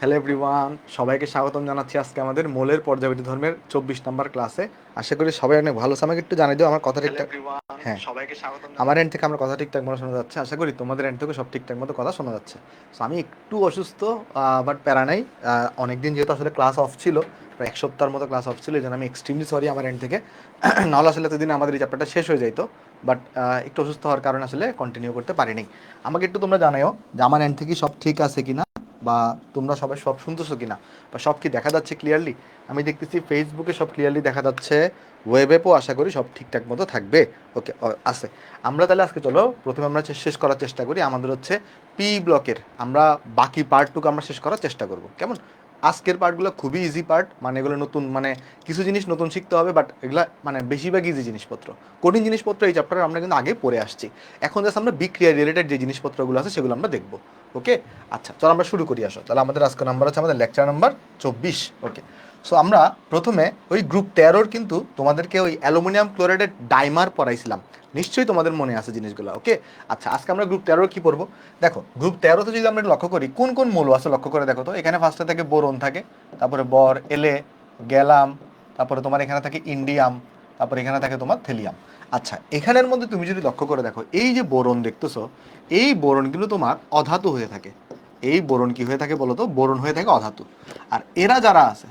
Hello everyone, সবাইকে স্বাগতম জানাচ্ছি আজকে আমাদের মোলের পর্যাবৃত্ত ধর্মের 24 নম্বর ক্লাসে। আশা করি সবাই অনেক ভালো আছে। আমাকে একটু জানিয়ে দিও আমার কথা ঠিকঠাক। হ্যাঁ, আমার এন্ড থেকে আমার কথা ঠিকঠাক মতো শোনা যাচ্ছে। আশা করি তোমাদের এন্ড থেকে সব ঠিকঠাক মতো কথা শোনা যাচ্ছে। সো আমি একটু অসুস্থ, বাট প্যারা নাই। অনেকদিন যেহেতু আসলে ক্লাস অফ ছিল, প্রায় এক সপ্তাহের মতো ক্লাস অফ ছিল, এই জন্য আমি এক্সট্রিমলি সরি আমার এন্ড থেকে। নাহলে আসলে এতদিন আমাদের এই চ্যাপ্টারটা শেষ হয়ে যাইতো, বাট একটু অসুস্থ হওয়ার কারণে আসলে কন্টিনিউ করতে পারিনি। আমাকে একটু তোমরা জানাও যে আমার এন্ড থেকে সব ঠিক আছে কিনা, বা তোমরা সবাই সব শুনতেছো কিনা, বা সব কি দেখা যাচ্ছে ক্লিয়ারলি। আমি দেখতেছি ফেসবুকে সব ক্লিয়ারলি দেখা যাচ্ছে, ওয়েবেও আশা করি সব ঠিকঠাক মতো থাকবে। ওকে, আছে। আমরা তাহলে আজকে চলো প্রথমে আমরা শেষ করার চেষ্টা করি। আমাদের হচ্ছে পি ব্লকের আমরা বাকি পার্টটুকু আমরা শেষ করার চেষ্টা করব, কেমন? আজকের পার্টগুলো খুবই ইজি পার্ট, মানে এগুলো নতুন, মানে কিছু জিনিস নতুন শিখতে হবে, বাট এগুলো মানে বেশিরভাগ ইজি জিনিসপত্র। কঠিন জিনিসপত্র এই চ্যাপ্টারে আমরা কিন্তু আগে পড়ে আসছি। এখন জাস্ট আমরা বিক্রিয়া রিলেটেড যে জিনিসপত্রগুলো আছে সেগুলো আমরা দেখবো। ওকে, আচ্ছা চলো আমরা শুরু করি। আসো তাহলে আমাদের আজকে নাম্বার হচ্ছে আমাদের লেকচার নাম্বার 24। ওকে, সো আমরা প্রথমে ওই গ্রুপ 13 কিন্তু তোমাদেরকে ওই অ্যালুমিনিয়াম ক্লোরাইডের ডাইমার পড়াইছিলাম। নিশ্চয়ই তোমাদের মনে আছে জিনিসগুলো। ওকে, আচ্ছা আজকে আমরা গ্রুপ 13 কি পড়বো? দেখো গ্রুপ 13তে যদি আমরা লক্ষ্য করি কোন কোন মৌল আছে লক্ষ্য করে দেখো তো। এখানে ফার্স্টে থাকে বোরন থাকে, তারপরে বর, এলে, গ্যালাম, তারপরে তোমার এখানে থাকে ইন্ডিয়াম, তারপরে এখানে থাকে তোমার থেলিয়াম। আচ্ছা, এখানের মধ্যে তুমি যদি লক্ষ্য করে দেখো, এই যে বোরন দেখতেছো, এই বোরনগুলো তোমার অধাতু হয়ে থাকে। এই বোরন কি হয়ে থাকে বলো তো? বোরন হয়ে থাকে অধাতু। আর এরা যারা আছে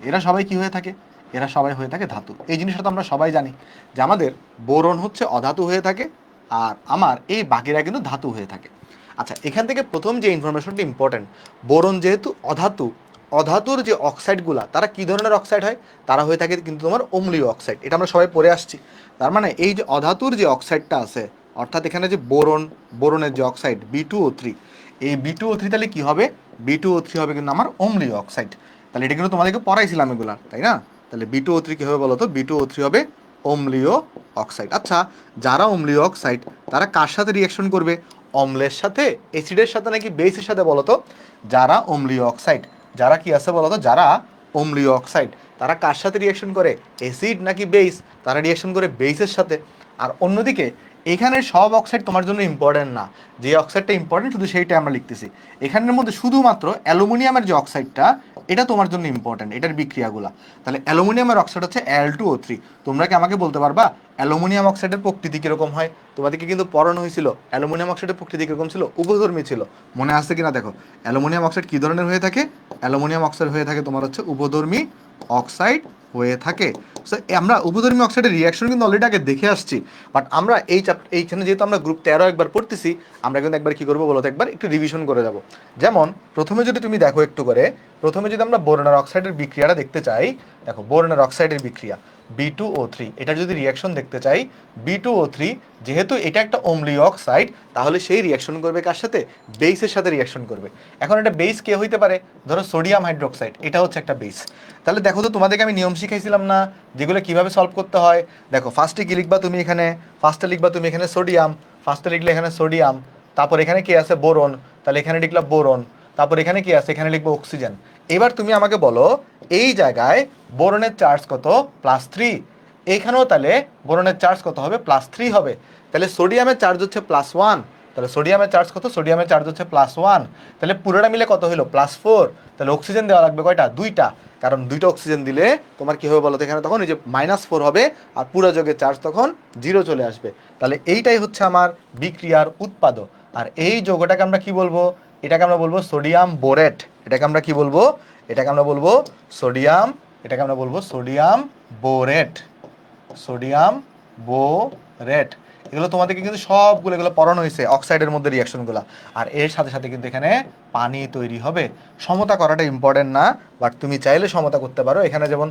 এরা সবাই কি হয়ে থাকে? এরা সবাই হয়ে থাকে ধাতু। এই জিনিসটা তো আমরা সবাই জানি যে আমাদের বোরন হচ্ছে অধাতু হয়ে থাকে, আর আমার এই বাকিরা কিন্তু ধাতু হয়ে থাকে। আচ্ছা, এখান থেকে প্রথম যে ইনফরমেশনটা ইম্পর্টেন্ট, বোরন যেহেতু অধাতু, অধাতুর যে অক্সাইডগুলা তারা কি ধরনের অক্সাইড হয়? তারা হয়ে থাকে কিন্তু তোমার অম্লীয় অক্সাইড। এটা আমরা সবাই পড়ে আসছি। তার মানে এই যে অধাতুর যে অক্সাইডটা আছে, অর্থাৎ এখানে যে বোরনের যে অক্সাইড B2O3, এই B2O3 তাহলে কি হবে? B2O3 হবে কিন্তু আমার অম্লীয় অক্সাইড। তাহলে এটা কিন্তু তোমাদেরকে পড়াইছিলাম এগুলা, তাই না? তাহলে B2O3 কি হবে বলো তো? B2O3 হবে অম্লীয় অক্সাইড। আচ্ছা, যারা অম্লীয় অক্সাইড তারা কার সাথে রিয়াকশন করবে? অম্লের সাথে, অ্যাসিডের সাথে নাকি বেসের সাথে বলো তো? যারা অম্লীয় অক্সাইড, যারা কি আছে বলো তো? যারা অম্লীয় অক্সাইড তারা কার সাথে রিয়াকশন করে? অ্যাসিড নাকি বেস? তারা রিয়াকশন করে বেসের সাথে। আর অন্যদিকে এখানের সব অক্সাইড তোমার জন্য ইম্পর্টেন্ট না, যে অক্সাইডটা ইম্পর্টেন্ট শুধু সেইটা আমরা লিখতেছি। এখানের মধ্যে শুধুমাত্র অ্যালুমিনিয়ামের যে অক্সাইডটা, এটা তোমার জন্য ইম্পর্টেন্ট, এটার বিক্রিয়াগুলা। তাহলে অ্যালুমিনিয়ামের অক্সাইড হচ্ছে Al2O3। তোমরা কি আমাকে বলতে পারবা অ্যালুমিনিয়াম অক্সাইডের প্রকৃতি কিরকম হয়? তোমাদেরকে কিন্তু পড়ানো হয়েছিল অ্যালুমিনিয়াম অক্সাইডের প্রকৃতি কিরকম ছিল, উভধর্মী ছিল। মনে আসছে কিনা দেখো, অ্যালুমিনিয়াম অক্সাইড কি ধরনের হয়ে থাকে? অ্যালুমিনিয়াম অক্সাইড হয়ে থাকে তোমার হচ্ছে উভধর্মী অক্সাইড হয়ে থাকে। সো আমরা উভধর্মী অক্সাইডের রিয়াকশন কিন্তু অলরেডি আগে দেখে আসছি, বাট আমরা এইখানে যেহেতু আমরা গ্রুপ 13 একবার পড়তেছি, আমরা কিন্তু একবার কি করবো বলো তো? একবার একটু রিভিশন করে যাব। যেমন প্রথমে যদি তুমি দেখো একটু করে, প্রথমে যদি আমরা বোরনের অক্সাইডের বিক্রিয়াটা দেখতে চাই, দেখো বোরনের অক্সাইডের বিক্রিয়া B2O3, এটা যদি রিয়াকশন দেখতে চাই, B2O3 যেহেতু এটা একটা অম্লীয় অক্সাইড, তাহলে সেই রিয়াকশন করবে কার সাথে? বেসের সাথে রিয়াকশন করবে। এখন এটা বেস কে হইতে পারে? ধরো সোডিয়াম হাইড্রোক্সাইড, এটা হচ্ছে একটা বেস। তাহলে দেখো তো, তোমাদেরকে আমি নিয়ম শিখাইছিলাম না যেগুলো কিভাবে সলভ করতে হয়? দেখো ফার্স্টে কি লিখবা তুমি? এখানে ফার্স্টে লিখবা তুমি এখানে সোডিয়াম, ফার্স্টে লিখলে এখানে সোডিয়াম, তারপর এখানে কি আছে? বোরন, তাহলে এখানে লিখলাম বোরন, তারপর এখানে কি আছে? এখানে লিখবো অক্সিজেন। এবার তুমি আমাকে বলো, এই জায়গায় বোরনের চার্জ কত? +3। এইখানেও তাহলে বোরনের চার্জ কত হবে? +3 হবে। তাহলে সোডিয়ামের চার্জ হচ্ছে +1। তাহলে সোডিয়ামের চার্জ কত? সোডিয়ামের চার্জ হচ্ছে +1। তাহলে পুরোটা মিলে কত হলো? +4। তাহলে অক্সিজেন দেওয়া লাগবে কয়টা? 2টা। কারণ 2টা অক্সিজেন দিলে তোমার কি হবে বলো তো? এখানে তখন এই যে -4 হবে, আর পুরো যোগের চার্জ তখন 0 চলে আসবে। তাহলে এইটাই হচ্ছে আমার বিক্রিয়ার উৎপাদক। আর এই যৌগটাকে আমরা কি বলবো? এটাকে আমরা বলবো সোডিয়াম বোরেট। এটাকে আমরা কি বলবো? এটাকে আমরা বলবো সোডিয়াম, এটাকে আমরা বলবো সোডিয়াম বোরেট। Sodium borate. এগুলো তোমাদেরকে কিন্তু সবগুলো এগুলো পড়ানো হয়েছে অক্সাইডের মধ্যে রিয়াকশনগুলো। আর এর সাথে সাথে কিন্তু এখানে পানি তৈরি হবে। সমতা করাটা ইম্পর্টেন্ট না, বাট তুমি চাইলে সমতা করতে পারো। এখানে যেমন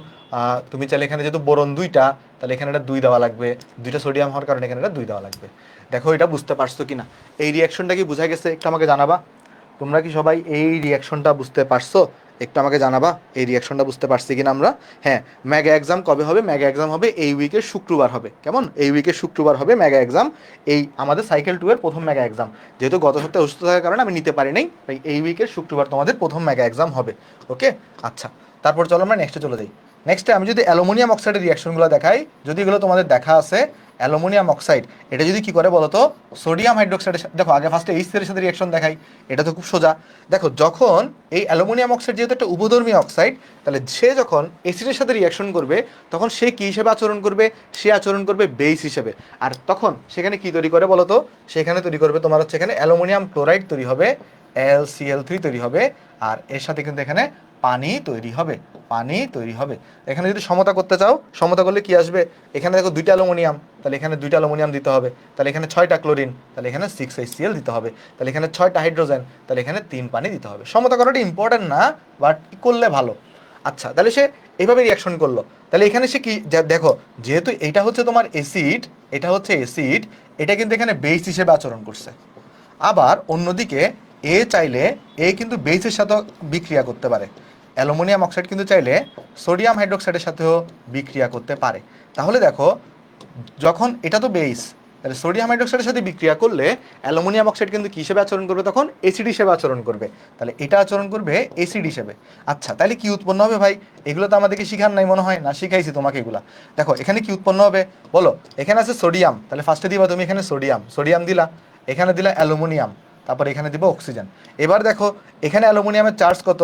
তুমি চাইলে এখানে যেহেতু বোরন 2টা, তাহলে এখানে এটা 2 দেওয়া লাগবে। 2টা সোডিয়াম হওয়ার কারণে এখানে এটা 2 দেওয়া লাগবে। দেখো এটা বুঝতে পারছো কিনা? এই রিয়াকশনটা কি বোঝা গেছে? একটু আমাকে জানাবা। তোমরা কি সবাই এই রিয়াকশনটা বুঝতে পারছো? একটু আমাকে জানাবা এই রিয়াকশনটা বুঝতে পারছি কিনা আমরা। হ্যাঁ, মেগা এক্সাম কবে হবে? মেগা এক্সাম হবে এই উইকের শুক্রবার হবে। কেমন? এই উইকের শুক্রবার হবে মেগা এক্সাম। এই আমাদের সাইকেল 2 এর প্রথম মেগা এক্সাম। যেহেতু গত সপ্তাহে অসুস্থ থাকার কারণে আমি নিতে পারি নাই, তাই এই উইকের শুক্রবার তোমাদের প্রথম মেগা এক্সাম হবে। ওকে, আচ্ছা তারপর চলো আমরা নেক্সটে চলে যাই। নেক্সটে আমি যদি অ্যালুমিনিয়াম অক্সাইডের রিয়াকশনগুলো দেখাই, যদি এগুলো তোমাদের দেখা আছে, অ্যালুমিনিয়াম অক্সাইড এটা যদি কি করে বলো তো সোডিয়াম হাইড্রোক্সাইডের সাথে, দেখো আগে ফার্স্টে এইচ এর সাথে রিয়াকশন দেখাই, এটা তো খুব সোজা। দেখো যখন এই অ্যালুমিনিয়াম অক্সাইড যেহেতু একটা উভধর্মী অক্সাইড, তাহলে সে যখন অ্যাসিডের সাথে রিয়াকশন করবে তখন সে কি হিসেবে আচরণ করবে, সে আচরণ করবে বেস হিসেবে। আর তখন সেখানে কি তৈরি করে বলো তো, সেখানে তৈরি করবে তোমার হচ্ছে এখানে অ্যালুমিনিয়াম ক্লোরাইড তৈরি হবে, LCl3 তৈরি হবে, আর এর সাথে কিন্তু এখানে পানি তৈরি হবে, পানি তৈরি হবে। এখানে যদি সমতা করতে চাও, সমতা করলে কি আসবে, এখানে দেখো দুইটা অ্যালুমিনিয়াম, তাহলে এখানে দুইটা অ্যালুমিনিয়াম দিতে হবে, তাহলে এখানে 6টা ক্লোরিন, তাহলে এখানে 6HCl দিতে হবে, তাহলে এখানে 6টা হাইড্রোজেন, তাহলে এখানে 3 পানি দিতে হবে। সমতা করাটা ইম্পর্টেন্ট না, বাট করলে ভালো। আচ্ছা, তাহলে সে এইভাবে রিয়াকশন করলো, তাহলে এখানে সে কি দেখো, যেহেতু এটা হচ্ছে তোমার অ্যাসিড, এটা হচ্ছে অ্যাসিড, এটা কিন্তু এখানে বেস হিসেবে আচরণ করছে। আবার অন্যদিকে এ চাইলে এ কিন্তু বেসের সাথেও বিক্রিয়া করতে পারে, অ্যালুমিনিয়াম অক্সাইড কিন্তু চাইলে সোডিয়াম হাইড্রোক্সাইডের সাথেও বিক্রিয়া করতে পারে। তাহলে দেখো যখন এটা তো বেস, তাহলে সোডিয়াম হাইড্রোক্সাইডের সাথে বিক্রিয়া করলে অ্যালুমিনিয়াম অক্সাইড কিন্তু কী হিসেবে আচরণ করবে, তখন অ্যাসিড হিসেবে আচরণ করবে, তাহলে এটা আচরণ করবে অ্যাসিড হিসেবে। আচ্ছা, তাহলে কি উৎপন্ন হবে ভাই, এগুলো তো আমাদেরকে শিখার নাই মনে হয়, না শিখাইছি তোমাকে এগুলা। দেখো এখানে কি উৎপন্ন হবে বলো, এখানে আছে সোডিয়াম, তাহলে ফার্স্টে দিবা তুমি এখানে সোডিয়াম, সোডিয়াম দিলা, এখানে দিলা অ্যালুমিনিয়াম, তারপর এখানে দিব অক্সিজেন। এবার দেখো এখানে অ্যালুমিনিয়ামের চার্জ কত,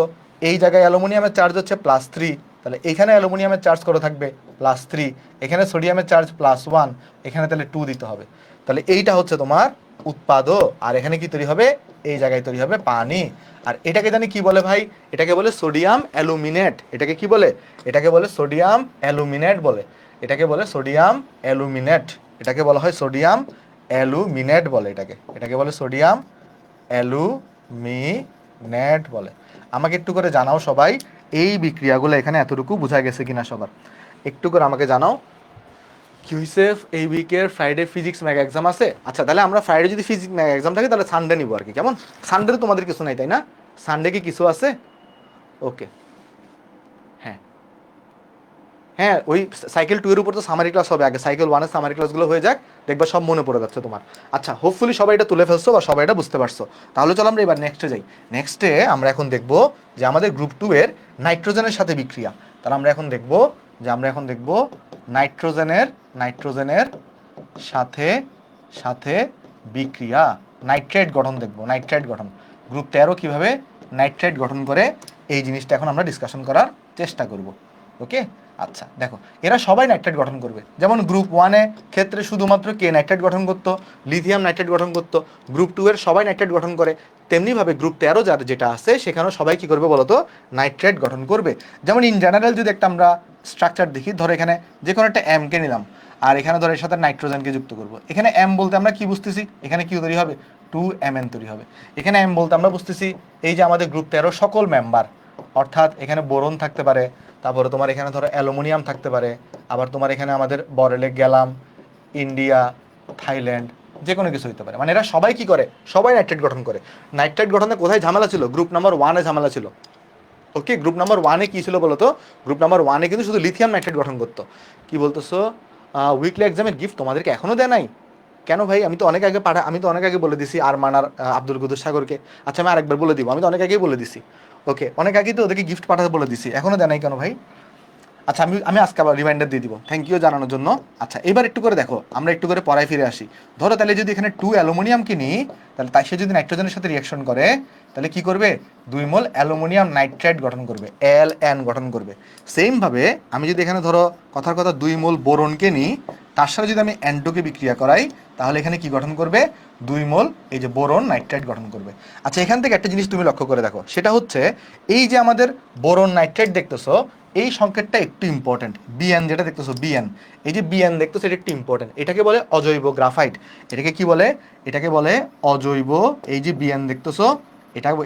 এই জায়গায় অ্যালুমিনিয়ামের চার্জ হচ্ছে +3, তাহলে এখানে অ্যালুমিনিয়ামের চার্জ কত থাকবে +3, এখানে সোডিয়ামের চার্জ +1, এখানে তাহলে 2 দিতে হবে। তাহলে এইটা হচ্ছে তোমার উৎপাদক, আর এখানে কি তৈরি হবে, এই জায়গায় তৈরি হবে পানি। আর এটাকে জানি কি বলে ভাই, এটাকে বলে সোডিয়াম অ্যালুমিনেট। এটাকে কি বলে, এটাকে বলে সোডিয়াম অ্যালুমিনেট বলে, এটাকে বলে সোডিয়াম অ্যালুমিনেট, এটাকে বলা হয় সোডিয়াম অ্যালুমিনেট বলে, এটাকে বলে সোডিয়াম অ্যালুমিনেট বলে। আমাকে একটু করে জানাও সবাই, এই বিক্রিয়াগুলো এখানে এতটুকু বোঝা গেছে কিনা সবার, একটু করে আমাকে জানাও। কি হয়েছে, এই উইকের ফ্রাইডে ফিজিক্স ম্যাগ এক্সাম আছে। আচ্ছা, তাহলে আমরা ফ্রাইডে যদি ফিজিক্স ম্যাগ এক্সাম থাকে তাহলে সানডে নিবো আর কি, কেমন? সানডে তোমাদের কিছু নাই তাই না? সানডে কি কিছু আছে? ওকে, হ্যাঁ হ্যাঁ, ওই সাইকেল 2 এর উপর তো সামারি ক্লাস হবে, আগে সাইকেল 1 এর সামারি ক্লাসগুলো হয়ে যাক, দেখবা সব মনে পড়ে যাচ্ছে তোমার। আচ্ছা, হোপফুলি সবাই এটা তুলে ফেলছো বা সবাই এটা বুঝতে পারছো। তাহলে চলো আমরা এবার নেক্সটে যাই। নেক্সটে আমরা এখন দেখব যে আমাদের গ্রুপ 2 এর নাইট্রোজেনের সাথে বিক্রিয়া। তাহলে আমরা এখন দেখব নাইট্রোজেনের সাথে সাথে বিক্রিয়া, নাইট্রেট গঠন দেখব, নাইট্রেট গঠন। গ্রুপ 13 কিভাবে নাইট্রেট গঠন করে এই জিনিসটা এখন আমরা ডিসকাশন করার চেষ্টা করব। ওকে, আচ্ছা দেখো এরা সবাই নাইট্রেট গঠন করবে। যেমন গ্রুপ 1 ক্ষেত্রে শুধুমাত্র কে নাইট্রেট গঠন করতো, লিথিয়াম নাইট্রেট গঠন করতো। গ্রুপ 2 এর সবাই নাইট্রেট গঠন করে, তেমনিভাবে গ্রুপ 13 যার যেটা আছে সেখানেও সবাই কি করবে বলতো, নাইট্রেট গঠন করবে। যেমন ইন জেনারেল যদি একটা আমরা স্ট্রাকচার দেখি, ধরো এখানে যে কোনো একটা এমকে নিলাম, আর এখানে ধরো এর সাথে নাইট্রোজেনকে যুক্ত করব। এখানে এম বলতে আমরা কি বুঝতেছি, এখানে কি তৈরি হবে, 2Mn তৈরি হবে। এখানে এম বলতে আমরা বুঝতেছি এই যে আমাদের গ্রুপ 13 সকল মেম্বার, অর্থাৎ এখানে বোরন থাকতে পারে, তারপরে তোমার এখানে ধরো অ্যালুমিনিয়াম থাকতে পারে, আবার তোমার এখানে আমাদের বরেলে গেলাম, ইন্ডিয়া, থাইল্যান্ড, যে কোনো কিছু হতে পারে। মানে এরা সবাই কি করে, সবাই নাইট্রেট গঠন করে। নাইট্রেট গঠনে কোথায় ঝামেলা ছিল, গ্রুপ নাম্বার 1 ঝামেলা ছিল। ওকে, গ্রুপ নাম্বার 1 কি ছিল বলতো, গ্রুপ নাম্বার 1 কিন্তু শুধু লিথিয়াম নাইট্রেট গঠন করতো। কি বলতেছো, উইকলি এক্সামের গিফট তোমাদেরকে এখনো দেয় নাই কেন ভাই? আমি তো অনেক আগে বলে দিছি আরমান আর আব্দুল কুদুস সাগরকে। আচ্ছা, আমি আরেকবার বলে দিব, আমি তো অনেক আগেই বলে দিছি। ওকে, অনেক আগেই তো ওদেরকে গিফট পাঠাতে বলে দিছি, এখনো দেয় নাই কেন ভাই? আচ্ছা, আমি আজকে আবার রিমাইন্ডার দিয়ে দিব, থ্যাংক ইউ জানানোর জন্য। আচ্ছা, এবার একটু করে দেখো, আমরা একটু করে পড়ায় ফিরে আসি। ধরো তাহলে যদি এখানে 2 অ্যালুমিনিয়াম কিনি, তাহলে তাই সে যদি নাইট্রোজেনের সাথে রিয়াকশন করে তাহলে কি করবে, 2 মোল অ্যালুমিনিয়াম নাইট্রেট গঠন করবে, Ln গঠন করবে। সেমভাবে আমি যদি এখানে ধরো কথার কথা 2 মোল বোরনকে নিই, তার সাথে যদি আমি N2কে বিক্রিয়া করাই, তাহলে এখানে কি গঠন করবে, 2 মোল এই যে বোরন নাইট্রেট গঠন করবে। আচ্ছা, এখান থেকে একটা জিনিস তুমি লক্ষ্য করে দেখো, সেটা হচ্ছে এই যে আমাদের বোরন নাইট্রেট দেখতেছো, এই সংকেতটা একটু ইম্পর্টেন্ট, বিএন যেটা দেখতেছো, বিএন, এই যে বিএন দেখতেছো এটা একটু ইম্পর্টেন্ট। এটাকে বলে অজৈব গ্রাফাইট। এটাকে কি বলে, এটাকে বলে অজৈব, এই যে বিএন দেখতেছো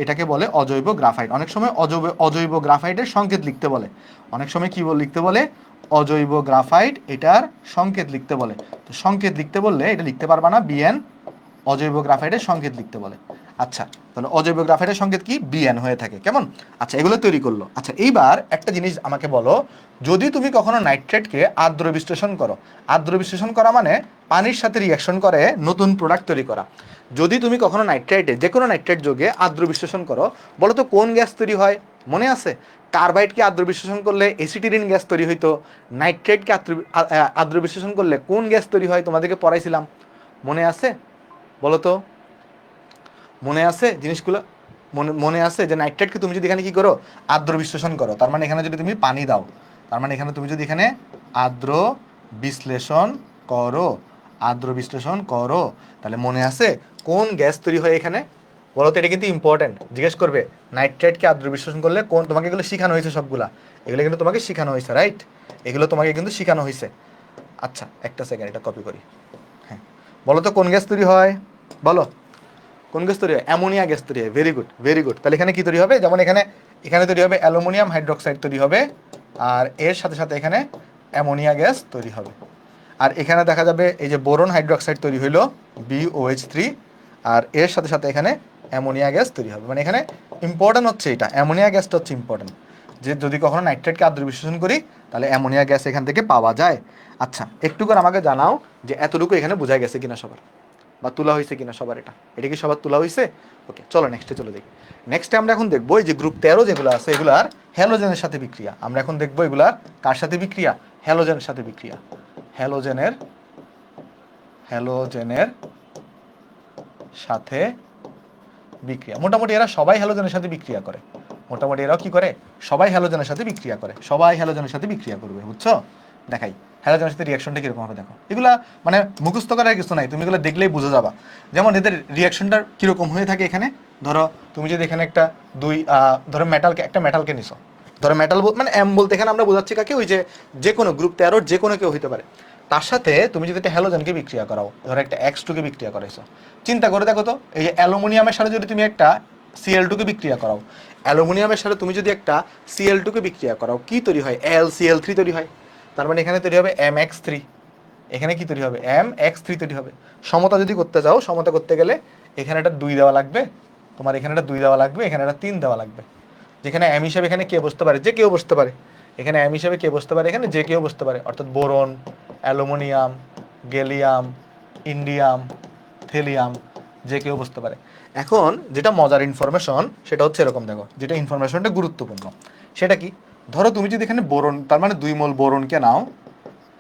এটাকে বলে অজৈব গ্রাফাইট। অনেক সময় অজৈব গ্রাফাইটের সংকেত লিখতে বলে, অনেক সময় কি লিখতে বলে, অজৈব গ্রাফাইট এটার সংকেত লিখতে বলে। তো সংকেত লিখতে বললে এটা লিখতে পারবা না, বিএন, অজৈব গ্রাফাইটের সংকেত লিখতে বলে। আচ্ছা, তাহলে অজৈব গ্রাফাইটের সংকেত কি, বিএন হয়ে থাকে, কেমন? আচ্ছা, এগুলো তৈরি করলো। আচ্ছা, এইবার একটা জিনিস আমাকে বলো, যদি তুমি কখনো নাইট্রেটকে আর্দ্র বিশ্লেষণ করো, আর্দ্র বিশ্লেষণ করা মানে পানির সাথে রিয়াকশন করে নতুন প্রোডাক্ট তৈরি করা। যদি তুমি কখনো নাইট্রেটে, যে কোনো নাইট্রেট যোগে আর্দ্র বিশ্লেষণ করো, বলো তো কোন গ্যাস তৈরি হয়? মনে আছে? কার্বাইডকে আদ্র বিশ্লেষণ করলে এসিটিলিন গ্যাস তৈরি হইতো, নাইট্রেটকে আদ্র বিশ্লেষণ করলে কোন গ্যাস তৈরি হয় তোমাদেরকে পড়াইছিলাম, মনে আছে? বলো তো, মনে আছে জিনিসগুলো? মনে আছে যে নাইট্রেটকে তুমি যদি এখানে কি করো, আদ্র বিশ্লেষণ করো, তার মানে এখানে যদি তুমি পানি দাও, তার মানে এখানে তুমি যদি এখানে আদ্র বিশ্লেষণ করো, আদ্র বিশ্লেষণ করো, তাহলে মনে আছে কোন গ্যাস তৈরি হয় এখানে? বলো তো, এটা কিন্তু ইম্পর্টেন্ট, জিজ্ঞেস করবে নাইট্রেটকে আদ্র বিশ্লেষণ করলে কোন, তোমাকে এগুলো শেখানো হয়েছে সবগুলা, এগুলো কিন্তু তোমাকে শেখানো হয়েছে, রাইট? এগুলো তোমাকে কিন্তু শেখানো হয়েছে। আচ্ছা একটা সেকেন্ড, এটা কপি করি। হ্যাঁ, বলো তো কোন গ্যাস তৈরি হয়, বলো কোন গ্যাস তৈরি হয়? অ্যামোনিয়া গ্যাস তৈরি হয়। Very good, very good. তাহলে এখানে কি তৈরি হবে? যেমন এখানে এখানে তৈরি হবে অ্যালুমিনিয়াম হাইড্রোক্সাইড তৈরি হবে, আর এর সাথে সাথে এখানে অ্যামোনিয়া গ্যাস তৈরি হবে। আর এখানে দেখা যাবে এই যে বোরন হাইড্রোক্সাইড তৈরি হইলো BOH3, আর এর সাথে সাথে এখানে অ্যামোনিয়া গ্যাস তৈরি হবে। মানে এখানে ইম্পর্টেন্ট হচ্ছে এটা, অ্যামোনিয়া গ্যাসটা হচ্ছে ইম্পর্টেন্ট, যে যদি কখনো নাইট্রেটকে আদ্র বিশ্লেষণ করি তাহলে অ্যামোনিয়া গ্যাস এখান থেকে পাওয়া যায়। আচ্ছা একটু করে আমাকে জানাও যে এতটুকু এখানে বোঝা গেছে কিনা সবার, বা তোলা হয়েছে কিনা সবার, এটা কি সবার তোলা হয়েছে? ওকে, চলো নেক্সটে চলে দেখি। নেক্সটে আমরা এখন দেখবো এই যে গ্রুপ 13 যেগুলো আছে এগুলার হ্যালোজেনের সাথে বিক্রিয়া। আমরা এখন দেখবো এগুলার কার সাথে বিক্রিয়া? হ্যালোজেনের সাথে বিক্রিয়া। হ্যালোজেনের হ্যালোজেনের সাথে বিক্রিয়া। মোটামুটি এরা সবাই হ্যালোজেনের সাথে বিক্রিয়া করে, মোটামুটি এরাও কি করে, সবাই হ্যালোজেনের সাথে বিক্রিয়া করে, সবাই হ্যালোজেনের সাথে বিক্রিয়া করবে, বুঝছো? দেখাই হ্যালোজেনের সাথে রিয়াকশনটা কিরকম হবে দেখো। এগুলা মানে মুখস্থ করার কিছু নাই, তুমি এগুলো দেখলেই বুঝে যাবা। যেমন এদের রিয়াকশনটা কিরকম হয়ে থাকে এখানে, ধরো তুমি যদি এখানে একটা ধরো একটা মেটালকে নিছো, ধরো মেটাল মানে এম বলতে এখানে আমরা বোঝাচ্ছি কাকে, ওই যে কোনো গ্রুপ 13 যে কোনো কেউ হইতে পারে, তার সাথে তুমি যদি একটা হ্যালোজেনকে বিক্রিয়া করাও, ধরো একটা X2 কে বিক্রিয়া করাইছো, চিন্তা করে দেখো তো, এই যে অ্যালুমিনিয়ামের সাথে যদি তুমি একটা Cl2 কে বিক্রিয়া করাও, অ্যালুমিনিয়ামের সাথে তুমি যদি একটা Cl2 কে বিক্রিয়া করাও, কি তৈরি হয়? AlCl3 তৈরি হয়। তার মানে এখানে তৈরি হবে MX3, এখানে কি তৈরি হবে? MX3 তৈরি হবে। সমতা যদি করতে চাও, সমতা করতে গেলে এখানে একটা 2 দেওয়া লাগবে, তোমার এখানে একটা 2 দেওয়া লাগবে, এখানে একটা 3 দেওয়া লাগবে। যেখানে M হিসাবে এখানে কে বসতে পারে? যে কেউ বসতে পারে। এখানে M হিসাবে কে বসতে পারে? এখানে যে কেউ বসতে পারে, অর্থাৎ বোরন, অ্যালুমিনিয়াম, গ্যালিয়াম, ইন্ডিয়াম, থেলিয়াম, যে কেউ বসতে পারে। এখন যেটা মজার ইনফরমেশন সেটা হচ্ছে এরকম, দেখো যেটা ইনফরমেশনটা গুরুত্বপূর্ণ সেটা কি, ধরো তুমি যদি এখানে বোরন, তার মানে 2 মোল বোরনকে নাও,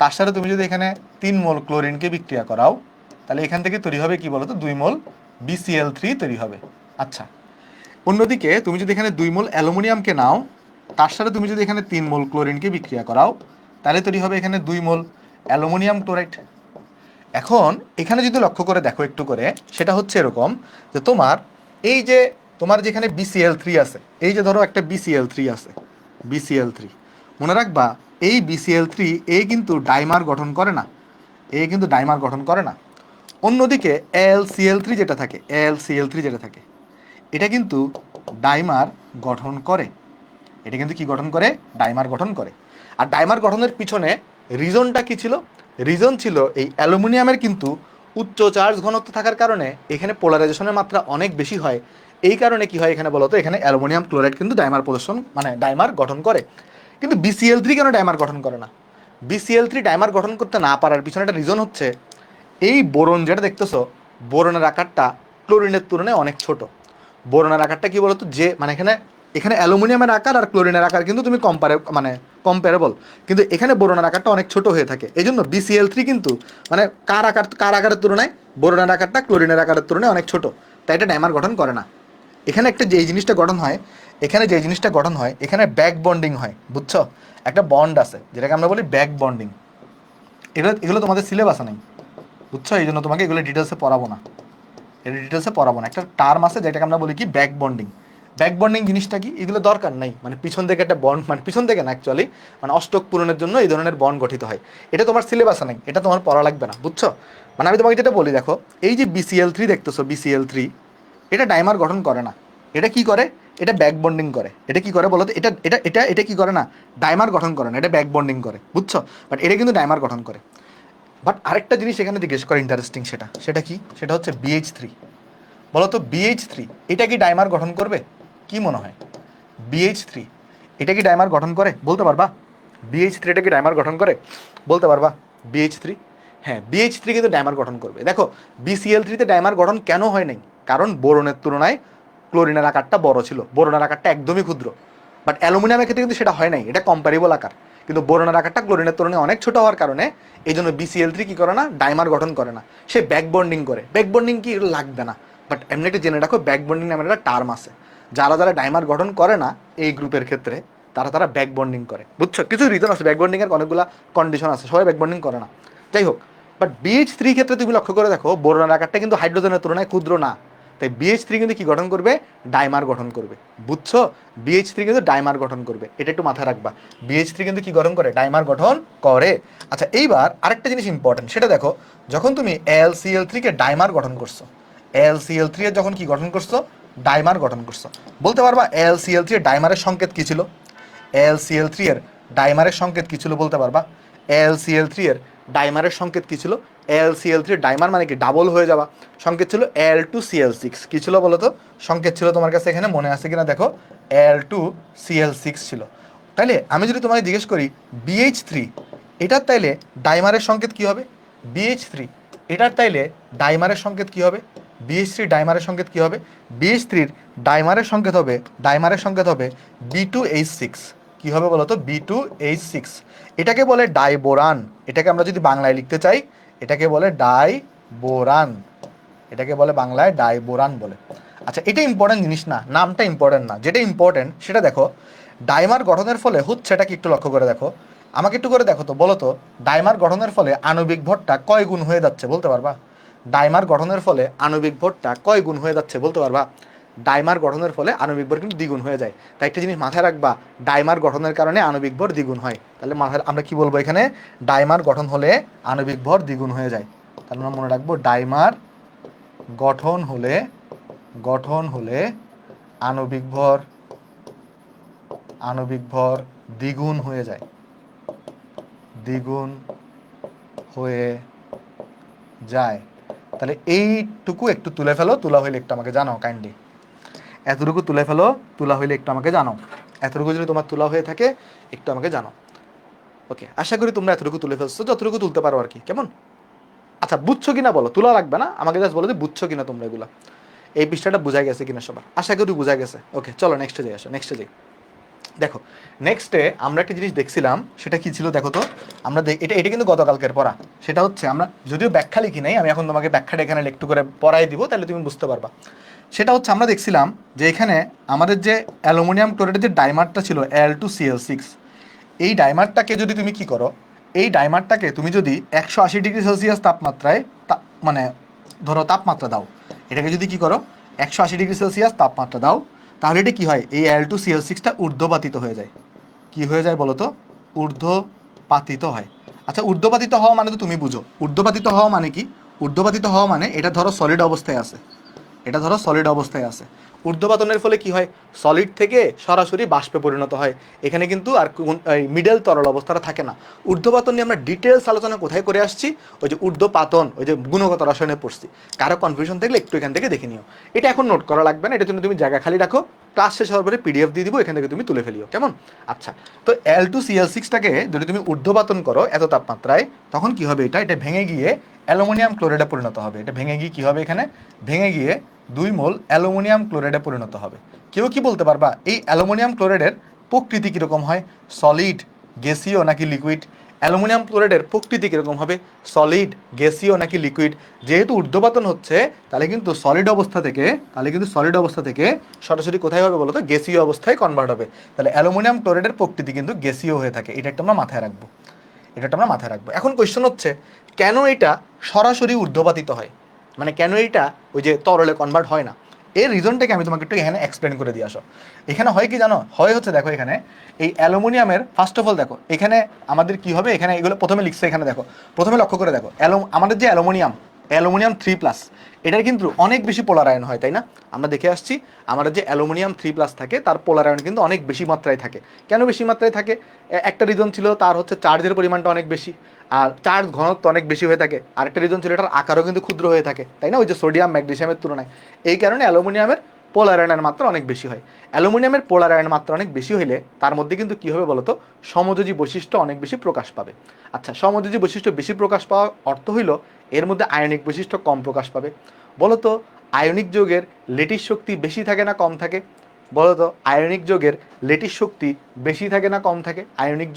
তার সাথে তুমি যদি এখানে 3 মোল ক্লোরিনকে বিক্রিয়া করাও, তাহলে এখান থেকে তৈরি হবে কি বলতো? 2 মোল BCl3 তৈরি হবে। আচ্ছা, অন্যদিকে তুমি যদি এখানে 2 মোল অ্যালুমিনিয়ামকে নাও, তার সাথে তুমি যদি এখানে 3 মোল ক্লোরিনকে বিক্রিয়া করাও, তাহলে তৈরি হবে এখানে 2 মোল অ্যালুমিনিয়াম ক্লোরাইড। এখন এখানে যদি লক্ষ্য করে দেখো একটু করে, সেটা হচ্ছে এরকম যে এই যে তোমার যেখানে BCl3 আছে, এই যে ধরো একটা BCl3 আছে, BCl3 মনে রাখবা, এই BCl3 কিন্তু ডাইমার গঠন করে না, কিন্তু ডাইমার গঠন করে না। অন্যদিকে AlCl3 যেটা থাকে, AlCl3 যেটা থাকে, এটা কিন্তু ডাইমার গঠন করে। এটা কিন্তু কি গঠন করে? ডাইমার গঠন করে। আর ডাইমার গঠনের পিছনে রিজনটা কি ছিল? রিজন ছিল এই অ্যালুমিনিয়ামের কিন্তু উচ্চ চার্জ ঘনত্ব থাকার কারণে এখানে পোলারাইজেশনের মাত্রা অনেক বেশি হয়। এই কারণে কি হয় এখানে বলতো, এখানে অ্যালুমিনিয়াম ক্লোরাইড কিন্তু ডাইমার প্রদর্শন মানে ডাইমার গঠন করে। কিন্তু BCl3 কেন ডাইমার গঠন করে না? BCl3 ডাইমার গঠন করতে না পারার পিছনে একটা রিজন হচ্ছে, এই বোরন যেটা দেখতেছো, বোরনের আকারটা ক্লোরিনের তুলনায় অনেক ছোট। বোরনের আকারটা কি বলতো, যে মানে এখানে এখানে অ্যালুমিনিয়ামের আকার আর ক্লোরিনের আকার কিন্তু তুমি কম্পারেবল, কিন্তু এখানে বোরনের আকারটা অনেক ছোট হয়ে থাকে। এই জন্য BCl3 কিন্তু মানে কার আকারের তুলনায় বোরনের আকারটা ক্লোরিনের আকারের তুলনায় অনেক ছোট, তাই এটা ডাইমার গঠন করে না। এখানে একটা যে জিনিসটা গঠন হয়, এখানে ব্যাক বন্ডিং হয়, বুঝছো? একটা বন্ড আছে যেটাকে আমরা বলি ব্যাক বন্ডিং। এগুলো তোমাদের সিলেবাসে নেই, বুঝছো? এই জন্য তোমাকে এগুলো ডিটেলসে পড়াবো না, একটা টার্ম আছে যেটাকে আমরা বলি কি ব্যাক বন্ডিং। ব্যাক বন্ডিং জিনিসটা কি, এগুলো দরকার নাই, মানে পিছন থেকে একটা বন্ড, মানে পিছন থেকে না অ্যাকচুয়ালি, মানে অষ্টক পূরণের জন্য এই ধরনের বন্ড গঠিত হয়। এটা তোমার সিলেবাসে নেই, এটা তোমার পড়া লাগবে না, বুঝছো? মানে আমি তোমাকে যেটা বলি, দেখো এই যে BCl3 দেখতেছো, BCl3 এটা ডাইমার গঠন করে না। এটা কি করে? এটা ব্যাক বন্ডিং করে। এটা কি করে বলো তো? এটা এটা এটা এটা কি করে না? ডাইমার গঠন করে না, এটা ব্যাক বন্ডিং করে, বুঝছো? বাট এটা কিন্তু ডাইমার গঠন করে। বাট আরেকটা জিনিস এখানে জিজ্ঞেস করে ইন্টারেস্টিং, সেটা কি? সেটা হচ্ছে BH3। বলো তো BH3 এটা কি ডাইমার গঠন করবে? কি মনে হয়? BH3 এটা কি ডাইমার গঠন করে? বলতে পারবা? BH3 এটা কি ডাইমার গঠন করে? বলতে পারবা? BH3, হ্যাঁ BH3 কিন্তু ডাইমার গঠন করবে। দেখো BCl3 তে ডাইমার গঠন কেন হয় নাই? কারণ বোরনের তুলনায় ক্লোরিনের আকারটা বড় ছিল, বোরনের আকারটা একদমই ক্ষুদ্র। বাট অ্যালুমিনিয়ামের ক্ষেত্রে কিন্তু সেটা হয় নাই, এটা কম্পারেবল আকার। কিন্তু বোরনের আকারটা ক্লোরিনের তুলনায় অনেক ছোট হওয়ার কারণে এই জন্য BCl3 কি করে না, ডাইমার গঠন করে না, সে ব্যাক বন্ডিং করে। ব্যাক বন্ডিং কি, এগুলো লাগবে না, বাট এমনি একটা জেনে রাখো ব্যাক বন্ডিং নামের একটা টার্ম আছে। যারা যারা ডাইমার গঠন করে না এই গ্রুপের ক্ষেত্রে, তারা তারা ব্যাক বন্ডিং করে, বুঝছো? কিছু রিজন আছে, ব্যাক বন্ডিং এর অনেকগুলো কন্ডিশন আছে, সবাই ব্যাক বন্ডিং করে না। যাই হোক, বাট BH3 ক্ষেত্রে তুমি লক্ষ্য করে দেখো বোরনের আকারটা কিন্তু হাইড্রোজেনের তুলনায় ক্ষুদ্র না। তাই BH3 কিন্তু কি গঠন করবে, ডাইমার গঠন করবে, বুঝছো? BH3 কিন্তু ডাইমার গঠন করবে, এটা একটু মাথায় রাখবা। BH3 কিন্তু কি গঠন করে, ডাইমার গঠন করে। আচ্ছা, এইবার আরেকটা জিনিস ইম্পর্টেন্ট, সেটা দেখো, যখন তুমি AlCl3 কে ডাইমার গঠন করছো, AlCl3 এর যখন কি গঠন করছো, ডাইমার গঠন করছো, বলতে পারবা AlCl3 এর ডাইমারের সংকেত কি ছিল? AlCl3 এর ডাইমারের সংকেত কি ছিল বলতে পারবা? AlCl3 এর ডাইমারের সংকেত কি ছিল? AlCl3 ডাইমার মানে কি, ডাবল হয়ে যাওয়া, সংকেত ছিল Al2Cl6। কি ছিল বলো তো? সংকেত ছিল তোমার কাছে এখানে মনে আছে কিনা দেখো, Al2Cl6 ছিল। তাইলে আমি যদি তোমাকে জিজ্ঞেস করি BH3, এটার তাইলে ডাইমারের সংকেত কি হবে? BH3 এটার তাইলে ডাইমারের সংকেত কি হবে? BH3 ডাইমারের সংকেত কি হবে? BH3 ডাইমারের সংকেত হবে, B2H6। কি হবে বলো তো? B2H6। এটাকে বলে ডাইবোরান। এটাকে আমরা যদি বাংলায় লিখতে চাই, এটাকে বলে ডাইবোরান, এটাকে বলে বাংলায় ডাইবোরান বলে। আচ্ছা, এটা ইম্পর্টেন্ট জিনিস না, নামটা ইম্পর্টেন্ট না, যেটা ইম্পর্টেন্ট সেটা দেখো, ডাইমার গঠনের ফলে হচ্ছে এটা কি একটু লক্ষ্য করে দেখো, আমাকে একটু করে দেখো তো, বলো তো ডাইমার গঠনের ফলে আণবিক ভরটা কয় গুণ হয়ে যাচ্ছে বলতে পারবা? ডাইমার গঠনের ফলে আণবিক ভরটা কয় গুণ হয়ে যাচ্ছে বলতে পারবা? ডাইমার গঠনের ফলে আণবিক ভর কিন্তু দ্বিগুণ হয়ে যায়। তাই একটা জিনিস মাথায় রাখবা, ডাইমার গঠনের কারণে আণবিক ভর দ্বিগুণ হয়। তাহলে মাথায় আমরা কি বলবো এখানে, ডাইমার গঠন হলে আণবিক ভর দ্বিগুণ হয়ে যায়। তাহলে আমরা মনে রাখবো ডাইমার গঠন হলে আণবিক ভর দ্বিগুণ হয়ে যায়, দ্বিগুণ হয়ে যায়। তাহলে এইটুকু একটু তুলে ফেলো, তুলা হইলে একটু আমাকে জানাও কাইন্ডলি। এতটুকু তুলে ফেলো, তুলা হইলে একটু আমাকে জানাও। এতটুকু যদি তোমার তুলা হয়ে থাকে একটু আমাকে জানাও। ওকে, আশা করি তোমরা এতটুকু তুলে ফেলছো, যতটুকু তুলতে পারো আর কি, কেমন? আচ্ছা, বুঝছো কিনা বলো, তুলা লাগবে না, আমাকে জাস্ট বলো যে বুঝছো কিনা তোমরা এগুলা, এই পৃষ্ঠাটা বোঝা গেছে কিনা সবার। আশা করি বোঝা গেছে। ওকে, চলো নেক্সটে যাই, আসো নেক্সটে যাই। দেখো, নেক্সটে আমরা একটা জিনিস দেখছিলাম, সেটা কি ছিল দেখো তো, আমরা এটা এটা কিন্তু গতকালকের পড়া। সেটা হচ্ছে, আমরা যদিও ব্যাখ্যা লিখি নাই, আমি এখন তোমাকে ব্যাখ্যাটা এখানে একটু করে পড়াই দিব, তাহলে তুমি বুঝতে পারবা। সেটা হচ্ছে, আমরা দেখছিলাম যে এখানে আমাদের যে অ্যালুমিনিয়াম ক্লোরাইডের যে ডাইমারটা ছিল Al2Cl6, এই ডাইমারটাকে যদি তুমি কি করো, এই ডাইমারটাকে তুমি যদি 180°C তাপমাত্রায় মানে ধরো তাপমাত্রা দাও, এটাকে যদি কি করো 180°C তাপমাত্রা দাও, তাহলে এটা কি হয়, এই Al2Cl6টা ঊর্ধ্বপাতিত হয়ে যায়। কি হয়ে যায় বলো তো? ঊর্ধ্বপাতিত হয়। আচ্ছা, ঊর্ধ্বপাতিত হওয়া মানে তো তুমি বুঝো, ঊর্ধ্বপাতিত হওয়া মানে কি? ঊর্ধ্বপাতিত হওয়া মানে এটা ধরো সলিড অবস্থায় আছে, এটা ধরো সলিড অবস্থায় আছে, ঊর্ধ্বপাতনের ফলে কি হয়, সলিড থেকে সরাসরি বাষ্পে পরিণত হয়। এখানে কিন্তু আর মিডল তরল অবস্থাটা থাকে না। ঊর্ধ্বপাতন নিয়ে আমরা ডিটেলস আলোচনা কোথায় করে আসছি, ওই যে ঊর্ধ্বপাতন, ওই যে গুণগত রসায়নে পড়ছি। কারো কনফিউশন থাকলে একটু এখান থেকে দেখে নিও, এটা এখন নোট করা লাগবে না, এটার জন্য তুমি জায়গা খালি রাখো, ক্লাস শেষ হওয়ার পরে PDF দিয়ে দিব, এখান থেকে তুমি তুলে ফেলিও, কেমন? আচ্ছা, তো Al2Cl6টাকে যদি তুমি ঊর্ধ্বপাতন করো এত তাপমাত্রায়, তখন কি হবে, এটা এটা ভেঙে গিয়ে অ্যালুমিনিয়াম ক্লোরাইডে পরিণত হবে। এটা ভেঙে গিয়ে কি হবে, এখানে ভেঙে গিয়ে 2 মোল অ্যালুমিনিয়াম ক্লোরাইডে পরিণত হবে। কেউ কি বলতে পারবা এই অ্যালুমিনিয়াম ক্লোরাইডের প্রকৃতি কীরকম হয়, সলিড, গ্যাসীয় নাকি লিকুইড? অ্যালুমিনিয়াম ক্লোরাইডের প্রকৃতি কীরকম হবে, সলিড, গ্যাসীয় নাকি লিকুইড? যেহেতু ঊর্ধ্বপাতন হচ্ছে, তাহলে কিন্তু সলিড অবস্থা থেকে সরাসরি কোথায় হবে বলো তো, গ্যাসীয় অবস্থায় কনভার্ট হবে। তাহলে অ্যালুমিনিয়াম ক্লোরাইডের প্রকৃতি কিন্তু গ্যাসীয় হয়ে থাকে, এটা একটা আমরা মাথায় রাখবো, এখন কোয়েশ্চেন হচ্ছে, কেন এটা সরাসরি ঊর্ধ্বপাতিত হয়, মানে কেন এটা ওই যে তরলে কনভার্ট হয় না? এর রিজনটাকে আমি তোমাকে একটু এখানে এক্সপ্লেন করে দিয়ে আসো। এখানে হয় কি জানো, হয় হচ্ছে দেখো, এখানে এই অ্যালুমিনিয়ামের ফার্স্ট অফ অল দেখো, এখানে আমাদের কি হবে, এখানে এগুলো প্রথমে লিখছে, এখানে দেখো, প্রথমে লক্ষ্য করে দেখো, আমাদের যে অ্যালুমিনিয়াম 3+, এটার কিন্তু অনেক বেশি পোলার আয়ন হয়, তাই না? আমরা দেখে আসছি, আমাদের যে অ্যালুমিনিয়াম 3+ থাকে তার পোলার আয়ন কিন্তু অনেক বেশি মাত্রায় থাকে। কেন বেশি মাত্রায় থাকে? একটা রিজন ছিল তার হচ্ছে চার্জের পরিমাণটা অনেক বেশি, আর চার্জ ঘনত্ব অনেক বেশি হয়ে থাকে। আরেকটা রিজন ছিল এটার আকারও কিন্তু ক্ষুদ্র হয়ে থাকে, তাই না? ওই যে সোডিয়াম ম্যাগনেসিয়ামের তুলনায়। এই কারণে অ্যালুমিনিয়ামের পোলার আয়নের মাত্রা অনেক বেশি হয়। অ্যালুমিনিয়ামের পোলার আয়নের মাত্রা অনেক বেশি হইলে তার মধ্যে কিন্তু কী হবে বলতো, সমযোজী বৈশিষ্ট্য অনেক বেশি প্রকাশ পাবে। আচ্ছা, সমযোজী বৈশিষ্ট্য বেশি প্রকাশ পাওয়ার অর্থ হইল এর মধ্যে আয়নিক বৈশিষ্ট্য কম প্রকাশ পাবে। বলতো আয়নিক যৌগের লেটিস শক্তি বেশি থাকে না কম থাকে? বলো তো আয়নিক যৌগের লেটিস শক্তি বেশি থাকে না কম থাকে? আয়নিক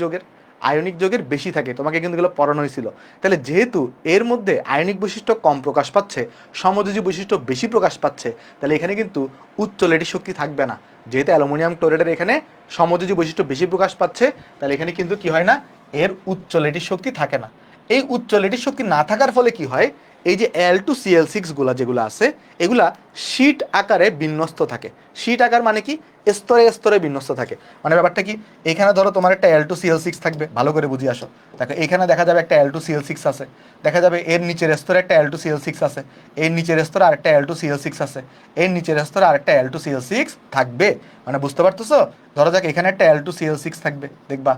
যৌগের বেশি থাকে, তোমাকে কিন্তু এগুলো পড়ানো হয়েছিল। তাহলে যেহেতু এর মধ্যে আয়নিক বৈশিষ্ট্য কম প্রকাশ পাচ্ছে, সমযোজী বৈশিষ্ট্য বেশি প্রকাশ পাচ্ছে, তাহলে এখানে কিন্তু উচ্চ লেটিস শক্তি থাকবে না। যেহেতু অ্যালুমিনিয়াম ক্লোরাইডের এখানে সমযোজী বৈশিষ্ট্য বেশি প্রকাশ পাচ্ছে, তাহলে এখানে কিন্তু কি হয় না, এর উচ্চ লেটিস শক্তি থাকে না। এই উচ্চ লেটিস শক্তি না থাকার ফলে কি হয়, এই যে Al2Cl6 গুলা যেগুলো আছে, এগুলা শীট আকারে বিন্যস্ত থাকে। শীট আকার মানে কি, স্তরে স্তরে বিন্যস্ত থাকে। মানে ব্যাপারটা কি, এখানে ধরো তোমার একটা Al2Cl6 থাকবে, ভালো করে বুঝি আসো। দেখো এখানে দেখা যাবে একটা Al2Cl6 আছে, দেখা যাবে এর নিচের স্তরে একটা Al2Cl6 আছে, এর নিচের স্তরে আরেকটা Al2Cl6 আছে, এর নিচের স্তরে আরেকটা Al2Cl6 থাকবে। মানে বুঝতে পারতেছো? ধরো যাক এখানে একটা Al2Cl6 থাকবে, দেখবা,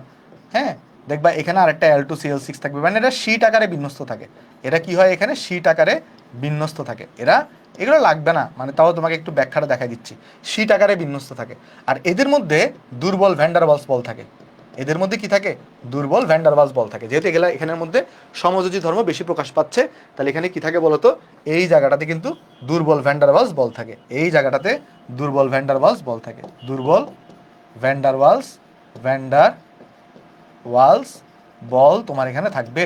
হ্যাঁ, দেখবা এখানে আরেকটা Al2Cl6 থাকবে, মানে এটা শীট আকারে বিন্যস্ত থাকে। এরা কি হয়, এখানে শীট আকারে বিন্যস্ত থাকে। এগুলো লাগবে না, মানে তাও তোমাকে একটু ব্যাখ্যাটা দেখাই দিচ্ছি। শীট আকারে বিন্যস্ত থাকে। আর এদের মধ্যে দুর্বল ভ্যান ডার ওয়ালস বল থাকে। এদের মধ্যে কি থাকে, দুর্বল ভ্যান ডার ওয়ালস বল থাকে। যেহেতু এগুলা এখানের মধ্যে সমযোজী ধর্ম বেশি প্রকাশ পাচ্ছে, তাহলে এখানে কি থাকে বলতো, এই জায়গাটাতে কিন্তু দুর্বল ভ্যান ডার ওয়ালস বল থাকে। এই জায়গাটাতে দুর্বল ভ্যান ডার ওয়ালস বল থাকে। দুর্বল van der Waals, van der Waals বল তোমার এখানে থাকবে।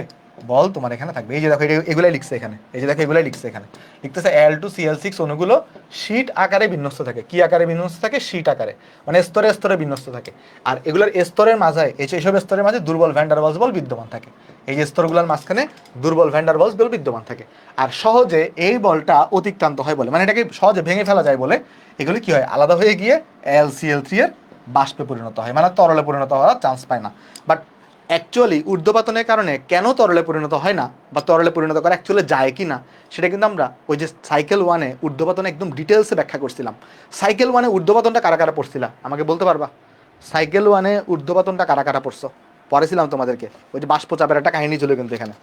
বল তোমার এখানে থাকবে। এই যে দেখো এগুলাই লিখছে এখানে, এই যে দেখো এগুলাই লিখছে এখানে, লিখতেছে Al2Cl6 অণুগুলো শীট আকারে বিন্যস্ত থাকে। কি আকারে বিন্যস্ত থাকে? শীট আকারে, মানে স্তরে স্তরে বিন্যস্ত থাকে। আর এগুলোর স্তরের মাঝে, এইসব স্তরের মাঝে দুর্বল ভ্যান ডার ওয়ালস বল বিদ্যমান থাকে। এই যে স্তরগুলোর মাঝখানে দুর্বল ভ্যান ডার ওয়ালস বল বিদ্যমান থাকে। আর সহজে এই বলটা অতিক্রান্ত হয় বলে, মানে এটাকে সহজে ভেঙে ফেলা যায় বলে, এগুলি কি হয়, আলাদা হয়ে গিয়ে Al2Cl3 এর বাষ্পে পরিণত হয়, মানে তরলে পরিণত হওয়ার চান্স পায় না। বাট অ্যাকচুয়ালি ঊর্ধ্বপাতনের কারণে কেন তরলে পরিণত হয় না, বা তরলে পরিণত করা অ্যাকচুয়ালি যায় কি না, সেটা কিন্তু আমরা ওই যে সাইকেল ওয়ানে ঊর্ধ্বপাতনে একদম ডিটেলসে ব্যাখ্যা করছিলাম। সাইকেল ওয়ানে ঊর্ধ্বপাতনটা কারা কারা পড়ছিলা আমাকে বলতে পারবা? সাইকেল ওয়ানে ঊর্ধ্বপাতনটা কারা কারা পড়ছো? পড়েছিলাম তোমাদেরকে, ওই যে বাষ্প চাপের একটা কাহিনী ছিল কিন্তু এখানে।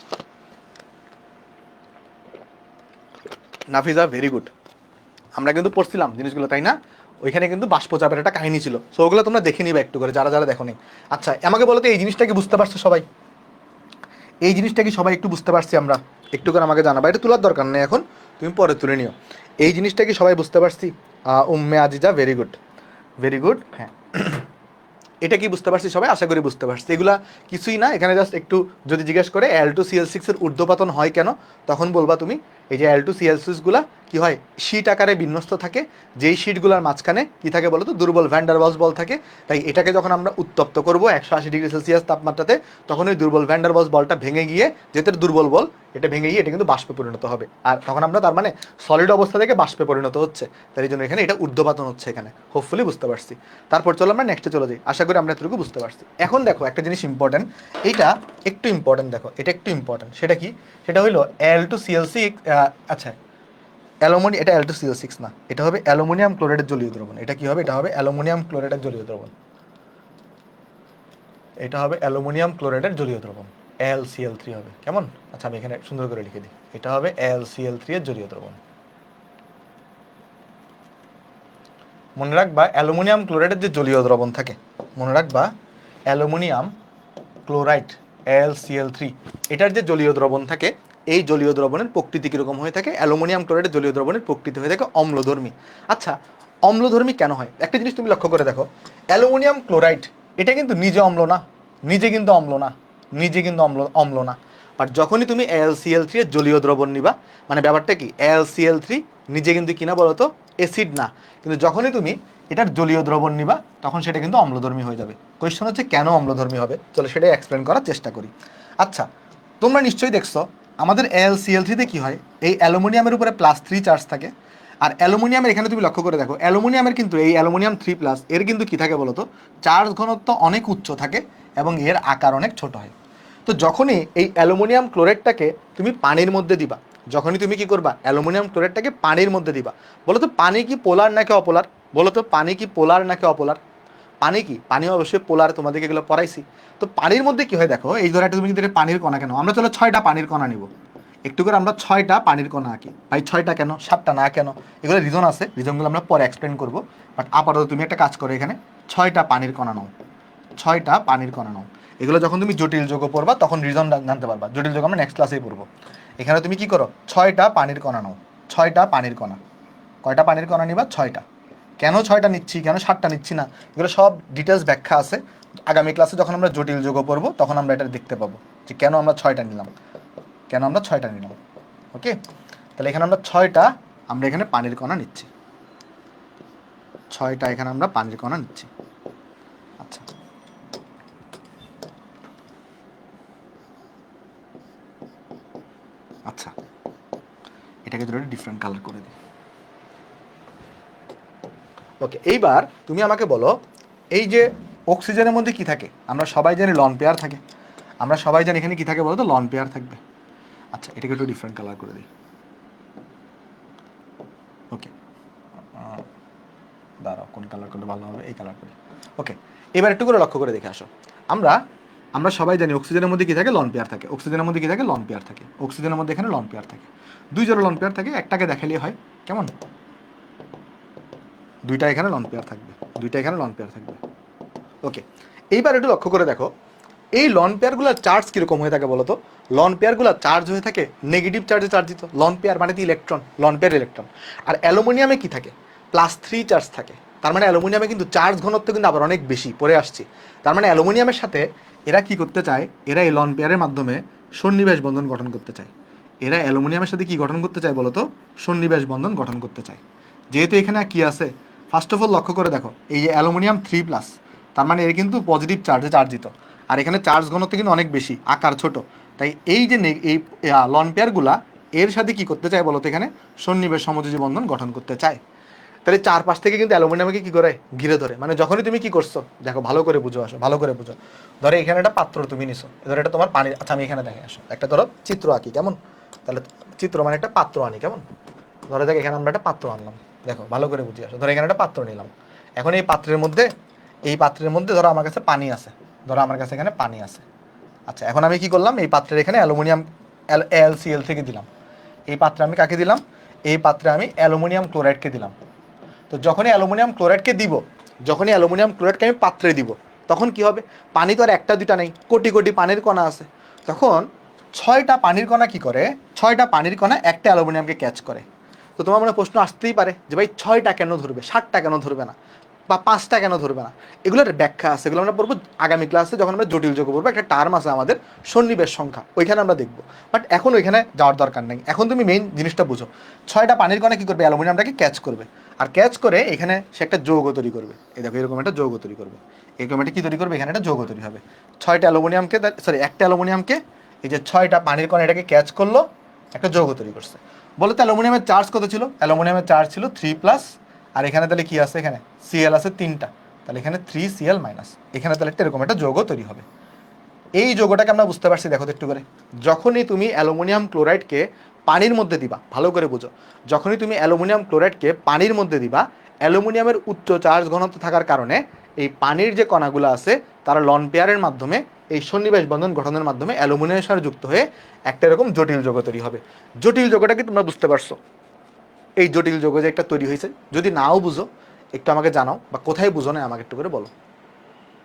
Nafiza, very good. আমরা কিন্তু পড়ছিলাম জিনিসগুলো, তাই না? ওইখানে কিন্তু বাষ্পচাপের একটা কাহিনী ছিল। সো ওগুলো তোমরা দেখে নিবে একটু করে, যারা যারা দেখোনি। আচ্ছা, আমাকে বলো তো এই জিনিসটা কি বুঝতে পারছো সবাই? এই জিনিসটা কি সবাই একটু বুঝতে পারছি আমরা? একটু করে আমাকে জানাবা। এটা তোলার দরকার নেই এখন, তুমি পরে তুলে নিও। এই জিনিসটা কি সবাই বুঝতে পারছি? Umme Aziza, very good, very good. হ্যাঁ, এটা কি বুঝতে পারছি সবাই? আশা করি বুঝতে পারছি। এগুলা কিছুই না, এখানে জাস্ট একটু যদি জিজ্ঞেস করে Al2Cl6 এর ঊর্ধ্বপাতন হয় কেন, তখন বলবা তুমি এই যে Al2Cl6 গুলা কি হয়, শীট আকারে বিন্যস্ত থাকে। যেই শীটগুলোর মাঝখানে কি থাকে বলো তো, দুর্বল ভ্যান ডার ওয়ালস বল থাকে। তাই এটাকে যখন আমরা উত্তপ্ত করবো 180 ডিগ্রি সেলসিয়াস তাপমাত্রাতে, তখন ওই দুর্বল ভ্যান ডার ওয়ালস বলটা ভেঙে গিয়ে, যেহেতু দুর্বল বল, এটা ভেঙে গিয়ে এটা কিন্তু বাষ্পে পরিণত হবে। আর তখন আমরা তার মানে সলিড অবস্থা থেকে বাষ্পে পরিণত হচ্ছে। তাই জন্য এখানে এটা ঊর্ধ্বপাতন হচ্ছে এখানে। হোপফুলি বুঝতে পারছি। তারপর চলো আমরা নেক্সটে চলে যাই। আশা করি আমরা এতটুকু বুঝতে পারছি। এখন দেখো একটা জিনিস ইম্পর্টেন্ট, এইটা একটু ইম্পর্টেন্ট, দেখো এটা একটু ইম্পর্টেন্ট। সেটা কি? সেটা হলো Al2Cl6, আচ্ছা এটা Al2Cl6 না, এটা হবে অ্যালুমিনিয়াম ক্লোরাইডের জলীয় দ্রবণ। এটা কি হবে? এটা হবে অ্যালুমিনিয়াম ক্লোরাইডের জলীয় দ্রবণ। এটা হবে অ্যালুমিনিয়াম ক্লোরাইডের জলীয় দ্রবণ, Al2Cl3 হবে। কেমন? আচ্ছা আমি এখানে সুন্দর করে লিখে দিই, এটা হবে Al2Cl3 এর জলীয় দ্রবণ। মনে রাখবা অ্যালুমিনিয়াম ক্লোরাইডের যে জলীয় দ্রবণ থাকে, মনে রাখবা অ্যালুমিনিয়াম ক্লোরাইড Al2Cl3, এটার যে জলীয় দ্রবণ থাকে, এই জলীয় দ্রবণের প্রকৃতি কীরকম হয়ে থাকে? অ্যালুমিনিয়াম ক্লোরাইডের জলীয় দ্রবণের প্রকৃতি হয়ে থাকে অম্লধর্মী। আচ্ছা, অম্লধর্মী কেন হয়? একটা জিনিস তুমি লক্ষ্য করে দেখো, অ্যালুমিনিয়াম ক্লোরাইড এটা কিন্তু নিজে অম্ল না, নিজে কিন্তু অম্ল না, নিজে কিন্তু অম্ল না। বাট যখনই তুমি Al2Cl3 এর জলীয় দ্রবণ নিবা, মানে ব্যাপারটা কি, Al2Cl3 নিজে কিন্তু কিনা বলতো অ্যাসিড না, কিন্তু যখনই তুমি এটার জলীয় দ্রবণ নিবা, তখন সেটা কিন্তু অম্লধর্মী হয়ে যাবে। কোয়েশ্চন হচ্ছে কেন অম্লধর্মী হবে? চলো সেটাই এক্সপ্লেন করার চেষ্টা করি। আচ্ছা, তোমরা নিশ্চয়ই দেখছো আমাদের Al2Cl3 কি হয়, এই অ্যালুমিনিয়ামের উপরে +3 চার্জ থাকে। আর অ্যালুমিনিয়ামের এখানে তুমি লক্ষ্য করে দেখো, অ্যালুমিনিয়ামের কিন্তু এই অ্যালুমিনিয়াম 3+, এর কিন্তু কি থাকে বলতো, চার্জ ঘনত্ব অনেক উচ্চ থাকে এবং এর আকার অনেক ছোট হয়। তো যখনই এই অ্যালুমিনিয়াম ক্লোরাইডটাকে তুমি পানির মধ্যে দিবা, যখনই তুমি কি করবা, অ্যালুমিনিয়াম ক্লোরাইডটাকে পানির মধ্যে দিবা, বলো তো পানি কি পোলার নাকি অপোলার? বলো তো পানি কি পোলার নাকি অপোলার? পানি কি, পানি অবশ্যই পোলার, তোমাদেরকে এগুলো পড়াইছি। তো পানির মধ্যে কি হয় দেখো, এই ধরো একটা তুমি যদি পানির কণা, কেন আমরা চলো 6টা পানির কণা নিব, একটু করে আমরা 6টা পানির কণা আঁকি। ভাই 6টা কেন, 7টা না কেন? এগুলো রিজন আছে, রিজনগুলো আমরা পরে এক্সপ্লেন করবো। বাট আপাতত তুমি একটা কাজ করো, এখানে 6টা পানির কণা নাও, 6টা পানির কণা নাও। এগুলো যখন তুমি জটিল যৌগ পড়বা তখন রিজন জানতে পারবা, জটিল যৌগ আমরা নেক্সট ক্লাসেই পড়বো। এখানে তুমি কি করো, 6টা পানির কণা নাও, 6টা পানির কণা। কয়টা পানির কণা নিবা? 6টা। কেন 6টা নিচ্ছি, কেন 7টা নিচ্ছি না, এগুলো সব ডিটেলস ব্যাখ্যা আছে। আগামী ক্লাসে যখন আমরা জটিল যোগ পড়বো তখন আমরা এটা দেখতে পাবো যে কেন আমরা 6টা নিলাম, কেন আমরা 6টা নিলাম। ওকে, তাহলে এখানে আমরা 6টা আমরা এখানে পানির কণা নিচ্ছি, 6টা এখানে আমরা পানির কণা নিচ্ছি। আচ্ছা, আচ্ছা এটাকে ধরে ডিফারেন্ট কালার করে দিই। ওকে, এইবার তুমি আমাকে বলো এই যে অক্সিজেনের মধ্যে কি থাকে, আমরা সবাই জানি লন পেয়ার থাকে, আমরা সবাই জানি এখানে কি থাকে বলো তো, লন পেয়ার থাকবে। আচ্ছা, এটাকে একটু ডিফারেন্ট কালার করে দিই। ওকে, দাঁড়াও কোন কালার করলে ভালো হবে, এই কালার করি। ওকে, এবার একটু করে লক্ষ্য করে দেখে আসো। আমরা আমরা সবাই জানি অক্সিজেনের মধ্যে কি থাকে, লন পেয়ার থাকে। অক্সিজেনের মধ্যে কি থাকে, লন পেয়ার থাকে। অক্সিজেনের মধ্যে এখানে লন পেয়ার থাকে, 2 জোড়া লন পেয়ার থাকে, একটাকে দেখালেই হয়, কেমন, 2টা এখানে লন পেয়ার থাকবে, 2টা এখানে লন পেয়ার থাকবে। ওকে, এইবার একটু লক্ষ্য করে দেখো এই লন পেয়ারগুলোর চার্জ কীরকম হয়ে থাকে বলো তো। লন পেয়ারগুলো চার্জ হয়ে থাকে নেগেটিভ চার্জে চার্জিত। লন পেয়ার মানে কি, ইলেকট্রন, লন পেয়ার ইলেকট্রন। আর অ্যালুমিনিয়ামে কি থাকে, +3 চার্জ থাকে। তার মানে অ্যালুমিনিয়ামে কিন্তু চার্জ ঘনত্ব কিন্তু আবার অনেক বেশি, পরে আসছি। তার মানে অ্যালুমিনিয়ামের সাথে এরা কি করতে চায়, এরা এই লন পেয়ারের মাধ্যমে সন্নিবেশ বন্ধন গঠন করতে চায়। এরা অ্যালুমিনিয়ামের সাথে কি গঠন করতে চায় বলো তো, সন্নিবেশ বন্ধন গঠন করতে চায়। যেহেতু এখানে কি আছে, ফার্স্ট অফ অল লক্ষ্য করে দেখো এই যে অ্যালুমিনিয়াম 3+, তার মানে এর কিন্তু পজিটিভ চার্জে চার্জিত। আর এখানে চার্জ ঘনত্ব কিন্তু অনেক বেশি, আকার ছোট। তাই এই যে এই লন পেয়ারগুলা এর সাথে কি করতে চায় বলতো, এখানে সন্নিবেশ সমযোজী বন্ধন গঠন করতে চায়। তাহলে চারপাশ থেকে কিন্তু অ্যালুমিনিয়ামকে কি করে, ঘিরে ধরে। মানে যখনই তুমি কি করছো দেখো, ভালো করে বুঝো, আসো ভালো করে বুঝো। ধরো এখানে একটা পাত্র তুমি নিছো, ধরো এটা তোমার পানি। আচ্ছা, আমি এখানে দেখে আসো, একটা ধরো চিত্র আঁকি, কেমন। তাহলে চিত্র মানে একটা পাত্র আনি, কেমন। ধরো দেখ এখানে আমরা একটা পাত্র আনলাম, দেখো ভালো করে বুঝে আসো। ধরো এখানে একটা পাত্র নিলাম, এখন এই পাত্রের মধ্যে ধরো আমার কাছে পানি আছে, ধরো আমার কাছে এখানে পানি আছে। আচ্ছা, এখন আমি কি করলাম, এই পাত্রের এখানে অ্যালুমিনিয়াম LCl থেকে দিলাম। এই পাত্রে আমি কাকে দিলাম, এই পাত্রে আমি অ্যালুমিনিয়াম ক্লোরাইডকে দিলাম। তো যখনই অ্যালুমিনিয়াম ক্লোরাইডকে দিব, যখনই অ্যালুমিনিয়াম ক্লোরাইডকে আমি পাত্রে দিব, তখন কি হবে, পানি তো আর একটা দুটা নেই, কোটি কোটি পানির কণা আছে। তখন 6টা পানির কণা কি করে, 6টা পানির কণা একটা অ্যালুমিনিয়ামকে ক্যাচ করে। তো তোমার মনে প্রশ্ন আসতেই পারে যে ভাই 6টা কেন ধরবে, 7টা কেন ধরবে না, বা 5টা কেন ধরবে না। এগুলোর ব্যাখ্যা আছে, এগুলো আমরা পড়বো আগামী ক্লাসে, যখন আমরা জটিল যোগ পড়বো। একটা টার্ম আছে আমাদের সন্নিবেশ সংখ্যা, ওইখানে আমরা দেখবো। বাট এখন ওইখানে যাওয়ার দরকার নেই, এখন তুমি মেইন জিনিসটা বুঝো। 6টা পানির কণা কি করবে, অ্যালুমিনিয়ামটাকে ক্যাচ করবে। আর ক্যাচ করে এখানে সে একটা যৌগ তৈরি করবে। এই দেখো এরকম একটা যৌগ তৈরি করবে, এরকম একটা কি তৈরি করবে, এখানে একটা যৌগ তৈরি হবে। 6টা অ্যালুমিনিয়ামকে, সরি একটা অ্যালুমিনিয়ামকে, এই যে 6টা পানির কণা এটাকে ক্যাচ করলো, একটা যৌগ তৈরি করছে। বলো তো অ্যালুমিনিয়ামের চার্জ কত ছিল, অ্যালুমিনিয়ামের চার্জ ছিল 3+। আর এখানে তাহলে কি আছে, এখানে Cl আছে 3টা, তাহলে এখানে 3Cl-। এখানে তাহলে একটা এরকম একটা যৌগ তৈরি হবে। এই যৌগটাকে আমরা বুঝতে পারছি, দেখো তো একটু করে। যখনই তুমি অ্যালুমিনিয়াম ক্লোরাইডকে পানির মধ্যে দিবা, ভালো করে বুঝো, যখনই তুমি অ্যালুমিনিয়াম ক্লোরাইডকে পানির মধ্যে দিবা, অ্যালুমিনিয়ামের উচ্চ চার্জ ঘনত্ব থাকার কারণে এই পানির যে কণাগুলো আছে তারা লন পেয়ারের মাধ্যমে, এই সন্নিবেশ বন্ধন গঠনের মাধ্যমে অ্যালুমিনিয়ামের সাথে যুক্ত হয়ে একটা এরকম জটিল যৌগ তৈরি হবে। জটিল যৌগটাকে তোমরা বুঝতে পারছো, এই জটিল যৌগ যে একটা তৈরি হয়েছে। যদি নাও বুঝো একটু আমাকে জানাও, বা কোথায় বুঝো না আমাকে একটু করে বলো,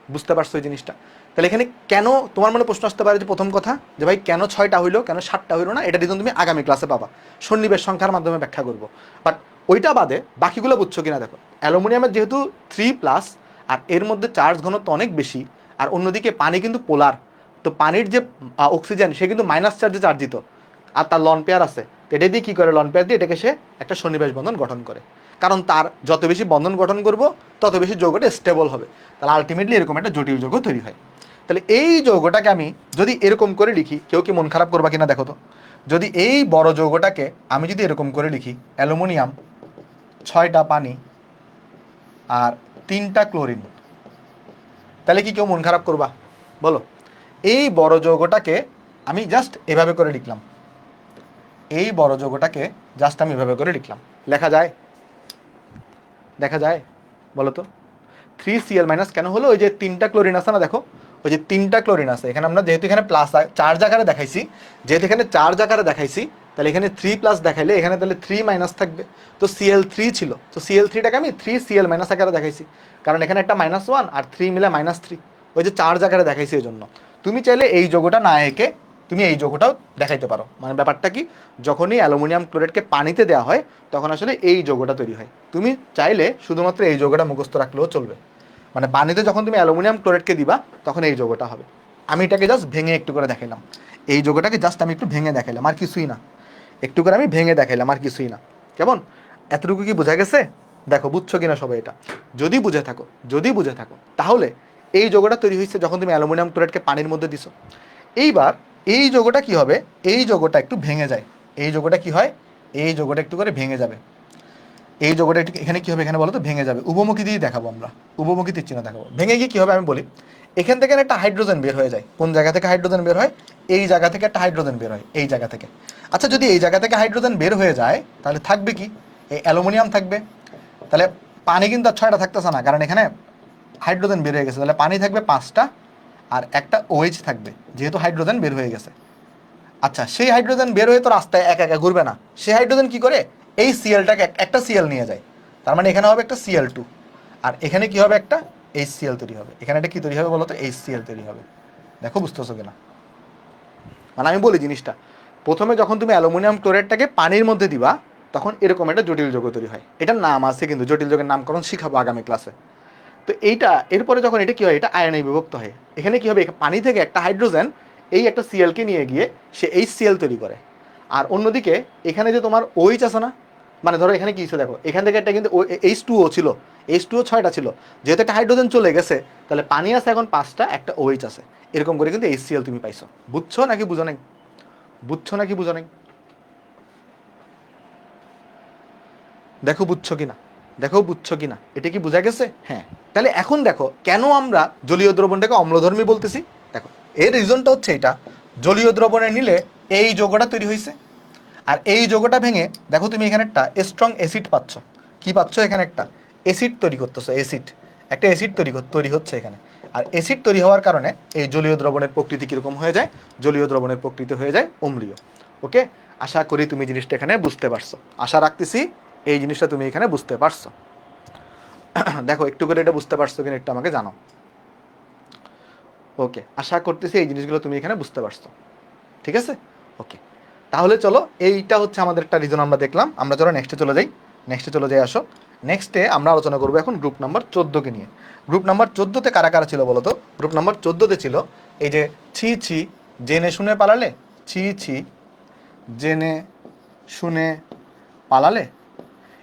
বুঝতে পারছো এই জিনিসটা। তাহলে এখানে কেন তোমার মনে প্রশ্ন আসতে পারে যে প্রথম কথা, যে ভাই কেন 6টা হইলো, কেন 7টা হইলো না, এটা রিজন তুমি আগামী ক্লাসে পাবা, সন্নিবেশ সংখ্যার মাধ্যমে ব্যাখ্যা করবো। বাট ওইটা বাদে বাকিগুলো বুঝছো কিনা দেখো। অ্যালুমিনিয়ামের যেহেতু 3+, আর এর মধ্যে চার্জ ঘনত্ব অনেক বেশি, আর অন্যদিকে পানি কিন্তু পোলার, তো পানির যে অক্সিজেন সে কিন্তু মাইনাস চার্জে চার্জিত, আর তার লন পেয়ার আছে। তো এটা দিয়ে কী করে, লন পেয়ার দিয়ে এটাকে সে একটা সন্নিবেশ বন্ধন গঠন করে। কারণ তার যত বেশি বন্ধন গঠন করব তত বেশি যৌগটা স্টেবল হবে। তাহলে আলটিমেটলি এরকম একটা জটিল যৌগ তৈরি হয়। তাহলে এই যৌগটাকে আমি যদি এরকম করে লিখি, কেউ কি মন খারাপ করবা কিনা দেখো তো। যদি এই বড় যৌগটাকে আমি যদি এরকম করে লিখি, অ্যালুমিনিয়াম 6টা পানি আর 3টা ক্লোরিন, তাহলে কি কেউ মন খারাপ করবা বলো। এই বড় যৌগটাকে আমি জাস্ট এভাবে করে লিখলাম, এই বড় যৌগটাকে জাস্ট আমি এভাবে করে লিখলাম, লেখা যায়, দেখা যায় বলো তো। 3Cl- কেন হলো, ওই যে 3টা ক্লোরিন আছে না, দেখো ওই যে 3টা ক্লোরিন আছে এখানে। আমরা যেহেতু এখানে প্লাস চার্জ আকারে দেখাইছি, যেহেতু এখানে চার্জ আকারে দেখাইছি, তাহলে এখানে 3+ দেখাইলে এখানে তাহলে 3- থাকবে। তো Cl3 ছিল, তো Cl3টাকে আমি 3Cl- আকারে দেখাইছি, কারণ এখানে একটা -1 আর 3 মিলে -3, ওই যে চার্জ আকারে দেখাইছি এই জন্য। তুমি চাইলে এই যৌগটা না এঁকে তুমি এই যৌগটাও দেখাইতে পারো। মানে ব্যাপারটা কি, যখনই অ্যালুমিনিয়াম ক্লোরাইডকে পানিতে দেওয়া হয় তখন আসলে এই যৌগটা তৈরি হয়। তুমি চাইলে শুধুমাত্র এই যৌগটা মুখস্থ রাখলেও চলবে। মানে পানিতে যখন তুমি অ্যালুমিনিয়াম ক্লোরাইডকে দিবা তখন এই যৌগটা হবে। আমি এটাকে জাস্ট ভেঙে একটু করে দেখাইলাম, এই যৌগটাকে জাস্ট আমি একটু ভেঙে দেখাইলাম, আর কিছুই না। একটু করে আমি ভেঙে দেখাইলাম, আর কিছুই না। কেমন, এতটুকু কি বোঝা গেছে? দেখো বুঝছো কিনা সবাই এটা? যদি বুঝে থাকো তাহলে এই যৌগটা তৈরি হয়েছে যখন তুমি অ্যালুমিনিয়াম ক্লোরাইডকে পানির মধ্যে দিছো। এইবার এই যৌগটা কি হবে, এই যৌগটা একটু ভেঙে যায়। এই যৌগটা কি হয়, এই যৌগটা একটু করে ভেঙে যাবে। এই যৌগটা একটু এখানে কি হবে, এখানে বলো তো ভেঙে যাবে। উপমুখী দিয়ে দেখাবো আমরা, উপমুখী তীর চিহ্ন দেখাবো। ভেঙে গিয়ে কি হবে আমি বলি, এখান থেকে একটা হাইড্রোজেন বের হয়ে যায়। কোন জায়গা থেকে হাইড্রোজেন বের হয়? এই জায়গা থেকে একটা হাইড্রোজেন বের হয়, এই জায়গা থেকে। আচ্ছা, যদি এই জায়গা থেকে হাইড্রোজেন বের হয়ে যায় তাহলে থাকবে কি? এই অ্যালুমিনিয়াম থাকবে। তাহলে পানি কিন্তু আর 6টা থাকতেছে না, কারণ এখানে হাইড্রোজেন বের হয়ে গেছে। তাহলে পানি থাকবে 5টা আর একটা OH থাকবে, যেহেতু হাইড্রোজেন বের হয়ে গেছে। আচ্ছা, সেই হাইড্রোজেন বের হয়ে তো রাস্তায় একা একা ঘুরবে না। সেই হাইড্রোজেন কি করে, এই সিএলটাকে একটা সিএল নিয়ে যায়। তার মানে এখানে হবে একটা Cl2, আর এখানে কি হবে, একটা HCl তৈরি হবে। এখানে একটা কি তৈরি হবে বলো তো, HCl তৈরি হবে। দেখো বুঝতেছো কিনা? মানে আমি বলি জিনিসটা, প্রথমে যখন তুমি অ্যালুমিনিয়াম ক্লোরাইডটাকে পানির মধ্যে দিবা তখন এরকম একটা জটিল যৌগ তৈরি হয়। এটার নাম আছে, কিন্তু জটিল যৌগের নামকরণ শিখাবো আগামী ক্লাসে। তো এইটা এরপরে যখন এটা কি হয়, এটা আয়নে বিভক্ত হয়। এখানে কি হবে, পানি থেকে একটা হাইড্রোজেন এই একটা সিএলকে নিয়ে গিয়ে সে HCl তৈরি করে। আর অন্যদিকে এখানে যে তোমার OH আছে না, মানে ধরো এখানে কি হচ্ছে দেখো, এখান থেকে একটা কিন্তু H2O ছিল, H2O 6টা ছিল। যেহেতু একটা হাইড্রোজেন চলে গেছে তাহলে পানি আছে এখন 5টা, একটা OH আছে। এরকম করে কিন্তু HCl তুমি পাইছো। বুঝছো নাকি বুঝো নাই? বুঝছো নাকি বুঝো নাই? দেখো বুঝছো কিনা, দেখো বুঝছো কিনা, এটা কি বোঝা গেছে? হ্যাঁ। তাহলে এখন দেখো কেন আমরা জলীয় দ্রবণটাকে অম্লধর্মী বলতেছি। দেখো এর রিজনটা হচ্ছে এটা, জলীয় দ্রবণে নিলে এই যৌগটা তৈরি হয়েছে। আর এই যৌগটা ভেঙে দেখো তুমি এখানে একটা স্ট্রং অ্যাসিড পাচ্ছ। কি পাচ্ছ, এখানে একটা অ্যাসিড তৈরি করতেছো, অ্যাসিড। একটা অ্যাসিড তৈরি হচ্ছে এখানে। আর অ্যাসিড তৈরি হওয়ার কারণে এই জলীয় দ্রবণের প্রকৃতি কীরকম হয়ে যায়, জলীয় দ্রবণের প্রকৃতি হয়ে যায় অম্লীয়। ওকে, আশা করি তুমি জিনিসটা এখানে বুঝতে পারছো। আশা রাখতেছি এই জিনিসটা তুমি এখানে বুঝতে পারছো। দেখো একটু করে এটা বুঝতে পারছো কিনা একটু আমাকে জানো। ওকে, আশা করতেছি এই জিনিসগুলো তুমি এখানে বুঝতে পারছো। ঠিক আছে, ওকে। তাহলে চলো, এইটা হচ্ছে আমাদের একটা রিজন আমরা দেখলাম। আমরা চলো নেক্সটে চলে যাই, আসো। নেক্সটে আমরা আলোচনা করবো এখন গ্রুপ নাম্বার 14কে নিয়ে। গ্রুপ নাম্বার 14তে কারা কারা ছিল বলো তো? গ্রুপ নাম্বার 14তে ছিল এই যে ছি ছি জেনে শুনে পালালে, ছি ছি জেনে শুনে পালালে,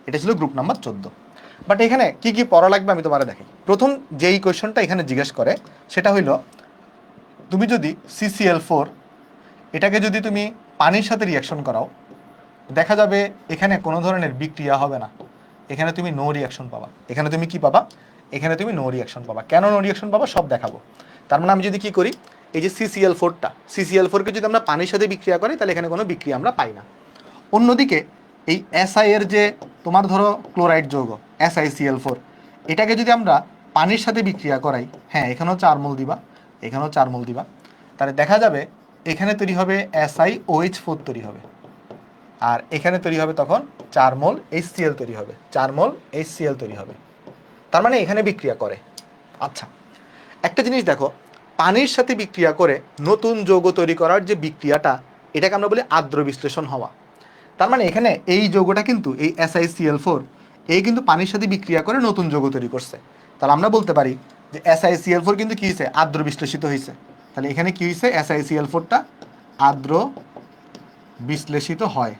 এটা ছিল গ্রুপ নাম্বার 14। বাট এখানে কি কি পড়া লাগবে আমি তোমার দেখাই। প্রথম যেই কোয়েশনটা এখানে জিজ্ঞেস করে সেটা হইল, তুমি যদি CCl4 এটাকে যদি তুমি পানির সাথে রিয়াকশন করাও, দেখা যাবে এখানে কোনো ধরনের বিক্রিয়া হবে না। এখানে তুমি নো রিয়াকশন পাবা। এখানে তুমি কি পাবা, এখানে তুমি নো রিয়াকশন পাবা। কেন নো রিয়াকশন পাবা সব দেখাবো। তার মানে আমি যদি কি করি, এই যে CCl4কে যদি আমরা পানির সাথে বিক্রিয়া করি তাহলে এখানে কোনো বিক্রিয়া আমরা পাই না। অন্যদিকে এই SI এর যে তোমার ধরো ক্লোরাইড যৌগ SiCl4, এটাকে যদি আমরা পানির সাথে বিক্রিয়া করাই, হ্যাঁ এখানেও 4 মোল দিবা, এখানেও 4 মোল দিবা, তাহলে দেখা যাবে এখানে তৈরি হবে SiOH4 তৈরি হবে। আর এখানে তৈরি হবে তখন 4 মোল HCl তৈরি হবে, 4 মোল HCl তৈরি হবে। তার মানে এখানে বিক্রিয়া করে। আচ্ছা, একটা জিনিস দেখো, পানির সাথে বিক্রিয়া করে নতুন যৌগ তৈরি করার যে বিক্রিয়াটা, এটাকে আমরা বলি আর্দ্র বিশ্লেষণ হওয়া। তার মানে এখানে এই যৌগটা কিন্তু এই SiCl4 এই কিন্তু পানির সাথে বিক্রিয়া করে নতুন যৌগ তৈরি করছে। তাহলে আমরা বলতে পারি যে SiCl4 কিন্তু কি হয়েছে, আর্দ্র বিশ্লেষিত হয়েছে। তাহলে এখানে কি হয়েছে, SiCl4টা আর্দ্র বিশ্লেষিত হয়,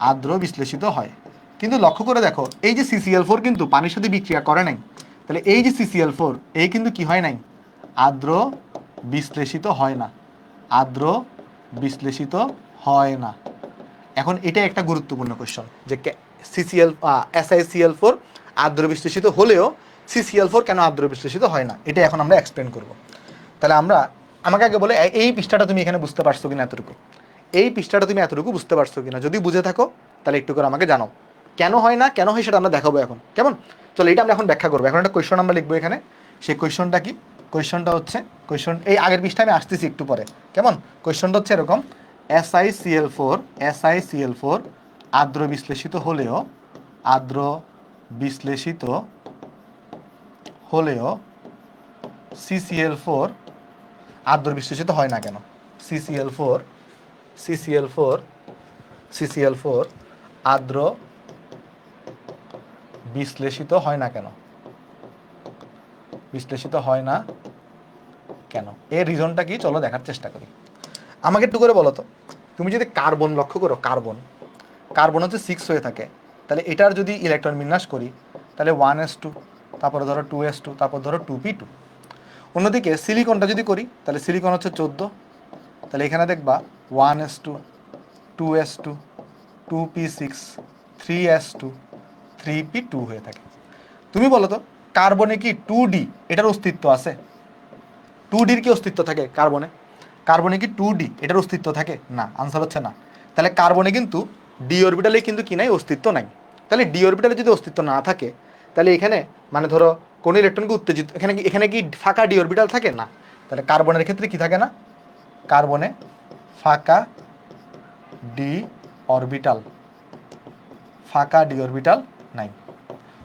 আর্দ্র বিশ্লেষিত হয়। কিন্তু লক্ষ্য করে দেখো এই যে CCl4 কিন্তু পানির সাথে বিক্রিয়া করে নাই। তাহলে এই যে CCl4 এই কিন্তু কি হয় নাই, আর্দ্র বিশ্লেষিত হয় না, আর্দ্র বিশ্লেষিত হয় না। এখন এটা একটা গুরুত্বপূর্ণ কোয়েশ্চন যে SiCl4 আর্দ্র বিশ্লেষিত হলেও CCl4 কেন আর্দ্র বিশ্লেষিত হয় না, এটা এখন আমরা এক্সপ্লেন করব। তাহলে আমরা, আমাকে আগে বলে এই পৃষ্ঠাটা তুমি এখানে বুঝতে পারছো কিনা এতটুকু, এই পৃষ্ঠাটা তুমি এতটুকু বুঝতে পারছো কিনা, যদি বুঝে থাকো তাহলে একটু করে আমাকে জানাও। কেন হয় না, কেন হয় সেটা আমরা দেখাবো এখন, কেমন? চলো এটা আমরা এখন ব্যাখ্যা করবো। এখন একটা কোয়েশ্চন আমরা লিখবো এখানে। সেই কোয়েশ্চনটা কি, কোয়েশ্চনটা হচ্ছে, কোয়েশ্চন এই আগের পৃষ্ঠা আমি আসতেছি একটু পরে, কেমন? কোয়েশ্চনটা হচ্ছে এরকম, SiCl4 আর্দ্র বিশ্লেষিত হলেও, আর্দ্র বিশ্লেষিত হলেও CCl4 আর্দ্র বিশ্লেষিত হয় না কেন? CCl4 CCl4 CCl4 আর্দ্র বিশ্লেষিত হয় না কেন? বিশ্লেষিত হয় না কেন? এর রিজনটা কি চলো দেখার চেষ্টা করি। আমাকে একটু করে বলো তো, তুমি যদি কার্বন লক্ষ্য করো, কার্বন হচ্ছে 6 হয়ে থাকে, তাহলে এটার যদি ইলেকট্রন বিন্যাস করি তাহলে 1s2, তারপরে ধরো 2s2, তারপর ধরো 2p2। অন্যদিকে সিলিকনটা যদি করি তাহলে সিলিকন হচ্ছে 14, তাহলে এখানে দেখবা 1s2, 2s2, 2p6, 3s2, 3p2 হয়ে থাকে। তুমি বলো তো কার্বনে কি 2d এটার অস্তিত্ব আছে? 2ডির কি অস্তিত্ব থাকে কার্বনে? কার্বনে কি 2ডি এটার অস্তিত্ব থাকে? না, আনসার হচ্ছে না। তাহলে কার্বনে কিন্তু ডি অরবিটালে কিন্তু কি নাই, অস্তিত্ব নাই। তাহলে ডি অরবিটালে যদি অস্তিত্ব না থাকে তাহলে এখানে মানে ধরো কোন ইলেকট্রনকে উত্তেজিত, এখানে কি ফাঁকা ডি অরবিটাল থাকে? না। তাহলে কার্বনের ক্ষেত্রে কি থাকে না? কার্বনে ফাঁকা ডি অরবিটাল, ফাঁকা ডি অরবিটাল নাই,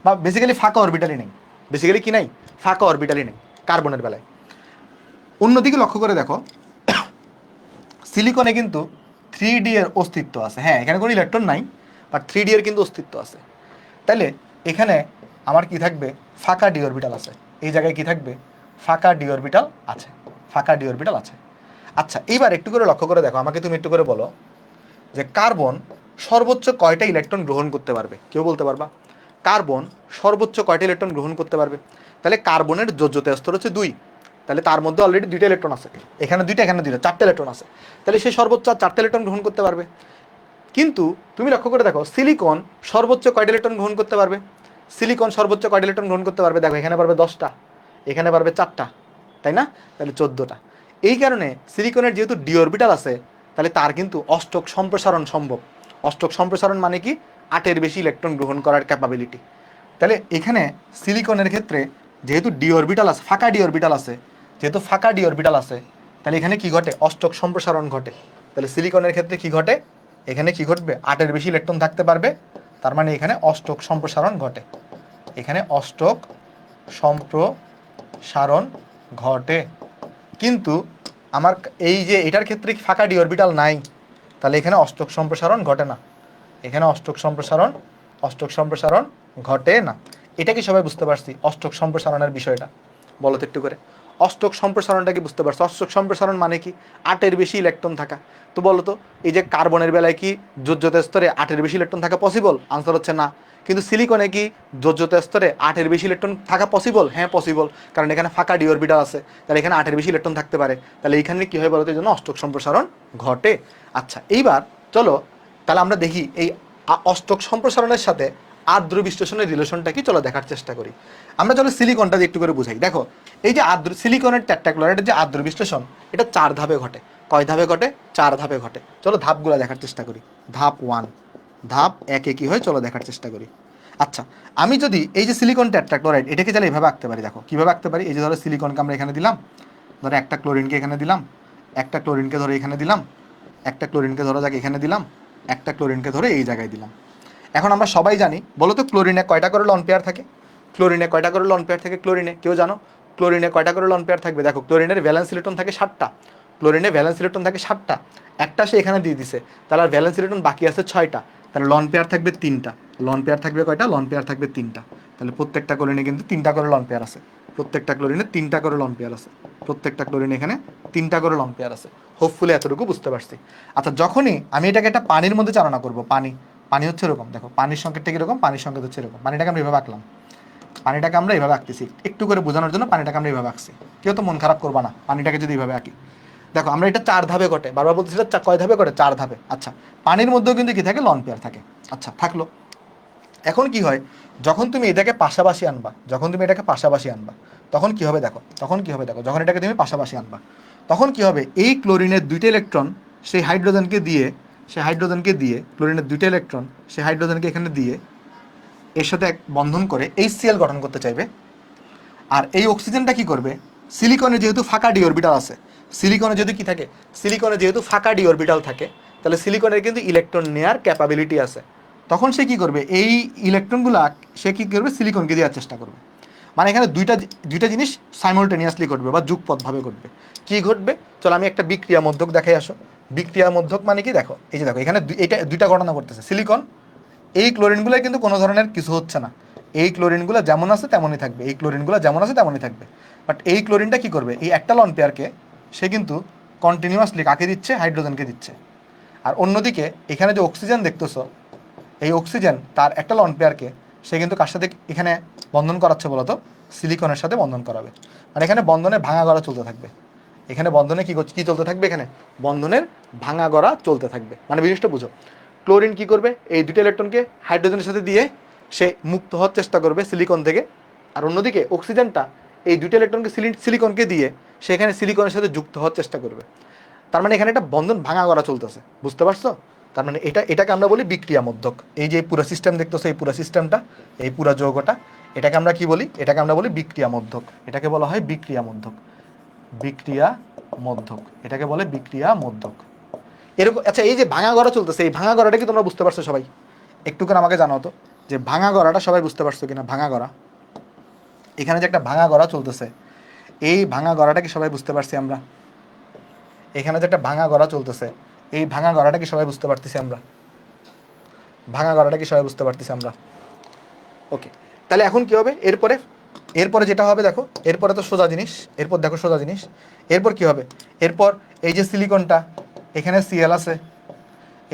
বা বেসিক্যালি ফাঁকা অরবিটালই নেই। বেসিক্যালি কি নাই? ফাঁকা অরবিটালই নেই কার্বনের বেলায়। অন্যদিকে লক্ষ্য করে দেখো, সিলিকনে কিন্তু 3D এর অস্তিত্ব আছে। হ্যাঁ, এখানে কোনো ইলেকট্রন নাই, বাট 3D এর কিন্তু অস্তিত্ব আছে। তাহলে এখানে আমার কি থাকবে? ফাঁকা ডি অরবিটাল আছে। এই জায়গায় কি থাকবে? ফাঁকা ডি অরবিটাল আছে, ফাঁকা ডি অরবিটাল আছে। আচ্ছা, এইবার একটু করে লক্ষ্য করে দেখো, আমাকে তুমি একটু করে বলো যে কার্বন সর্বোচ্চ কয়টা ইলেকট্রন গ্রহণ করতে পারবে? কেউ বলতে পারবা? কার্বন সর্বোচ্চ কয়টা ইলেকট্রন গ্রহণ করতে পারবে? তাহলে কার্বনের যোজ্যতা স্তর হচ্ছে 2, তাহলে তার মধ্যে অলরেডি 2টা ইলেকট্রন আছে, এখানে 2টা, এখানে 2টা, 4টে ইলেকট্রন আছে। তাহলে সে সর্বোচ্চ 4টে ইলেকট্রন গ্রহণ করতে পারবে। কিন্তু তুমি লক্ষ্য করে দেখো সিলিকন সর্বোচ্চ কয়টা ইলেকট্রন গ্রহণ করতে পারবে? সিলিকন সর্বোচ্চ কয়টা ইলেকট্রন গ্রহণ করতে পারবে? দেখো এখানে পারবে 10টা, এখানে পারবে 4টা, তাই না? তাহলে 14টা। এই কারণে সিলিকনের যেহেতু ডি অরবিটাল আছে, তাহলে তার কিন্তু অষ্টক সম্প্রসারণ সম্ভব। অষ্টক সম্প্রসারণ মানে কি? 8-এর বেশি ইলেকট্রন গ্রহণ করার ক্যাপাবিলিটি। তাহলে এখানে সিলিকনের ক্ষেত্রে যেহেতু ডি অরবিটাল আছে, ফাঁকা ডি অরবিটাল আছে, যেহেতু ফাঁকা ডি অরবিটাল আছে, তাহলে এখানে কি ঘটে? অষ্টক সম্প্রসারণ ঘটে। তাহলে সিলিকনের ক্ষেত্রে কি ঘটে? এখানে কি ঘটবে? 8-এর বেশি ইলেকট্রন থাকতে পারবে, তার মানে এখানে অষ্টক সম্প্রসারণ ঘটে। এখানে অষ্টক সম্প্রসারণ ঘটে। কিন্তু আমার এই যে এটার ক্ষেত্রে কি ফাঁকা ডি অরবিটাল নাই, তাহলে এখানে অষ্টক সম্প্রসারণ ঘটে না। এখানে অষ্টক সম্প্রসারণ ঘটে না। এটা কি সবাই বুঝতে পারছি অষ্টক সম্প্রসারণের বিষয়টা? বলো তো একটু করে, অষ্টক সম্প্রসারণটা কি বুঝতে পারছো? অষ্টক সম্প্রসারণ মানে কি? 8-এর বেশি ইলেকট্রন থাকা। তো বলো তো এই যে কার্বনের বেলায় কি যোজ্যতা স্তরে 8-এর বেশি ইলেকট্রন থাকা পসিবল? আনসার হচ্ছে না। কিন্তু সিলিকনে কি যোজ্যতা স্তরে 8-এর বেশি ইলেকট্রন থাকা পসিবল? হ্যাঁ পসিবল, কারণ এখানে ফাঁকা ডি অরবিটাল আছে, তাহলে এখানে 8-এর বেশি ইলেকট্রন থাকতে পারে। তাহলে এইখানে কি হয় বলতো? এই জন্য অষ্টক সম্প্রসারণ ঘটে। আচ্ছা, এইবার চলো তাহলে আমরা দেখি এই অষ্টক সম্প্রসারণের সাথে আর্দ্র বিশ্লেষণের রিলেশনটা কি, চলো দেখার চেষ্টা করি। আমরা চলো সিলিকনটা একটু করে বুঝাই। দেখো এই যে সিলিকনের টেট্রাক্লোরাইডের যে আর্দ্র বিশ্লেষণ, এটা 4 ধাপে ঘটে। কয় ধাপে ঘটে? 4 ধাপে ঘটে। চলো ধাপগুলো দেখার চেষ্টা করি। ধাপ 1, ধাপ 1-এ কি হয় চলো দেখার চেষ্টা করি। আচ্ছা, আমি যদি এই যে সিলিকন টেট্রাক্লোরাইড, এটাকে চাইলে এভাবে আঁকতে পারি। দেখো কীভাবে আঁকতে পারি। এই যে ধরো সিলিকনকে আমরা এখানে দিলাম, ধরো একটা ক্লোরিনকে এখানে দিলাম, একটা ক্লোরিনকে ধরো এখানে দিলাম, একটা ক্লোরিনকে ধরো যাক এখানে দিলাম, একটা ক্লোরিনকে ধরে এই জায়গায় দিলাম। এখন আমরা সবাই জানি, বলো তো ক্লোরিনে কয়টা করে লন পেয়ার থাকে? ক্লোরিনে কয়টা করে লন পেয়ার থাকে? ক্লোরিনে কেউ জানো? ক্লোরিনে কয়টা করে লন পেয়ার থাকবে? দেখো ক্লোরিনের ভ্যালেন্স ইলেকট্রন থাকে 7টা। ক্লোরিনে ভ্যালেন্স ইলেকট্রন থাকে 7টা, একটা সে এখানে দিয়ে দিছে, তাহলে আর ভ্যালেন্স ইলেকট্রন বাকি আছে 6টা। তাহলে লন পেয়ার থাকবে 3টা। লন পেয়ার থাকবে কয়টা? লন পেয়ার থাকবে 3টা। তাহলে প্রত্যেকটা ক্লোরিনে কিন্তু 3টা করে লন পেয়ার আছে। প্রত্যেকটা ক্লোরিনে 3টা করে লন পেয়ার আছে। প্রত্যেকটা ক্লোরিনে এখানে 3টা করে লন পেয়ার আছে। হোপফুলি এতটুকু বুঝতে পারছি। আচ্ছা, যখনই আমি এটাকে একটা পানির মধ্যে চালনা করবো, পানি হচ্ছে এরকম, দেখো পানির সংকেতটা কীরকম? পানির সংকেত হচ্ছে এরকম। পানিটাকে আমরা এভাবে আঁকলাম, পানিটাকে আমরা এইভাবে আঁকতেছি একটু করে বোঝানোর জন্য। পানিটাকে আমরা এইভাবে আঁকছি, কেউ তো মন খারাপ করবা না পানিটাকে যদি এইভাবে আঁকি। দেখো আমরা এটা 4 ধাপে ঘটে, বারবার বলতেছি এটা কয় ধাপে ঘটে? 4 ধাপে। আচ্ছা, পানির মধ্যেও কিন্তু কি থাকে? লন পেয়ার থাকে। আচ্ছা থাকলো। এখন কি হয় যখন তুমি এটাকে পাশাপাশি আনবা, তখন কি হবে দেখো, যখন এটাকে তুমি পাশাপাশি আনবা, তখন কি হবে? এই ক্লোরিনের 2টা ইলেকট্রন সেই হাইড্রোজেনকে দিয়ে ক্লোরিনের 2টা ইলেকট্রন সেই হাইড্রোজেনকে এখানে দিয়ে এর সাথে এক বন্ধন করে HCl গঠন করতে চাইবে। আর এই অক্সিজেনটা কি করবে? সিলিকনে যেহেতু ফাঁকা ডি অরবিটাল আছে, সিলিকনে যেহেতু ফাঁকা ডি অরবিটাল থাকে, তাহলে সিলিকনের কিন্তু ইলেকট্রন নেয়ার ক্যাপাবিলিটি আছে। তখন সে কি করবে? এই ইলেকট্রনগুলো সে কি করবে? সিলিকনকে দেওয়ার চেষ্টা করবে। মানে এখানে দুইটা দুইটা জিনিস সাইমultaneously ঘটবে বা যুগপৎভাবে ঘটবে। কি ঘটবে? চলো আমি একটা বিক্রিয়া মধ্যক দেখাই আসো। বিক্রিয়া মধ্যক মানে কি দেখো, এই যে দেখো এখানে এটা দুইটা ঘটনা করতেছে। সিলিকন, এই ক্লোরিনগুলো কিন্তু কোনো ধরনের কিছু হচ্ছে না, এই ক্লোরিনগুলো যেমন আছে তেমনই থাকবে, এই ক্লোরিনগুলো যেমন আছে তেমনই থাকবে। বাট এই ক্লোরিনটা কি করবে, এই একটা লন পেয়ারকে সে কিন্তু কন্টিনিউয়াসলি কাকে দিচ্ছে? হাইড্রোজেনকে দিচ্ছে। আর অন্যদিকে এখানে যে অক্সিজেন দেখতেছো, এই অক্সিজেন তার একটা লন পেয়ারকে সে কিন্তু কার সাথে এখানে বন্ধন করাচ্ছে বলতো? সিলিকনের সাথে বন্ধন করাবে। মানে এখানে বন্ধনে ভাঙা গড়া চলতে থাকবে। এখানে বন্ধনে কি চলতে থাকবে? এখানে বন্ধনের ভাঙা গড়া চলতে থাকবে। মানে জিনিসটা বুঝো, ক্লোরিন কি করবে? এই দুটো ইলেকট্রনকে হাইড্রোজেনের সাথে দিয়ে সে মুক্ত হওয়ার চেষ্টা করবে সিলিকন থেকে। আর অন্যদিকে অক্সিজেনটা এই দুটো ইলেকট্রনকে সিলিকনকে দিয়ে সেখানে সিলিকনের সাথে যুক্ত হওয়ার চেষ্টা করবে। তার মানে এখানে একটা বন্ধন ভাঙা করা চলতেছে, বুঝতে পারছো? তার মানে এটাকে আমরা বলি বিক্রিয়া মধ্যক। এই যে পুরো সিস্টেম দেখতেছো, এই পুরো সিস্টেমটা, এই পুরো যৌগটা, এটাকে আমরা কি বলি? এটাকে আমরা বলি বিক্রিয়া মধ্যক। এটাকে বলা হয় বিক্রিয়া মধ্যক। বিক্রিয়া মধ্যক, এটাকে বলে বিক্রিয়া মধ্যক। এরকম। আচ্ছা, এই যে ভাঙা গড়া চলতেছে, এই ভাঙা গড়াটা কি তোমরা বুঝতে পারছো সবাই? একটু করে আমাকে জানাও তো, যে ভাঙা গড়াটা সবাই বুঝতে পারছো কিনা? ভাঙা গড়া, এখানে যে একটা ভাঙা গড়া চলতেছে, এই ভাঙা গড়াটা কি সবাই বুঝতে পারছি আমরা? এখানে যে একটা ভাঙা গড়া চলতেছে, এই ভাঙা গড়াটা কি সবাই বুঝতে পারতেছি আমরা? ভাঙা গড়াটা কি সবাই বুঝতে পারতেছি আমরা? ওকে, তাহলে এখন কি হবে এরপরে? এরপরে যেটা হবে দেখো, এরপরে তো সোজা জিনিস, এরপর দেখো সোজা জিনিস। এরপর কি হবে? এরপর এই যে সিলিকনটা, এখানে সিএল আছে,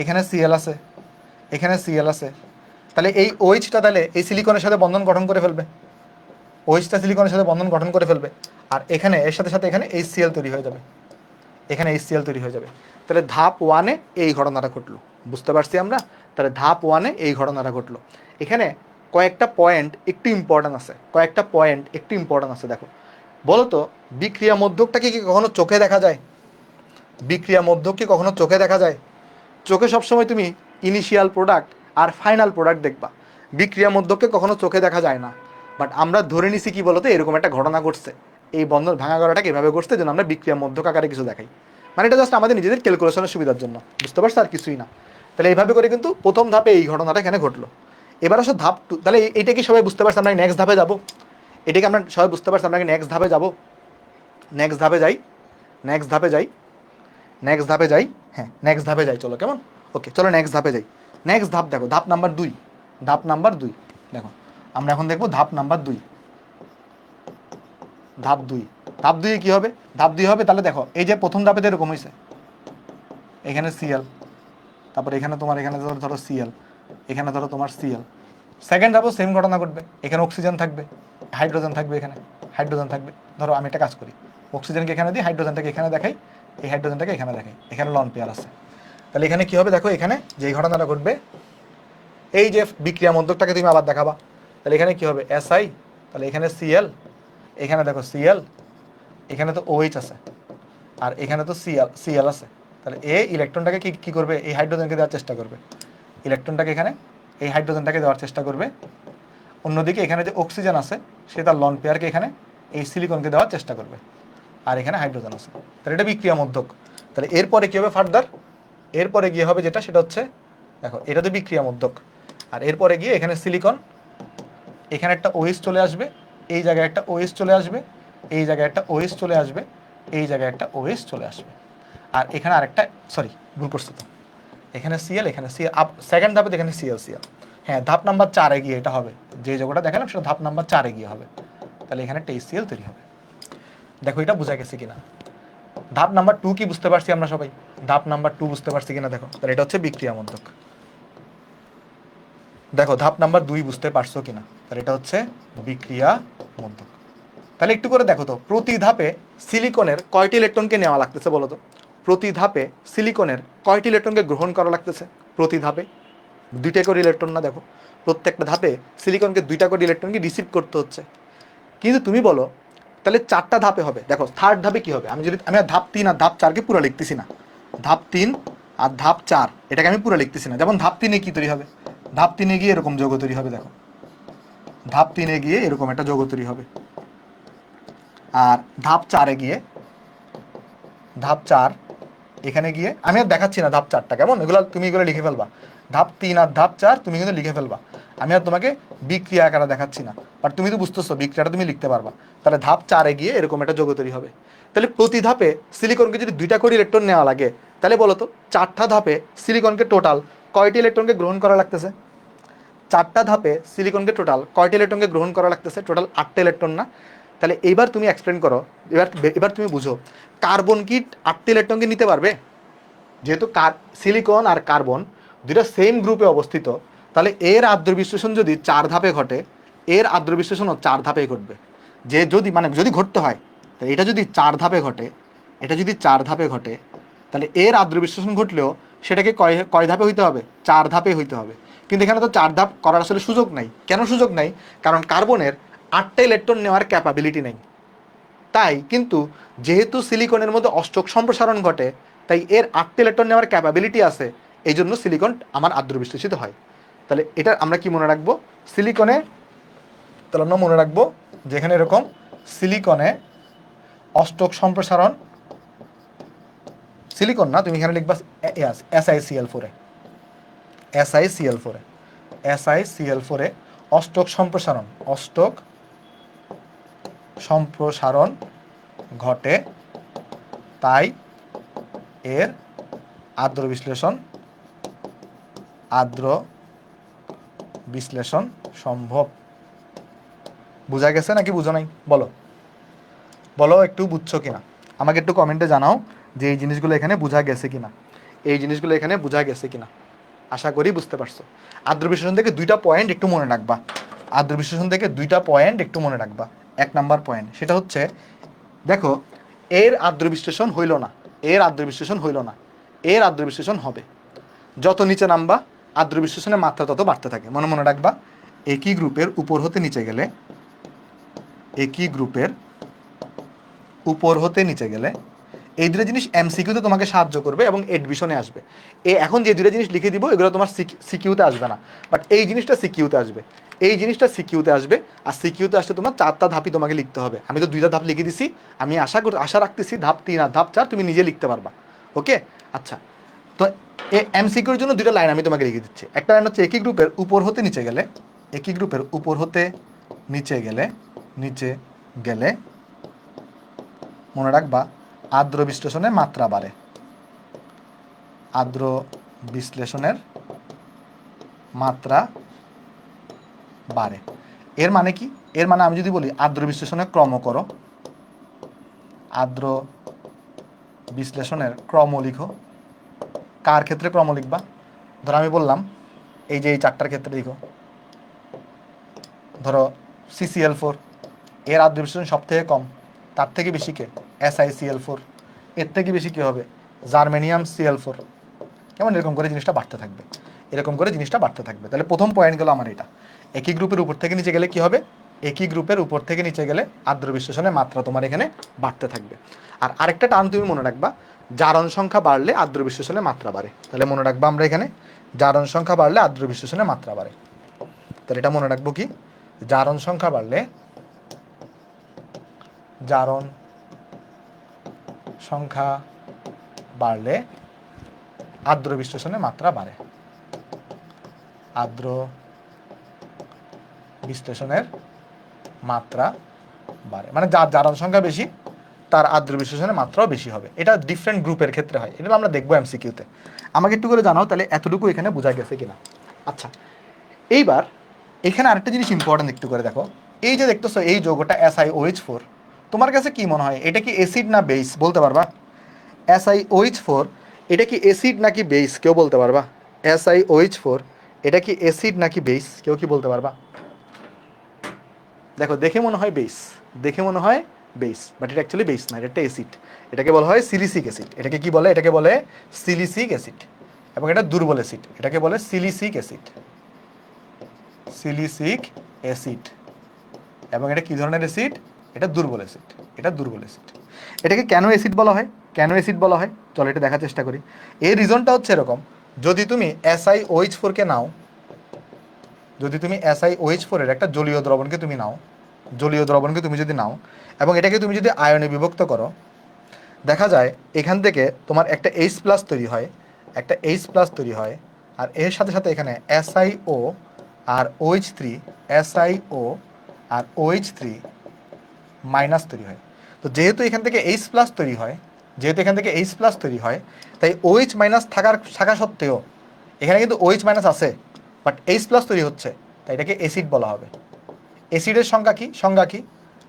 এখানে সিএল আছে, এখানে সিএল আছে, তাহলে এই ওইচটা তাহলে এই সিলিকনের সাথে বন্ধন গঠন করে ফেলবে। ওইচটা সিলিকনের সাথে বন্ধন গঠন করে ফেলবে। আর এখানে এর সাথে সাথে এখানে HCl তৈরি হয়ে যাবে, এখানে HCl তৈরি হয়ে যাবে। তাহলে ধাপ 1-এ এই ঘটনাটা ঘটলো, বুঝতে পারছি আমরা? তাহলে ধাপ 1-এ এই ঘটনাটা ঘটলো। এখানে কয়েকটা পয়েন্ট একটু ইম্পর্ট্যান্ট আছে, কয়েকটা পয়েন্ট একটু ইম্পর্ট্যান্ট আছে। দেখো, বলো তো, বিক্রিয়া মধ্যকটাকে কি কখনো চোখে দেখা যায়? বিক্রিয়া মধ্যক কি কখনো চোখে দেখা যায়? চোখে সবসময় তুমি ইনিশিয়াল প্রোডাক্ট আর ফাইনাল প্রোডাক্ট দেখবা, বিক্রিয়া মধ্যককে কখনো চোখে দেখা যায় না। বাট আমরা ধরে নিছি কি বলতো, এরকম একটা ঘটনা ঘটছে, এই বন্ধন ভাঙা গড়াটাকে এভাবে ঘটছে যেন আমরা বিক্রিয়া মধ্যক আকারে কিছু দেখাই। মানে এটা জাস্ট আমাদের নিজেদের ক্যালকুলেশনের সুবিধার জন্য, বুঝতে পারছো? আর কিছুই না। তাহলে এইভাবে করে কিন্তু প্রথম ধাপে এই ঘটনাটা এখানে ঘটলো। এবার আসো ধাপ 2। তাহলে এইটা কি সবাই বুঝতে পারছে? আমরা নেক্সট ধাপে যাবো। এটাকে আমরা সবাই বুঝতে পারছি, আমরা নেক্সট ধাপে যাবো। নেক্সট ধাপে যাই, নেক্সট ধাপে যাই, নেক্সট ধাপে যাই। হ্যাঁ, নেক্সট ধাপে যাই, চলো কেমন? ওকে, চলো নেক্সট ধাপে যাই। নেক্সট ধাপ দেখো, ধাপ নাম্বার 2। ধাপ নাম্বার 2 দেখো, আমরা এখন দেখবো ধাপ নাম্বার 2। ধাপ 2, ধাপ 2-এ কী হবে? ধাপ 2 হবে, তাহলে দেখো এই যে প্রথম ধাপে তো এরকম হয়েছে, এখানে সিএল, তারপর এখানে তোমার এখানে ধরো সিএল, এখানে ধরো তোমার সিএল। সেকেন্ড ধাপও সেম ঘটনা ঘটবে, এখানে অক্সিজেন থাকবে, হাইড্রোজেন থাকবে, এখানে হাইড্রোজেন থাকবে। ধরো আমি একটা কাজ করি, অক্সিজেনকে এখানে দিই, হাইড্রোজেনটাকে এখানে দেখাই, এই হাইড্রোজেনটাকে এখানে দেখাই, এখানে লন পেয়ার আছে। তাহলে এখানে কী হবে দেখো, এখানে যেই ঘটনাটা ঘটবে, এই যে বিক্রিয়া মধ্যকটাকে তুমি আবার দেখাবা, তাহলে এখানে কী হবে? SI, তাহলে এখানে সিএল, এখানে দেখো সিএল, এখানে তো OH আছে, আর এখানে তো সিএল আছে। তাহলে এই ইলেকট্রনটাকে কি করবে? এই হাইড্রোজেনকে দেওয়ার চেষ্টা করবে, ইলেকট্রনটাকে এখানে এই হাইড্রোজেনটাকে দেওয়ার চেষ্টা করবে। অন্যদিকে এখানে যে অক্সিজেন আছে সে তার লন পেয়ারকে এখানে এই সিলিকনকে দেওয়ার চেষ্টা করবে, আর এখানে হাইড্রোজেন আছে। তাহলে এটা বিক্রিয়া মধ্যক। তাহলে এরপরে কী হবে ফার্দার? এরপরে গিয়ে হবে যেটা, সেটা হচ্ছে দেখো, এটা তো বিক্রিয়া মধ্যক। আর এরপরে গিয়ে এখানে সিলিকন, এখানে একটা OH চলে আসবে, এই জায়গায় একটা OH চলে আসবে, এই জায়গায় একটা OH চলে আসবে, এই জায়গায় একটা OH চলে আসবে। আর এখানে আরেকটা, সরি ভুল করছো তো, এখানে সিএল, এখানে সিএল। সেকেন্ড ধাপে এখানে সিএল। হ্যাঁ, ধাপ নাম্বার 4-এ গিয়ে এটা হবে, যে যোগটা দেখালাম সেটা ধাপ নাম্বার 4-এ গিয়ে হবে। তাহলে এখানে একটা HCl তৈরি হবে। দেখো এটা বোঝা গেছে কিনা? ধাপ নাম্বার 2 কি বুঝতে পারছি আমরা সবাই? ধাপ নাম্বার 2 বুঝতে পারছি কিনা দেখো? তাহলে এটা হচ্ছে বিক্রিয়া মধ্যক। দেখো ধাপ নাম্বার 2 বুঝতে পারছো কিনা? তাহলে এটা হচ্ছে বিক্রিয়া মধ্যক। তাহলে একটু করে দেখো তো, প্রতি ধাপে সিলিকনের কয়টি ইলেকট্রনকে নেওয়া লাগতেছে বলো তো? প্রতি ধাপে সিলিকনের কয়টি ইলেকট্রনকে গ্রহণ করা লাগতেছে? প্রতি ধাপে 2টা করে ইলেকট্রন না? দেখো প্রত্যেকটা ধাপে সিলিকনকে 2টা করে ইলেকট্রনকে রিসিভ করতে হচ্ছে। কিন্তু তুমি বলো তাহলে 4টা ধাপে হবে। দেখো থার্ড ধাপে কি হবে? আমি আর ধাপ 3 আর ধাপ 4-কে পুরো লিখতেছি না। ধাপ 3 আর ধাপ 4 এটাকে আমি পুরো লিখতেছি না। যেমন ধাপ 3-এ কি তৈরি হবে? ধাপ 3-এ গিয়ে এরকম যৌগ তৈরি হবে। দেখো ধাপ 3-এ গিয়ে এরকম একটা যৌগ তৈরি হবে। আর ধাপ 4-এ গিয়ে, ধাপ 4 এখানে গিয়ে, আমি আর দেখাচ্ছি না ধাপ 4টা কেমন, এগুলো তুমি এগুলো লিখে ফেলবা। ধাপ 3 আর ধাপ 4 তুমি কিন্তু লিখে ফেলবা। আমি আর তোমাকে বিক্রিয়া আকারে দেখাচ্ছি না, বাট তুমি তো বুঝতেছো বিক্রিয়াটা তুমি লিখতে পারবা। তাহলে ধাপ 4-এ গিয়ে এরকম একটা যৌগ তৈরি হবে। তাহলে প্রতি ধাপে সিলিকনকে যদি 2টা করে ইলেকট্রন নেওয়া লাগে, তাহলে বলো তো 4টা ধাপে সিলিকনকে টোটাল কয়টি ইলেকট্রনকে গ্রহণ করা লাগতেছে? 4টা ধাপে সিলিকনকে টোটাল কয়টি ইলেকট্রনকে গ্রহণ করা লাগতেছে? টোটাল 8টা ইলেকট্রন না? তাহলে এইবার তুমি এক্সপ্লেন করো, এবার তুমি বুঝো কার্বন কি 8টা ইলেকট্রনকে নিতে পারবে? যেহেতু সিলিকন আর কার্বন দুইটা সেম গ্রুপে অবস্থিত, তাহলে এর আদ্র বিশ্লেষণ যদি 4 ধাপে ঘটে, এর আদ্র বিশ্লেষণও 4 ধাপেই ঘটবে। যে যদি যদি ঘটতে হয়, তাহলে এটা যদি 4 ধাপে ঘটে, এটা যদি 4 ধাপে ঘটে, তাহলে এর আদ্র বিশ্লেষণ ঘটলেও সেটাকে কয় ধাপে হইতে হবে? 4 ধাপে হইতে হবে। কিন্তু এখানে তো 4 ধাপ করার আসলে সুযোগ নাই। কেন সুযোগ নাই? কারণ কার্বনের 8টা ইলেকট্রন নেওয়ার ক্যাপাবিলিটি নেই। তাই কিন্তু যেহেতু সিলিকনের মধ্যে অষ্টক সম্প্রসারণ ঘটে, তাই এর 8টা ইলেকট্রন নেওয়ার ক্যাপাবিলিটি আছে, এই জন্য সিলিকন আমার আদ্র বিশ্লেষিত হয়। তাহলে এটা আমরা কি মনে রাখবো? সিলিকনে, তাহলে আমরা মনে রাখবো যেখানে এরকম সিলিকনে অষ্টক সম্প্রসারণ, সিলিকন না, তুমি এখানে লিখবা SiCl4 এ, SiCl4 এ, SiCl4 এ অষ্টক সম্প্রসারণ, অষ্টক সম্প্রসারণ ঘটে, তাই এর আদ্র বিশ্লেষণ সম্ভব। বোঝা গেছে নাকি বুঝো নাই? বলো বলো, একটু বুঝছো কিনা আমাকে একটু কমেন্টে জানাও যে এই জিনিসগুলো এখানে বোঝা গেছে কিনা, এই জিনিসগুলো এখানে বোঝা গেছে কিনা। আশা করি বুঝতে পারছো। আদ্র বিশ্লেষণ থেকে 2টা পয়েন্ট একটু মনে রাখবা, আদ্র বিশ্লেষণ থেকে 2টা পয়েন্ট একটু মনে রাখবা। 1 নাম্বার পয়েন্ট, সেটা হচ্ছে দেখো এর আদ্র বিশ্লেষণ হইল না, এর আদ্র বিশ্লেষণ হইল না, এর আদ্র বিশ্লেষণ হবে। যত নিচে নামবা আদ্র বিশ্লেষণের মাত্রা তত বাড়তে থাকে। মনে রাখবা একই গ্রুপের উপর হতে নিচে গেলে, একই গ্রুপের উপর হতে নিচে গেলে এই দুটো জিনিস এমসিকিউতে তোমাকে সাহায্য করবে এবং এডমিশনে আসবে। এখন যে দুটো জিনিস লিখে দিব এগুলো তোমার সিকিউতে আসবে না, বাট এই জিনিসটা সিকিউতে আসবে, এই জিনিসটা সিকিউতে আসবে। আর সিকিউতে আসলে তোমার 4টা ধাপই তোমাকে লিখতে হবে। আমি তো 2টা ধাপ লিখে দিছি, আমি আশা রাখতেছি ধাপ 3 আর ধাপ 4 তুমি নিজে লিখতে পারবা। ওকে, আচ্ছা। তো এমসিকিউর জন্য 2টা লাইন আমি তোমাকে লিখে দিচ্ছি। একটা লাইন হচ্ছে একই গ্রুপের উপর হতে নিচে গেলে, একই গ্রুপের উপর হতে নিচে গেলে, নিচে গেলে মনে রাখবা আদ্র বিশ্লেষণের মাত্রা বাড়ে, আদ্র বিশ্লেষণের মাত্রা বাড়ে। এর মানে কি? এর মানে আমি যদি বলি আদ্র বিশ্লেষণের ক্রম করো, আদ্র বিশ্লেষণের ক্রম লিখো। কার ক্ষেত্রে ক্রম লিখবা? ধরো আমি বললাম এই যে এই 4টার ক্ষেত্রে লিখো। ধরো CCl4, এর আদ্র বিশ্লেষণ সব থেকে কম, তার থেকে বেশি কে? SiCl4, এর থেকে বেশি কি হবে? Germanium Cl4। কেমন? এরকম করে জিনিসটা বাড়তে থাকবে, এরকম করে জিনিসটা বাড়তে থাকবে। তাহলে প্রথম পয়েন্ট গেল আমার এটা। একই গ্রুপের উপর থেকে নিচে গেলে কি হবে? একই গ্রুপের উপর থেকে নিচে গেলে আদ্র বিশ্লেষণের মাত্রা তোমার এখানে বাড়তে থাকবে। আর আরেকটা টার্ম তুমি মনে রাখবা, জারণ সংখ্যা বাড়লে আদ্র বিশ্লেষণের মাত্রা বাড়ে। তাহলে মনে রাখবা আমরা এখানে জারণ সংখ্যা বাড়লে আদ্র বিশ্লেষণের মাত্রা বাড়ে। তাহলে এটা মনে রাখবো কি? জারণ সংখ্যা বাড়লে, জারণ সংখ্যা বাড়লে আদ্র বিশ্লেষণের মাত্রা বাড়ে, আদ্র বিশ্লেষণের মাত্রা বাড়ে। মানে যার জারণ সংখ্যা বেশি তার আদ্র বিশ্লেষণের মাত্রাও বেশি হবে। এটা ডিফারেন্ট গ্রুপের ক্ষেত্রে হয়, এটা আমরা দেখবো এমসিকিউতে। আমাকে একটু করে জানাও তাহলে এতটুকু এখানে বোঝা গেছে কিনা। আচ্ছা, এইবার এখানে আরেকটা জিনিস ইম্পর্টেন্ট একটু করে দেখো। এই যে দেখতেছো এই যৌগটা SiOH4, তোমার কাছে কি মনে হয় এটা কি অ্যাসিড না বেস? বলতে পারবা? SiOH4 এটা কি অ্যাসিড নাকি বেস? কেউ বলতে পারবা? SiOH4 এটা কি অ্যাসিড নাকি বেস? কেউ কি বলতে পারবা? দেখো দেখে মনে হয় বেস, দেখে মনে হয় বেস, বাট এটা অ্যাকচুয়ালি বেস না, এটা একটা অ্যাসিড। এটাকে বলা হয় সিলিসিক অ্যাসিড। এটাকে কি বলে? এটাকে বলে সিলিসিক অ্যাসিড। এবং এটা দুর্বল অ্যাসিড, এটাকে বলে সিলিসিক অ্যাসিড, সিলিসিক অ্যাসিড। এবং এটা কি ধরনের অ্যাসিড? এটা দুর্বল অ্যাসিড, এটা দুর্বল অ্যাসিড। এটাকে কেন অ্যাসিড বলা হয়? কেন অ্যাসিড বলা হয় চলো এটা দেখার চেষ্টা করি। এর রিজনটা হচ্ছে এরকম, যদি তুমি SiOH4 কে নাও, যদি তুমি SiOH4 এর একটা জলীয় দ্রবণকে তুমি নাও, জলীয় দ্রবণকে তুমি যদি নাও এবং এটাকে তুমি যদি আয়নে বিভক্ত করো, দেখা যায় এখান থেকে তোমার একটা H+ তৈরি হয়, একটা H+ তৈরি হয়। আর এর সাথে সাথে এখানে SiO আর OH3 SiO আর OH3 মাইনাস তৈরি হয়। তো যেহেতু এখান থেকে H প্লাস তৈরি হয়, তাই OH মাইনাস থাকা সত্ত্বেও এখানে কিন্তু OH মাইনাস আছে, বাট H প্লাস তৈরি হচ্ছে, তাই এটাকে অ্যাসিড বলা হবে। অ্যাসিডের সংজ্ঞা কি?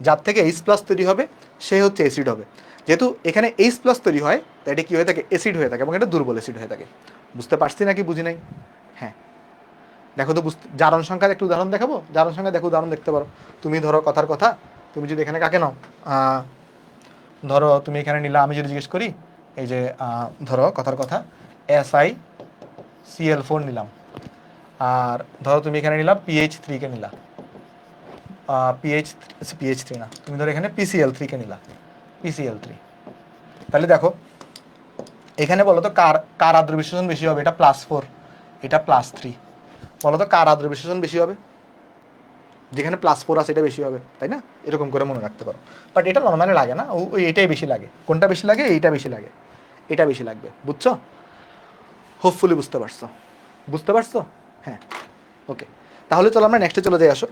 যার থেকে H প্লাস তৈরি হবে সে হচ্ছে অ্যাসিড হবে। যেহেতু এখানে H প্লাস তৈরি হয়, তাই এটা কি হয়ে থাকে? অ্যাসিড হয়ে থাকে, এবং এটা দুর্বল অ্যাসিড হয়ে থাকে। বুঝতে পারছি নাকি বুঝি নাই? হ্যাঁ, দেখো তো জারণ সংখ্যার একটু উদাহরণ দেখাবো। জারণ সংখ্যা দেখো, উদাহরণ দেখতে পারো। তুমি ধরো কথার কথা, তুমি যদি এখানে কাকে নাও, ধরো তুমি এখানে নিলা, আমি যদি জিজ্ঞেস করি এই যে ধরো কথার কথা SiCl4 নিলাম, আর ধরো তুমি এখানে নিলাম PH3 কে নিলা, PH3 না, তুমি ধরো এখানে PCl3 কে নিলা, PCl3। তাহলে দেখো এখানে বলো তো কার আদ্র বিশ্লেষণ বেশি হবে? এটা +4, এটা +3। বলো তো কার আদ্র বিশ্লেষণ বেশি হবে? যেখানে +4 আছে এটা বেশি হবে, তাই না? এরকম করে মনে রাখতে পারো। বাট এটা নর্মালি লাগে না, ওই এটাই বেশি লাগে। কোনটা বেশি লাগে? এইটা বেশি লাগে, এটা বেশি লাগবে। বুঝছো? হোপফুলি বুঝতে পারছো? হ্যাঁ, ওকে। তাহলে চলো আমরা নেক্সটে চলে যাই। আসো,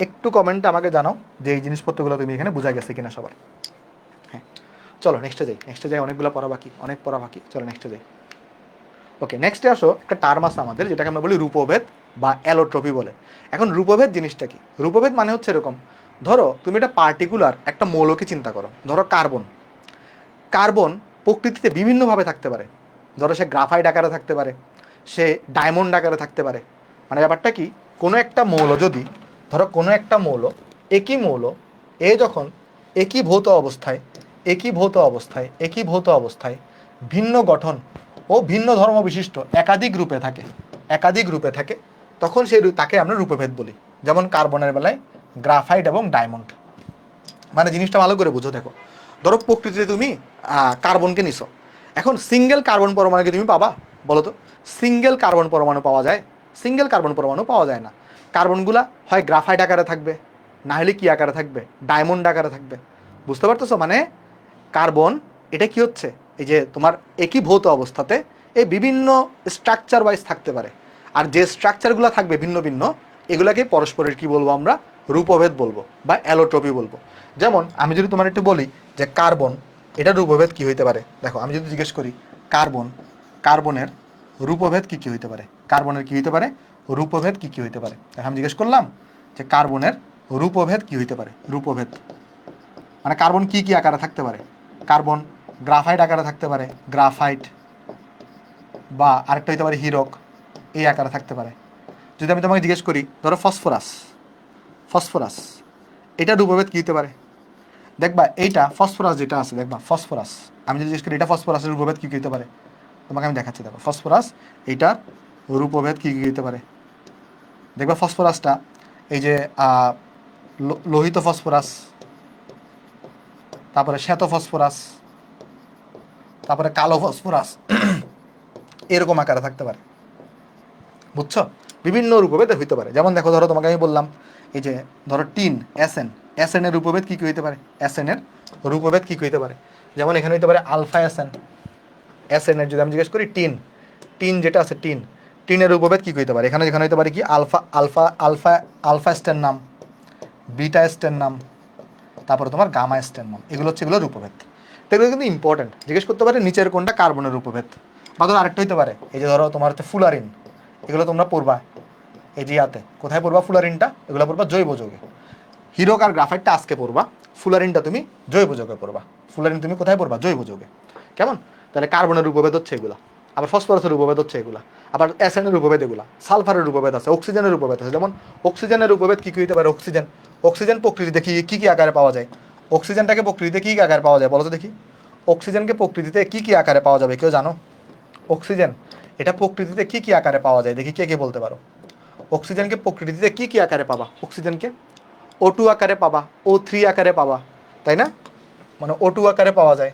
একটু কমেন্টে আমাকে জানাও যে এই জিনিসপত্রগুলো তুমি এখানে বোঝা গেছে কিনা সবার। হ্যাঁ, চলো নেক্সটে যাই। অনেকগুলো পড়া বাকি, চলো নেক্সটে যাই। ওকে, নেক্সটে আসো, একটা টার্ম আছে আমাদের যেটাকে আমরা বলি রূপভেদ বা অ্যালোট্রপি বলে। এখন রূপভেদ জিনিসটা কি? রূপভেদ মানে হচ্ছে এরকম, ধরো তুমি একটা পার্টিকুলার একটা মৌলকে চিন্তা করো, ধরো কার্বন প্রকৃতিতে বিভিন্নভাবে থাকতে পারে। ধরো সে গ্রাফাইট আকারে থাকতে পারে, সে ডায়মন্ড আকারে থাকতে পারে। মানে ব্যাপারটা কি, কোনো একটা মৌল যদি, ধরো কোনো একটা মৌল, একই মৌল, যখন একই ভৌত অবস্থায় ভিন্ন গঠন ও ভিন্ন ধর্ম বিশিষ্ট একাধিক রূপে থাকে, তখন তাকে আমরা রূপভেদ বলি। যেমন কার্বনের বেলায় গ্রাফাইট এবং ডায়মন্ড। মানে জিনিসটা ভালো করে বুঝো। দেখো, ধরো প্রকৃতিতে তুমি কার্বনকে নিছো, এখন সিঙ্গেল কার্বন পরমাণুকে তুমি পাবা? বলো তো, সিঙ্গেল কার্বন পরমাণু পাওয়া যায়? সিঙ্গেল কার্বন পরমাণু পাওয়া যায় না। কার্বনগুলা হয় গ্রাফাইট আকারে থাকবে, না হলে কি আকারে থাকবে? ডায়মন্ড আকারে থাকবে। বুঝতে পারতেছো? মানে কার্বন এটা কি হচ্ছে, এই যে তোমার একই ভৌত অবস্থাতে এই বিভিন্ন স্ট্রাকচার ওয়াইজ থাকতে পারে। আর যে স্ট্রাকচারগুলো থাকবে ভিন্ন ভিন্ন, এগুলাকে পরস্পরের কি বলবো আমরা? রূপভেদ বলবো বা অ্যালোট্রপি বলবো। যেমন আমি যদি তোমার একটু বলি যে কার্বন, এটা রূপভেদ কি হইতে পারে? দেখো, আমি যদি জিজ্ঞেস করি কার্বনের রূপভেদ কি কি হইতে পারে? কার্বনের কি হইতে পারে? রূপভেদ কি কি হইতে পারে? দেখো, আমি জিজ্ঞেস করলাম যে কার্বনের রূপভেদ কি হইতে পারে? রূপভেদ মানে কার্বন কি কি আকারে থাকতে পারে? কার্বন গ্রাফাইট আকারে থাকতে পারে, গ্রাফাইট, বা আরেকটা হইতে পারে হীরক, এই আকারে থাকতে পারে। যদি আমি তোমাকে জিজ্ঞেস করি ধরো ফসফরাস, এটা রূপভেদ কী হতে পারে? দেখবা এইটা ফসফরাস যেটা আছে, দেখবা ফসফরাস, আমি যদি জিজ্ঞেস করি এটা ফসফরাসের রূপভেদ কী কী হতে পারে, তোমাকে আমি দেখাচ্ছি। দেখো ফসফরাস, এইটার রূপভেদ কী কী হতে পারে। দেখবা ফসফরাসটা এই যে লোহিত ফসফরাস, তারপরে শ্বেত ফসফরাস, তারপরে কালো ফসফরাস, এরকম আকারে থাকতে পারে। বুঝছো? বিভিন্ন রূপভেদ হইতে পারে। যেমন দেখো, ধরো তোমাকে আমি বললাম এই যে ধরো টিন, এসএন এর রূপভেদ কী কী হইতে পারে? এসএন এর রূপভেদ কী কী হইতে পারে? যেমন এখানে হইতে পারে আলফা এসএন এর যদি আমি জিজ্ঞেস করি টিন যেটা আছে, টিনের রূপভেদ কী কী হইতে পারে? এখানে হইতে পারে কি আলফা স্টের নাম, বিটা স্টের নাম, তারপরে তোমার গামা স্টের নাম। এগুলো হচ্ছে এগুলো রূপভেদ। তো এগুলো কিন্তু ইম্পর্টেন্ট, জিজ্ঞেস করতে পারে নিচের কোনটা কার্বনের রূপভেদ। বা ধরো আরেকটা হইতে পারে, এই যে ধরো তোমার হচ্ছে ফুলারিন, এগুলো তোমরা পড়বা এই যে ইয়াতে। কোথায় পড়বা ফুলারিনটা? এগুলো পড়বা জৈব যৌগে। হিরোক আর গ্রাফাইটটা আজকে পড়বা, ফুলারিনটা তুমি জৈব যৌগে পড়বা। ফুলারিন তুমি কোথায় পড়বা? জৈব যৌগে। কেমন? তাহলে কার্বনের রূপভেদ হচ্ছে এগুলা, আবার ফসফরাসের রূপভেদ হচ্ছে এগুলা, আবার এসএনের রূপভেদ এগুলা, সালফারের রূপভেদ আছে, অক্সিজেনের রূপভেদ আছে। যেমন অক্সিজেনের রূপভেদ কী কী হইতে পারে? অক্সিজেন প্রকৃতিতে কী কী আকারে পাওয়া যায়? অক্সিজেনটাকে প্রকৃতিতে কী কী আকারে পাওয়া যায় বলো তো দেখি? অক্সিজেনকে প্রকৃতিতে কী কী আকারে পাওয়া যাবে, কেউ জানো? অক্সিজেন এটা প্রকৃতিতে কী কী আকারে পাওয়া যায় দেখি, কে কে বলতে পারো? অক্সিজেনকে প্রকৃতিতে কী কী আকারে পাবা? অক্সিজেনকে O2 আকারে পাবা, O3 আকারে পাবা, তাই না? মানে O2 আকারে পাওয়া যায়,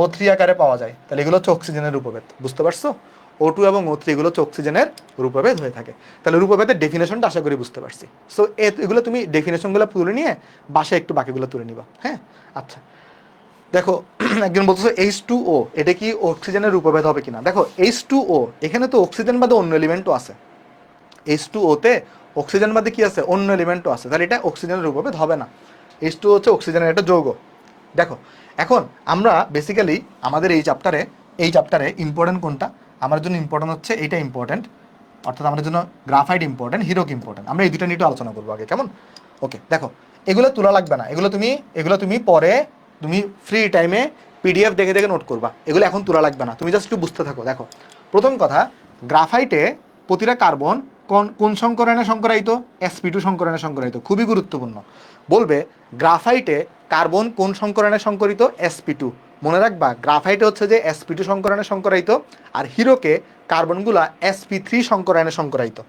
O3 আকারে পাওয়া যায়। তাহলে এগুলো হচ্ছে অক্সিজেনের রূপভেদ। বুঝতে পারছো? O2 এবং O3 এগুলো হচ্ছে অক্সিজেনের রূপভেদ হয়ে থাকে। তাহলে রূপভেদের ডেফিনেশনটা আশা করি বুঝতে পারছি। সো এগুলো তুমি ডেফিনেশনগুলো তুলে নিয়ে বাসায় একটু বাকিগুলো তুলে নিবা। হ্যাঁ, আচ্ছা। দেখো, একজন বলতেছো H2O, এটা কি অক্সিজেনের রূপভেদ হবে কিনা? দেখো H2O, এখানে তো অক্সিজেন বাদে অন্য এলিমেন্টও আছে। H2O তে অক্সিজেন বাদে কি আছে, অন্য এলিমেন্টও আছে, তাহলে এটা অক্সিজেনের রূপভেদ হবে না। H2O হচ্ছে অক্সিজেনের একটা যৌগ। দেখো এখন আমরা বেসিক্যালি আমাদের এই চ্যাপ্টারে ইম্পর্টেন্ট কোনটা, আমার জন্য ইম্পর্টেন্ট হচ্ছে এইটা ইম্পর্টেন্ট, অর্থাৎ আমাদের জন্য গ্রাফাইট ইম্পর্টেন্ট, হিরোক ইম্পর্টেন্ট। আমরা এই দুটো নিয়ে একটু আলোচনা করবো আগে, কেমন? ওকে, দেখো এগুলো তোলা লাগবে না, এগুলো তুমি পরে তুমি ফ্রি টাইমে পিডিএফ দেখে দেখে নোট করবা, এগুলো এখন তোলা লাগবে না, তুমি জাস্ট একটু বুঝতে থাকো। দেখো প্রথম কথা, গ্রাফাইটে প্রতিটা কার্বন কোন সংকরায়নে সংকরায়িত? sp2 সংকরায়নে সংকরায়িত। খুবই গুরুত্বপূর্ণ, বলবে গ্রাফাইটে কার্বন কোন সংকরায়নে সংকরিত? sp2। মনে রাখবা গ্রাফাইটে হচ্ছে যে sp2 সংকরায়নে সংকরায়িত, আর হিরোকে কার্বনগুলা sp3 সংকরায়নে সংকরায়িত।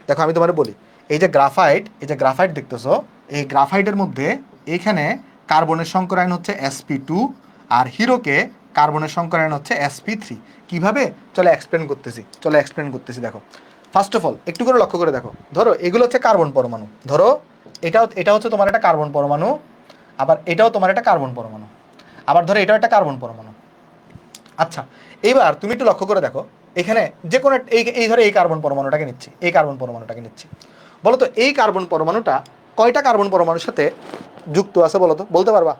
দেখো আমি তোমার বলি, এই যে গ্রাফাইট দেখতেছো, এই গ্রাফাইটের মধ্যে এইখানে কার্বনের সংকরায়ন হচ্ছে sp2, আর হিরোকে কার্বনের সংকরায়ন হচ্ছে sp3। কিভাবে? চলো এক্সপ্লেন করতেছি। দেখো ফার্স্ট অফ অল একটু করে লক্ষ্য করে দেখো, ধরো এগুলো হচ্ছে কার্বন পরমাণু, ধরো এটা হচ্ছে তোমার একটা কার্বন পরমাণু, আবার এটাও তোমার একটা কার্বন পরমাণু, আবার ধরো এটাও একটা কার্বন পরমাণু। আচ্ছা, এইবার তুমি একটু লক্ষ্য করে দেখো, এখানে যে কোনো এই ধরো এই কার্বন পরমাণুটাকে নিচ্ছি, বলো তো এই কার্বন পরমাণুটা কয়টা কার্বন পরমাণুর সাথে যুক্ত আছে বলো তো, বলতে পারবা?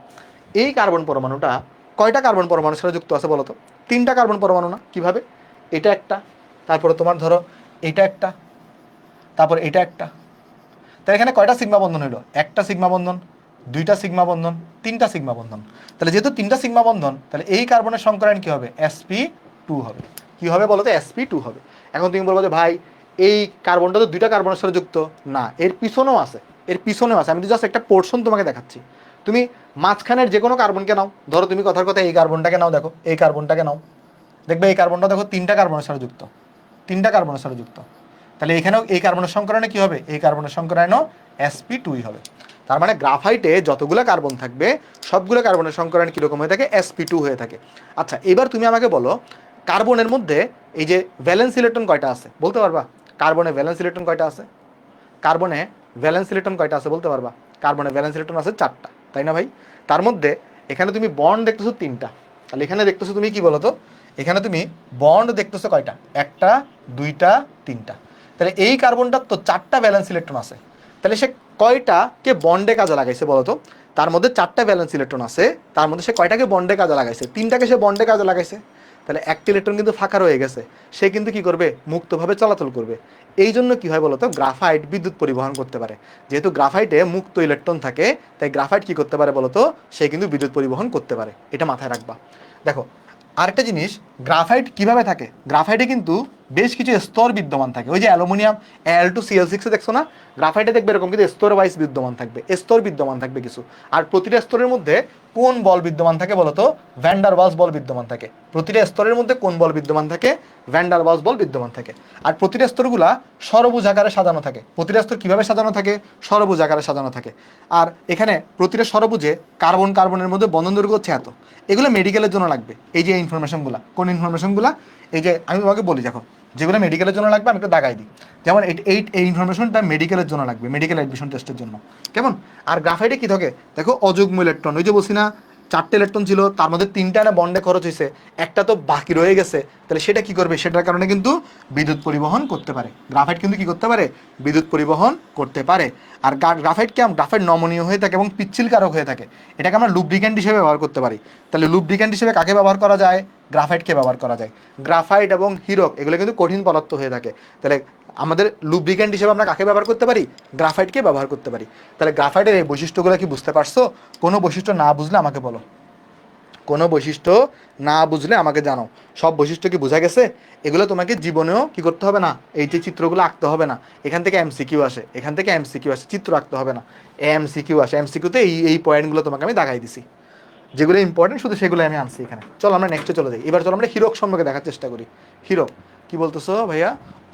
এই কার্বন পরমাণুটা কয়টা কার্বন পরমাণুর সাথে যুক্ত আছে বলো তো? 3টা কার্বন পরমাণু না? কিভাবে? এটা একটা, তারপরে তোমার ধরো এটা একটা, তারপর এটা একটা। তাহলে এখানে কয়টা সিগমা বন্ধন হইলো? একটা সিগমা বন্ধন, 2টা সিগমা বন্ধন, 3টা সিগমা বন্ধন। তাহলে যেহেতু 3টা সিগমা বন্ধন, তাহলে এই কার্বনের সংকরায়ন কি হবে? sp2 হবে। কি হবে বলো তো? sp2 হবে। এখন তুমি বলবো যে ভাই এই কার্বনটা তো 2টা কার্বনের সাথে যুক্ত না, এর পিছনেও আছে। আমি তো জাস্ট একটা পোর্শন তোমাকে দেখাচ্ছি। তুমি মাঝখানের যে কোনো কার্বনকে নাও, ধরো তুমি কথার কথা এই কার্বনটাকে নাও, দেখো এই কার্বনটাকে নাও, দেখবে এই কার্বনটা দেখো 3টা কার্বনের সাথে যুক্ত। তাহলে এখানেও এই কার্বনের সংকরায়নে কি হবে? এই কার্বনের সংকরায়নও sp2 হবে। তার মানে গ্রাফাইটে যতগুলো কার্বন থাকবে সবগুলো কার্বনের সংকরায়ন কীরকম হয়ে থাকে? sp2 হয়ে থাকে। আচ্ছা, এবার তুমি আমাকে বলো কার্বনের মধ্যে এই যে ভ্যালেন্স ইলেকট্রন কয়টা আছে বলতে পারবা? কার্বনে ভ্যালেন্স ইলেকট্রন কয়টা আছে বলতে পারবা? কার্বনে ভ্যালেন্স ইলেকট্রন আছে 4টা, তাই না ভাই? তার মধ্যে এখানে তুমি বন্ড দেখতেছো 3টা, তাহলে এখানে দেখতেছো তুমি কি বলো তো, এখানে তুমি বন্ড দেখতেছো কয়টা? 1টা, 2টা, 3টা। তাহলে এই কার্বনটার তো 4টা ভ্যালেন্স ইলেকট্রন আছে, তাহলে সে কয়টাকে বন্ডে কাজে লাগাইছে বলো তো? তার মধ্যে 4টা ভ্যালেন্স ইলেকট্রন আছে, তার মধ্যে সে কয়টাকে বন্ডে কাজে লাগাইছে? 3টাকে সে বন্ডে কাজে লাগাইছে। তাহলে একটা ইলেকট্রন কিন্তু ফাঁকা রয়ে গেছে, সে কিন্তু কি করবে? মুক্তভাবে চলাচল করবে। এই জন্য কি হয় বলতো? গ্রাফাইট বিদ্যুৎ পরিবহন করতে পারে। যেহেতু গ্রাফাইটে মুক্ত ইলেকট্রন থাকে, তাই গ্রাফাইট কি করতে পারে বলতো? সে কিন্তু বিদ্যুৎ পরিবহন করতে পারে। এটা মাথায় রাখবা। দেখো আরেকটা জিনিস, গ্রাফাইট কিভাবে থাকে? গ্রাফাইটে কিন্তু বেশ কিছু স্তর বিদ্যমান থাকে। ওই যে অ্যালুমিনিয়াম Al2Cl6 দেখছো না? গ্রাফাইটে দেখবে এরকম কিন্তু স্তর ওয়াইজ বিদ্যমান থাকবে কিছু। আর প্রতিটা স্তরের মধ্যে কোন বল বিদ্যমান থাকে বলতো? ভ্যান্ডার ওয়ালস বল বিদ্যমান থাকে। প্রতিটা স্তরের মধ্যে কোন বল বিদ্যমান থাকে? ভ্যান্ডার ওয়ালস বল বিদ্যমান থাকে। আর প্রতিটা স্তরগুলা ষড়ভুজ আকারে সাজানো থাকে। প্রতিটা স্তর কিভাবে সাজানো থাকে? ষড়ভুজ আকারে সাজানো থাকে। আর এখানে প্রতিটা ষড়ভুজে কার্বনের মধ্যে বন্ধন দৈর্ঘ্য হচ্ছে এত। এগুলো মেডিকেলের জন্য লাগবে। এই যে ইনফরমেশনগুলো, কোন ইনফরমেশনগুলো? এই যে আমি তোমাকে বলি, দেখো যেগুলো মেডিকেলের জন্য লাগবে আমি একটু দাগাই দিই। যেমন এই ইনফরমেশনটা মেডিকেলের জন্য লাগবে, মেডিকেল অ্যাডমিশন টেস্টের জন্য, কেমন? আর গ্রাফাইটে কি থাকে দেখো? অযুগ্ম ইলেকট্রন। ওই যে বলছি না 4টে ইলেকট্রন ছিল, তার মধ্যে 3টা না বন্ডে খরচ হয়েছে, একটা তো বাকি রয়ে গেছে। তাহলে সেটা কি করবে? সেটার কারণে কিন্তু বিদ্যুৎ পরিবহন করতে পারে। গ্রাফাইট কিন্তু কি করতে পারে? বিদ্যুৎ পরিবহন করতে পারে। আর গ্রাফাইট নমনীয় হয়ে থাকে এবং পিচ্ছিলকারক হয়ে থাকে। এটাকে আমরা লুব্রিক্যান্ট হিসেবে ব্যবহার করতে পারি। তাহলে লুব্রিক্যান্ট হিসেবে কাকে ব্যবহার করা যায়? গ্রাফাইটকে ব্যবহার করা যায়। গ্রাফাইট এবং হিরক এগুলো কিন্তু কঠিন পদার্থ হয়ে থাকে। তাহলে আমাদের লুব্রিক্যান্ট হিসেবে আমরা কাকে ব্যবহার করতে পারি? গ্রাফাইটকে ব্যবহার করতে পারি। তাহলে গ্রাফাইটের এই বৈশিষ্ট্যগুলো কি বুঝতে পারছো? কোনো বৈশিষ্ট্য না বুঝলে আমাকে বলো, কোনো বৈশিষ্ট্য না বুঝলে আমাকে জানাও। সব বৈশিষ্ট্য কি বোঝা গেছে? এগুলো তোমাকে জীবনেও কি করতে হবে না, এই যে চিত্রগুলো আঁকতে হবে না। এখান থেকে এমসিকিউ আসে, চিত্র আঁকতে হবে না, এমসিকিউ আসে। এমসিকিউতে এই পয়েন্টগুলো তোমাকে আমি দেখাই দিছি, যেগুলো ইম্পর্টেন্ট শুধু সেগুলো আমি আনছি এখানে। চলো আমরা নেক্সটে চলে যাই। এবার চলো আমরা হিরক সম্পর্কে দেখার চেষ্টা করি। হিরক কি বলতেছো ভাইয়া?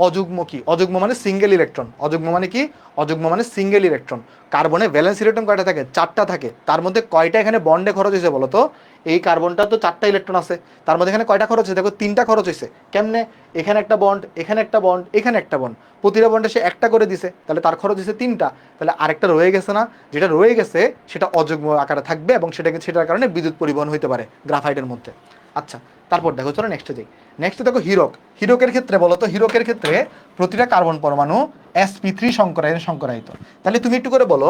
অযুগ্ম কি? অযুগ্ম মানে সিঙ্গেল ইলেকট্রন। অযুগ্ম মানে কি? অযুগ্ম মানে সিঙ্গেল ইলেকট্রন। কার্বনে ভ্যালেন্স ইলেকট্রন কয়টা থাকে? 4টা থাকে। তার মধ্যে কয়টা এখানে বন্ডে খরচ হয়েছে বলো তো? এই কার্বনটা তো 4টা ইলেকট্রন আছে, তার মধ্যে এখানে কয়টা খরচ হয়েছে? দেখো 3টা খরচ হয়েছে। কেমনে? এখানে একটা বন্ড, এখানে একটা বন্ড, এখানে একটা বন্ড, প্রতিটা বন্ডে সে একটা করে দিছে, তাহলে তার খরচ হয়েছে 3টা। তাহলে আরেকটা রয়ে গেছে না? যেটা রয়ে গেছে সেটা অযুগ্ম আকারে থাকবে এবং সেটার কারণে বিদ্যুৎ পরিবহন হতে পারে গ্রাফাইটের মধ্যে। আচ্ছা, তারপর দেখো, চলো নেক্সটে যাই। নেক্সটে দেখো হিরকের ক্ষেত্রে বলো তো, হিরকের ক্ষেত্রে প্রতিটা কার্বন পরমাণু sp3 সংকরায়িত। তাহলে তুমি একটু করে বলো,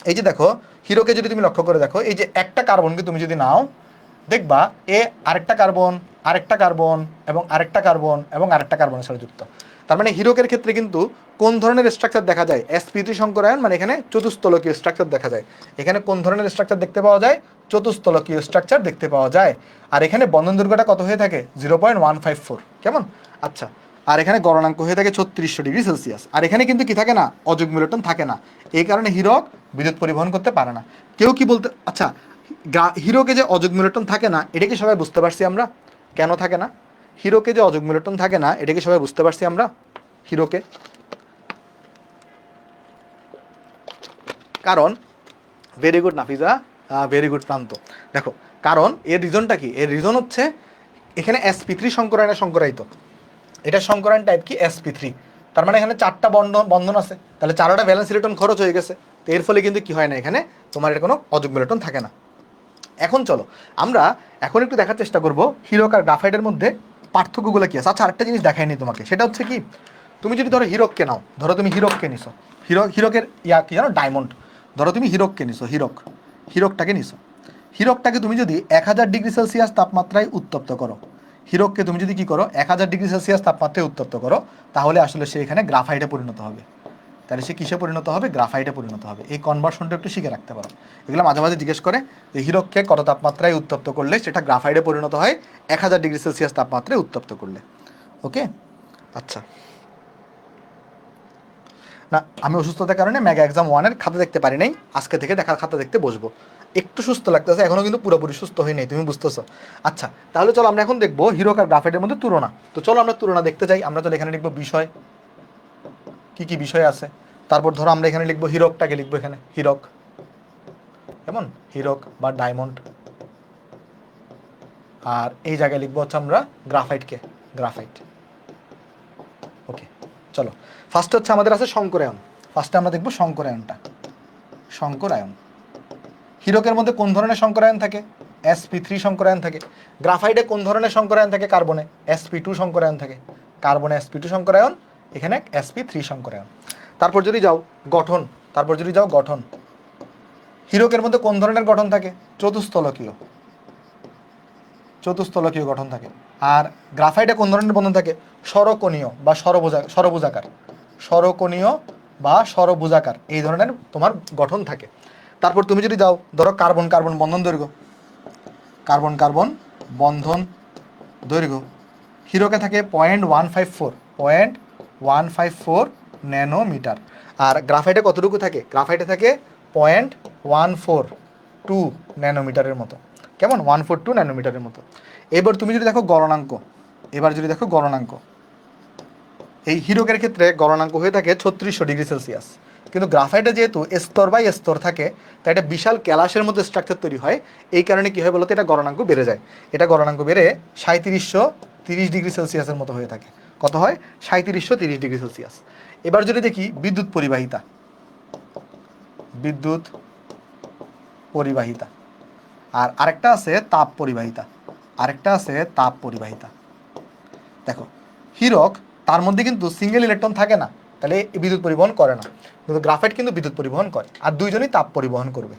এই যে দেখো হিরোকে যদি তুমি লক্ষ্য করে দেখো, এই যে একটা কার্বনকে তুমি যদি নাও, দেখবা এ আরেকটা কার্বন, আরেকটা কার্বন এবং আরেকটা কার্বন এবং আরেকটা কার্বনের সাথে যুক্ত। তার মানে হিরোকের ক্ষেত্রে কিন্তু কোন ধরনের স্ট্রাকচার দেখা যায়? sp3 সংকরায়ন, মানে এখানে চতুস্তলকীয় স্ট্রাকচার দেখা যায়। এখানে কোন ধরনের স্ট্রাকচার দেখতে পাওয়া যায়? চতুস্তলকীয় স্ট্রাকচার দেখতে পাওয়া যায়। আর এখানে বন্ধন দৈর্ঘ্যটা কত হয়ে থাকে? 0.154। কেমন? আচ্ছা, আর এখানে গলনাঙ্ক হয়ে থাকে 3600°C। আর এখানে কিন্তু কি থাকে না? অযুগ্ম ইলেকট্রন থাকে না। এই কারণে হীরক বিদ্যুৎ পরিবহন করতে পারে না। কেউ কি বলতে, আচ্ছা হিরোকে যে অযুগ্ম ইলেকট্রন থাকে না, এটা কি সবাই বুঝতে পারছি আমরা কেন থাকে না? হিরোকে যে অযুগ্ম ইলেকট্রন থাকে না, এটা কি সবাই বুঝতে পারছি আমরা? হিরোকে কারণ, very good Nafiza, very good প্রান্ত। দেখো কারণ এর রিজনটা কি? এর রিজন হচ্ছে এখানে sp3 সংকরায়নে সংকরায়িত। এটা সংকরায়ন টাইপ কি? sp3। তার মানে এখানে 4টা বন্ধন আছে, তাহলে 4টা ভ্যালেন্স ইলেকট্রন খরচ হয়ে গেছে। তো এর ফলে কিন্তু কি হয় না, এখানে তোমার এর কোনো অযুগ্ম ইলেকট্রন থাকে না। এখন চলো আমরা এখন একটু দেখার চেষ্টা করব হিরক আর গ্রাফাইটের মধ্যে পার্থক্যগুলো কি আছে। আচ্ছা, আরেকটা জিনিস দেখাইনি তোমাকে, সেটা হচ্ছে কি, তুমি যদি ধরো হিরককে নাও, ধরো তুমি হিরককে নিছো, হিরকের কি জানো? ডায়মন্ড। ধরো তুমি হিরককে নিছো, হিরকটাকে নিছো। হিরকটাকে তুমি যদি 1000°C তাপমাত্রায় উত্তপ্ত করো, হিরককে তুমি যদি কি করো 1000°C তাপমাত্রায় উত্তপ্ত করো, তাহলে আসলে সে এখানে গ্রাফাইটে পরিণত হবে। তাহলে সে কিসে পরিণত হবে? গ্রাফাইটে পরিণত হবে। এই কনভার্সনটা একটু শিখে রাখতে পারো। এগুলো মাঝে মাঝে জিজ্ঞেস করে যে হিরককে কত তাপমাত্রায় উত্তপ্ত করলে সেটা গ্রাফাইটে পরিণত হয়? 1000°C তাপমাত্রায় উত্তপ্ত করলে। ওকে, আচ্ছা। না, আমি অসুস্থতার কারণে মেগা এক্সাম 1-এর খাতা দেখতে পারি নাই, আজকে থেকে দেখার খাতা দেখতে বসবো। একটু সুস্থ লাগতেছে, এখনো কিন্তু পুরোপুরি সুস্থ হই নাই, তুমি বুঝতেছো? আচ্ছা, তাহলে চলো আমরা এখন দেখবো হিরক আর গ্রাফাইটের মধ্যে তুলনা। তো চলো আমরা তুলনা দেখতে যাই। আমরা চলো এখানে লিখবো বিষয়, কি কি বিষয় আছে। তারপর ধরো আমরা এখানে লিখবো হিরকটাকে, লিখবো এখানে হিরক, কেমন? হিরক বা ডায়মন্ড। আর এই জায়গায় লিখবো হচ্ছে আমরা গ্রাফাইটকে, গ্রাফাইট। ওকে, চলো ফার্স্ট হচ্ছে আমাদের আছে সংকরায়ন। ফার্স্টে আমরা দেখবো সংকরায়নটা। সংকরায়ন, হিরকের মধ্যে কোন ধরনের সংকরায়ন থাকে? sp3 সংকরায়ন থাকে। গ্রাফাইটে কোন ধরনের সংকরায়ন থাকে? কার্বনে sp2 সংকরায়ন থাকে। কার্বনে sp2 সংকরায়ন, এখানে sp3 সংকরায়ন। তারপর যদি যাও গঠন, গঠন, হিরকের মধ্যে কোন ধরনের গঠন থাকে? চতুস্তলকীয়, গঠন থাকে। আর গ্রাফাইটে কোন ধরনের বন্ধন থাকে? স্বরকোণীয় বা সরভুজাকার, স্বরকোণীয় বা সরভুজাকার, এই ধরনের তোমার গঠন থাকে। তারপর তুমি যদি যাও ধরো কার্বন কার্বন বন্ধন দৈর্ঘ্য, কার্বন কার্বন বন্ধন দৈর্ঘ্য হিরোকে থাকে 0.154 ন্যানোমিটার। আর গ্রাফাইটে কতটুকু থাকে? গ্রাফাইটে থাকে 0.142 ন্যানোমিটারের মতো। কেমন? 142 ন্যানোমিটারের মতো। এবার তুমি যদি দেখো গলনাঙ্ক, এই হিরকের ক্ষেত্রে গলনাঙ্ক হয়ে থাকে 3600°C। কিন্তু গ্রাফাইটে যেহেতু স্তর বাই স্তর থাকে, তাই এটা বিশাল ক্যালাসের মধ্যে স্ট্রাকচার তৈরি হয়। এই কারণে কি হয় বলতো? এটা গলনাঙ্ক বেড়ে যায়। এটা গলনাঙ্ক বেড়ে 3730°C মতো হয়ে থাকে। কত হয়? 3730°C। এবার যদি দেখি বিদ্যুৎ পরিবাহিতা, বিদ্যুৎ পরিবাহিতা, আর আরেকটা আছে তাপ পরিবাহিতা, দেখো হিরক, তার মধ্যে কিন্তু সিঙ্গেল ইলেকট্রন থাকে না, তাহলে বিদ্যুৎ পরিবহন করে না। কিন্তু গ্রাফাইট কিন্তু বিদ্যুৎ পরিবহন করে। আর দুইজনই তাপ পরিবহন করবে,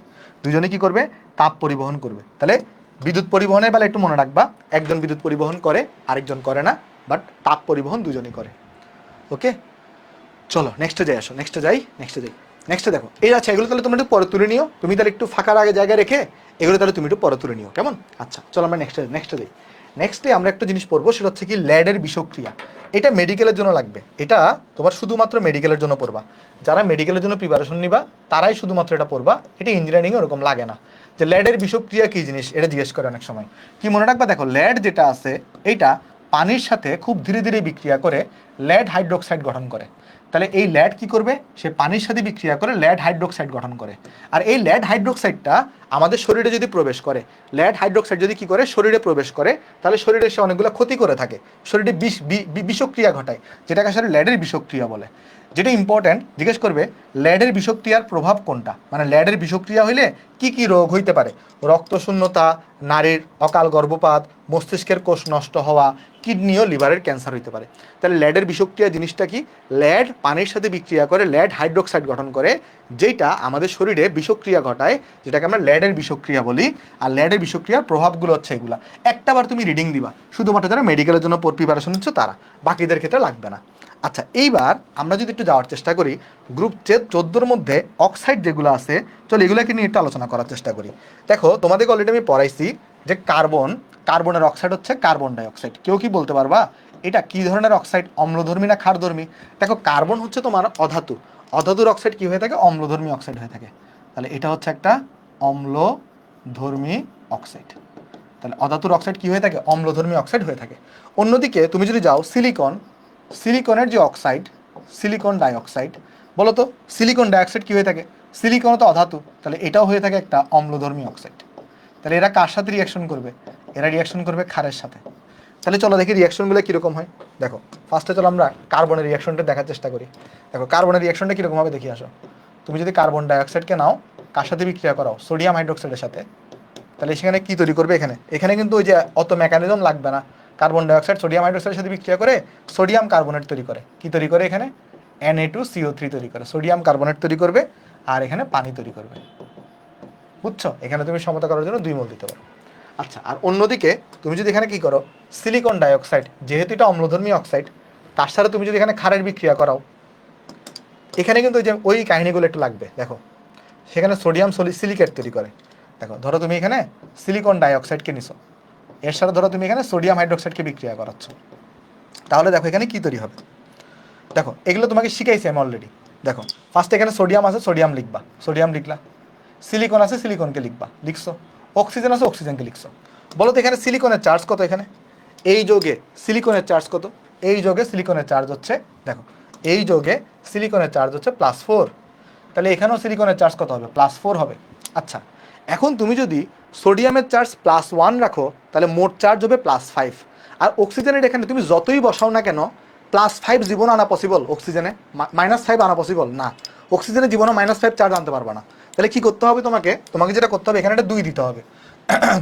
তাপ পরিবহন করবে। তাহলে বিদ্যুৎ পরিবহনের বেলা একটু মনে রাখবা, একজন বিদ্যুৎ পরিবহন করে, আরেকজন করে না, বাট তাপ পরিবহন দুজনই করে। ওকে, চলো নেক্সটে যাই, আসো নেক্সটে যাই। নেক্সটে দেখো এই আছে, এগুলো তাহলে তুমি একটু পরে তুলে নিও। তুমি তাহলে একটু ফাঁকার আগে জায়গায় রেখে এগুলো তাহলে তুমি একটু পরে তুলে নিও, কেমন? আচ্ছা, চলো আমরা নেক্সটে যাই। নেক্সটে আমরা একটা জিনিস পড়বো, সেটা হচ্ছে কি ল্যাডের বিষক্রিয়া। এটা মেডিকেলের জন্য লাগবে, এটা তোমার শুধুমাত্র মেডিকেলের জন্য পড়বা। যারা মেডিকেলের জন্য প্রিপারেশন নিবা তারাই শুধুমাত্র এটা পড়বা, এটা ইঞ্জিনিয়ারিংয়ে ওরকম লাগে না। যে ল্যাডের বিষক্রিয়া কী জিনিস, এটা জিজ্ঞেস করে অনেক সময়। কি মনে রাখবা, দেখো ল্যাড যেটা আছে এইটা পানির সাথে খুব ধীরে ধীরে বিক্রিয়া করে ল্যাড হাইড্রোক্সাইড গঠন করে। তাহলে এই ল্যাড কি করবে? সে পানির সাথে বিক্রিয়া করে ল্যাড হাইড্রোক্সাইড গঠন করে। আর এই ল্যাড হাইড্রোক্সাইডটা আমাদের শরীরে যদি প্রবেশ করে, ল্যাড হাইড্রোক্সাইড যদি কি করে শরীরে প্রবেশ করে, তাহলে শরীরে সে অনেকগুলো ক্ষতি করে থাকে, শরীরে বিষক্রিয়া ঘটায়, যেটাকে আসলে ল্যাডের বিষক্রিয়া বলে। যেটা ইম্পর্ট্যান্ট, জিজ্ঞেস করবে ল্যাডের বিষক্রিয়ার প্রভাব কোনটা, মানে ল্যাডের বিষক্রিয়া হইলে কি কি রোগ হইতে পারে? রক্তশূন্যতা, নারীর অকাল গর্ভপাত, মস্তিষ্কের কোষ নষ্ট হওয়া, কিডনি ও লিভারের ক্যান্সার হইতে পারে। তাহলে ল্যাডের বিষক্রিয়া জিনিসটা কি? ল্যাড পানির সাথে বিক্রিয়া করে ল্যাড হাইড্রোক্সাইড গঠন করে, যেটা আমাদের শরীরে বিষক্রিয়া ঘটায়, যেটাকে আমরা ল্যাডের বিষক্রিয়া বলি। আর ল্যাডের বিষক্রিয়ার প্রভাবগুলো হচ্ছে এগুলা। একটাবার তুমি রিডিং দিবা, শুধুমাত্র যারা মেডিকেলের জন্য প্রিপারেশন নিচ্ছ তারা, বাকিদের ক্ষেত্রে লাগবে না। আচ্ছা, এইবার আমরা যদি একটু যাওয়ার চেষ্টা করি গ্রুপ 14 মধ্যে অক্সাইড যেগুলো আছে, চলো এগুলোকে নিয়ে একটু আলোচনা করার চেষ্টা করি। দেখো তোমাদেরকে অলরেডি আমি পড়াইছি যে কার্বনের অক্সাইড হচ্ছে কার্বন ডাইঅক্সাইড। কেউ কি বলতে পারবা এটা কি ধরনের অক্সাইড, অম্লধর্মী না ক্ষারধর্মী? দেখো কার্বন হচ্ছে তোমার অধাতু, অধাতুর অক্সাইড কি হয়ে থাকে? অম্লধর্মী অক্সাইড হয়ে থাকে। তাহলে এটা হচ্ছে একটা অম্লধর্মী অক্সাইড। তাহলে অধাতুর অক্সাইড কি হয়ে থাকে? অম্লধর্মী অক্সাইড হয়ে থাকে। অন্যদিকে তুমি যদি যাও সিলিকনের যে অক্সাইড, সিলিকন ডাইঅক্সাইড, বলো তো সিলিকন ডাইঅক্সাইড কি হয়ে থাকে? সিলিকন তো অধাতু, তাহলে এটাও হয়ে থাকে একটা অম্লধর্মী অক্সাইড। তাহলে এরা কার সাথে রিয়াকশন করবে? এরা রিয়াকশন করবে ক্ষারের সাথে। তাহলে চলো দেখি রিয়াকশনগুলো কীরকম হয়। দেখো ফার্স্টে চলো আমরা কার্বনের রিয়াকশনটা দেখার চেষ্টা করি। দেখো কার্বনের রিয়াকশনটা কীরকম হবে দেখি আসো। তুমি যদি কার্বন ডাইঅক্সাইডকে নাও, কার সাথে বিক্রিয়া করাও? সোডিয়াম হাইড্রোক্সাইডের সাথে। তাহলে সেখানে কি তৈরি করবে? এখানে কিন্তু ওই যে অত মেকানিজম লাগবে না। কার্বন ডাইঅক্সাইড সোডিয়াম হাইড্রোক্সাইডের সাথে বিক্রিয়া করে সোডিয়াম কার্বনেট তৈরি করে। কি তৈরি করে? এখানে Na2CO3 তৈরি করে, সোডিয়াম কার্বনেট তৈরি করবে, আর এখানে পানি তৈরি করবে। বুঝছো? এখানে তুমি সমতা করার জন্য 2 মোল দিতে পারো। আচ্ছা, আর অন্যদিকে তুমি যদি এখানে কি করো, সিলিকন ডাইঅক্সাইড যেহেতু এটা অম্লধর্মী অক্সাইড, তার সাথে তুমি যদি এখানে ক্ষারের বিক্রিয়া করাও, এখানে কিন্তু ওই কাহিনীগুলো একটু লাগবে। দেখো সেখানে সোডিয়াম সিলিকেট তৈরি করে। দেখো ধরো তুমি এখানে সিলিকন ডাইঅক্সাইডকে নিছো, এর সাথে ধরো তুমি এখানে সোডিয়াম হাইড্রোক্সাইডকে বিক্রিয়া করাচ্ছ, তাহলে দেখো এখানে কি তৈরি হবে। দেখো এগুলো তোমাকে শিখাইছি আমি অলরেডি। দেখো ফার্স্ট এখানে সোডিয়াম আছে, সোডিয়াম লিখবা, সোডিয়াম লিখলা। সিলিকন আছে, সিলিকনকে লিখছো। অক্সিজেন আছে, অক্সিজেনকে লিখছো। বলো তো এখানে সিলিকনের চার্জ কত? এখানে এই যোগে সিলিকনের চার্জ কত? এই যোগে সিলিকনের চার্জ হচ্ছে, দেখো এই যোগে সিলিকনের চার্জ হচ্ছে +4। তাহলে এখানেও সিলিকনের চার্জ কত হবে? +4 হবে। আচ্ছা, এখন তুমি যদি সোডিয়ামের চার্জ +1 রাখো, তাহলে মোট চার্জ হবে +5। আর অক্সিজেনের এখানে তুমি যতই বসাও না কেন, +5 জীবনে আনা পসিবল, অক্সিজেনে -5 আনা পসিবল না। অক্সিজেনের জীবনে -5 চার্জ আনতে পারবে না। তাহলে কি করতে হবে তোমাকে যেটা করতে হবে, এখানে একটা 2 দিতে হবে।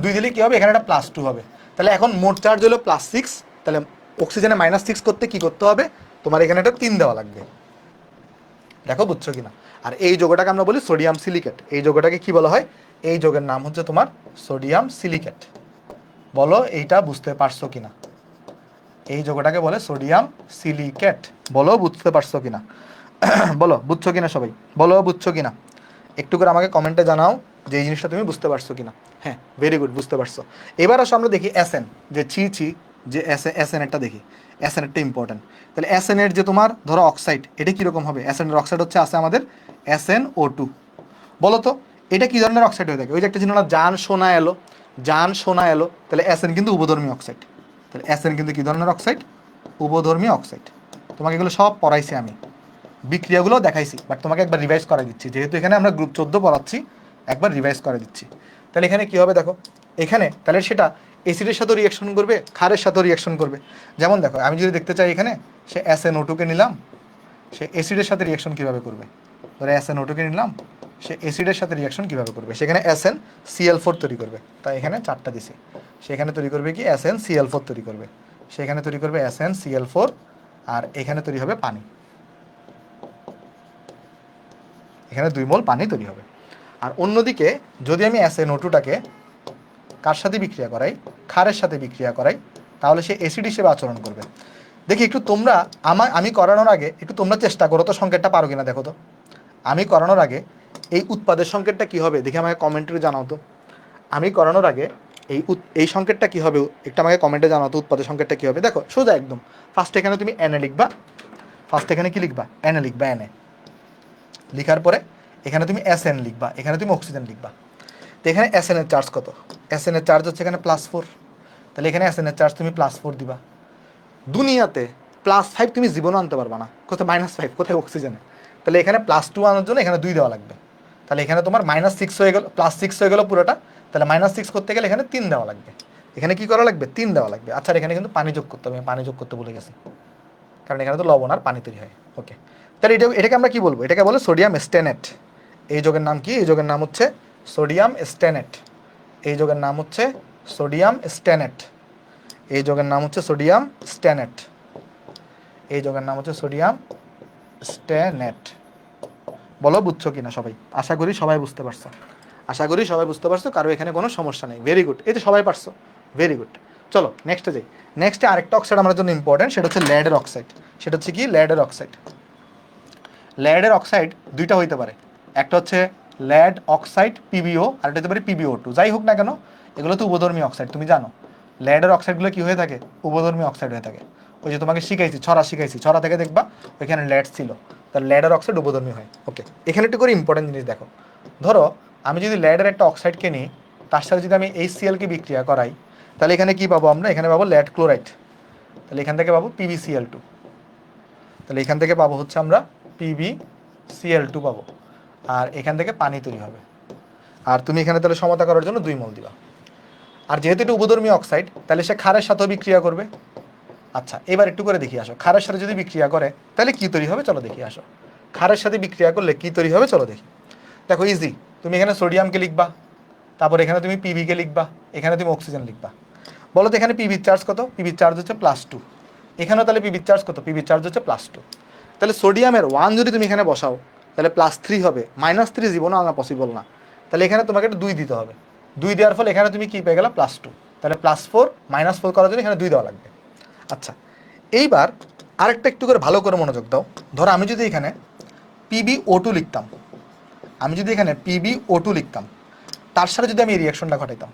2 দিলে কি হবে? এখানে একটা +2 হবে। তাহলে এখন মোট চার্জ হলো +6। তাহলে অক্সিজেনে -6 করতে কি করতে হবে? তোমার এখানে একটা 3 দেওয়া লাগবে। দেখো বুঝছো কিনা? আর এই যৌগটাকে আমরা বলি সোডিয়াম সিলিকেট। এই যৌগটাকে কি বলা হয়? এই যৌগের নাম হচ্ছে তোমার সোডিয়াম সিলিকেট। বলো এইটা বুঝতে পারছো কিনা? এই যৌগটাকে বলে সোডিয়াম সিলিকেট। বলো বুঝতে পারছো কিনা? বলো বুঝছো কিনা সবাই? বলো বুঝছো কিনা? একটু করে আমাকে কমেন্টে জানাও যে এই জিনিসটা তুমি বুঝতে পারছো কিনা। হ্যাঁ, ভেরি গুড, বুঝতে পারছো। এবার আসো আমরা দেখি এসএন, যে যে এসএনেরটা দেখি। এসএনেরটা ইম্পর্টেন্ট। তাহলে এসএনের যে তোমার ধরো অক্সাইড, এটা কীরকম হবে? এসএনের অক্সাইড হচ্ছে আছে আমাদের SnO2। বলো তো এটা কী ধরনের অক্সাইড হয়ে থাকে? ওই যে একটা ছিল না, জান সোনা এলো, তাহলে এসএন কিন্তু উভধর্মী অক্সাইড। তাহলে এসএন কিন্তু কী ধরনের অক্সাইড? উভধর্মী অক্সাইড। তোমাকে এগুলো সব পড়াইছি আমি, বিক্রিয়াগুলো দেখাইছি, বাট তোমাকে একবার রিভাইজ করে দিচ্ছি, যেহেতু এখানে আমরা গ্রুপ 14 পড়াচ্ছি, একবার রিভাইজ করে দিচ্ছি। তাহলে এখানে কী হবে দেখো, এখানে তাহলে সেটা অ্যাসিডের সাথেও রিয়াকশন করবে, ক্ষারের সাথেও রিয়াকশন করবে। যেমন দেখো আমি যদি দেখতে চাই এখানে সে SnO2কে নিলাম, সে অ্যাসিডের সাথে রিয়াকশন কীভাবে করবে। ধরো SnO2কে নিলাম, সে অ্যাসিডের সাথে রিয়াকশন কীভাবে করবে? সেখানে SnCl4 তৈরি করবে। তাই এখানে 4টা দিছি। সেখানে তৈরি করবে কি? SnCl4 তৈরি করবে। সেখানে তৈরি করবে SnCl4, আর এখানে তৈরি হবে পানি। এখানে 2 মোল পানি তৈরি হবে। আর অন্যদিকে যদি আমি SnO2টাকে কার সাথে বিক্রিয়া করাই? ক্ষারের সাথে বিক্রিয়া করাই, তাহলে সে অ্যাসিড হিসেবে আচরণ করবে। দেখি একটু তোমরা আমি করানোর আগে একটু তোমরা চেষ্টা করো তো সংকেতটা পারো কিনা দেখো তো। আমি করানোর আগে এই উৎপাদের সংকেতটা কি হবে দেখে আমাকে কমেন্টে জানাও তো। আমি করানোর আগে এই সংকেতটা কি হবে একটু আমাকে কমেন্টে জানাও তো। উৎপাদের সংকেতটা কি হবে? দেখো সোজা একদম। ফার্স্ট এখানে তুমি Na লিখবা। ফার্স্ট এখানে কি লিখবা? Na লিখবা। Na লিখার পরে এখানে তুমি Sn লিখবা, এখানে তুমি অক্সিজেন লিখবা। তো এখানে Sn এর চার্জ কত? Sn এর চার্জ হচ্ছে এখানে +4। তাহলে এখানে Sn এর চার্জ তুমি +4 দিবা। দুনিয়াতে +5 তুমি জীবনও আনতে পারবা না। কোথায় -5? কোথায়? অক্সিজেনে। তাহলে এখানে +2 আনার জন্য এখানে 2 দেওয়া লাগবে। তাহলে এখানে তোমার -6 হয়ে গেল, +6 হয়ে গেল পুরোটা। তাহলে -6 করতে গেলে এখানে 3 দেওয়া লাগবে। এখানে কি করা লাগবে? 3 দেওয়া লাগবে। আচ্ছা, এখানে কিন্তু পানি যোগ করতে হবে। আমি পানি যোগ করতে ভুলে গেছি, কারণ এখানে তো লবণ আর পানি তৈরি হয়। ওকে, তাহলে এটাকে আমরা কি বলবো? এটাকে বলে সোডিয়াম স্টেনেট। এই যোগের নাম কি? এই যোগের নাম হচ্ছে সোডিয়াম স্টেনেট। এই যোগের নাম হচ্ছে সোডিয়াম স্টেনেট। এই যৌগের নাম হচ্ছে সোডিয়াম স্ট্যানেট। এই যৌগের নাম হচ্ছে সোডিয়াম স্ট্যানেট। বলো বুঝছো কিনা সবাই? আশা করি সবাই বুঝতে পারছো, আশা করি সবাই বুঝতে পারছো, কারো এখানে কোনো সমস্যা নেই। ভেরি গুড, এই তো সবাই পারছো, ভেরি গুড। চলো নেক্সটে যাই। নেক্সটে আরেকটা অক্সাইড আমাদের জন্য ইম্পর্টেন্ট, সেটা হচ্ছে ল্যাডের অক্সাইড। সেটা হচ্ছে কি? ল্যাডের অক্সাইড। ল্যাডের অক্সাইড দুইটা হইতে পারে, একটা হচ্ছে ল্যাড অক্সাইড পিবিও, আর একটা হতে পারে PbO2। যাই হোক না কেন, এগুলো তো উভধর্মী অক্সাইড, তুমি জানো ল্যাডের অক্সাইডগুলো কি হয়ে থাকে? উভধর্মী অক্সাইড হয়ে থাকে। ওই যে তোমাকে শিখাইছি, ছড়া শিখাইছি, ছড়া থেকে দেখবা ওইখানে ল্যাড ছিল, তার ল্যাডের অক্সাইড উভধর্মী হয়। ওকে, এখানে একটু করে ইম্পর্টেন্ট জিনিস দেখো। ধরো আমি যদি ল্যাডের একটা অক্সাইডকে নিই, তার সাথে যদি আমি HCl-কে বিক্রিয়া করাই, তাহলে এখানে কি পাবো আমরা? এখানে পাবো ল্যাড ক্লোরাইড। তাহলে এখান থেকে পাবো PbCl2। তাহলে এখান থেকে পাবো হচ্ছে আমরা PbCl2 পাবো, আর এখান থেকে পানি তৈরি হবে। আর তুমি এখানে তাহলে সমতা করার জন্য 2 মোল দিবা। আর যেহেতু এটা উভধর্মী অক্সাইড, তাহলে সে ক্ষারের সাথেও বিক্রিয়া করবে। আচ্ছা, এবার একটু করে দেখি আসো, ক্ষারের সাথে যদি বিক্রিয়া করে তাহলে কি তৈরি হবে? চলো দেখি আসো, ক্ষারের সাথে বিক্রিয়া করলে কি তৈরি হবে? চলো দেখি। দেখো ইজি, তুমি এখানে সোডিয়ামকে লিখবা, তারপর এখানে তুমি পিবিকে লিখবা, এখানে তুমি অক্সিজেন লিখবা। বলো তো এখানে পিবির চার্জ কত? পিবির চার্জ হচ্ছে +2। এখানেও তাহলে পিবির চার্জ কত? পিবির চার্জ হচ্ছে +2। তাহলে সোডিয়ামের 1 যদি তুমি এখানে বসাও, তাহলে +3 হবে। -3 জীবনও আনা পসিবল না। তাহলে এখানে তোমাকে একটা 2 দিতে হবে। 2 দেওয়ার ফলে এখানে তুমি কি পেয়ে গেলা? +2। তাহলে +4, -4 করার জন্য এখানে 2 দেওয়া লাগবে। আচ্ছা, এইবার আরেকটা একটু করে ভালো করে মনোযোগ দাও। ধরো আমি যদি এখানে PbO2 লিখতাম, আমি যদি এখানে PbO2 লিখতাম, তার সাথে যদি আমি এই রিয়াকশনটা ঘটাইতাম,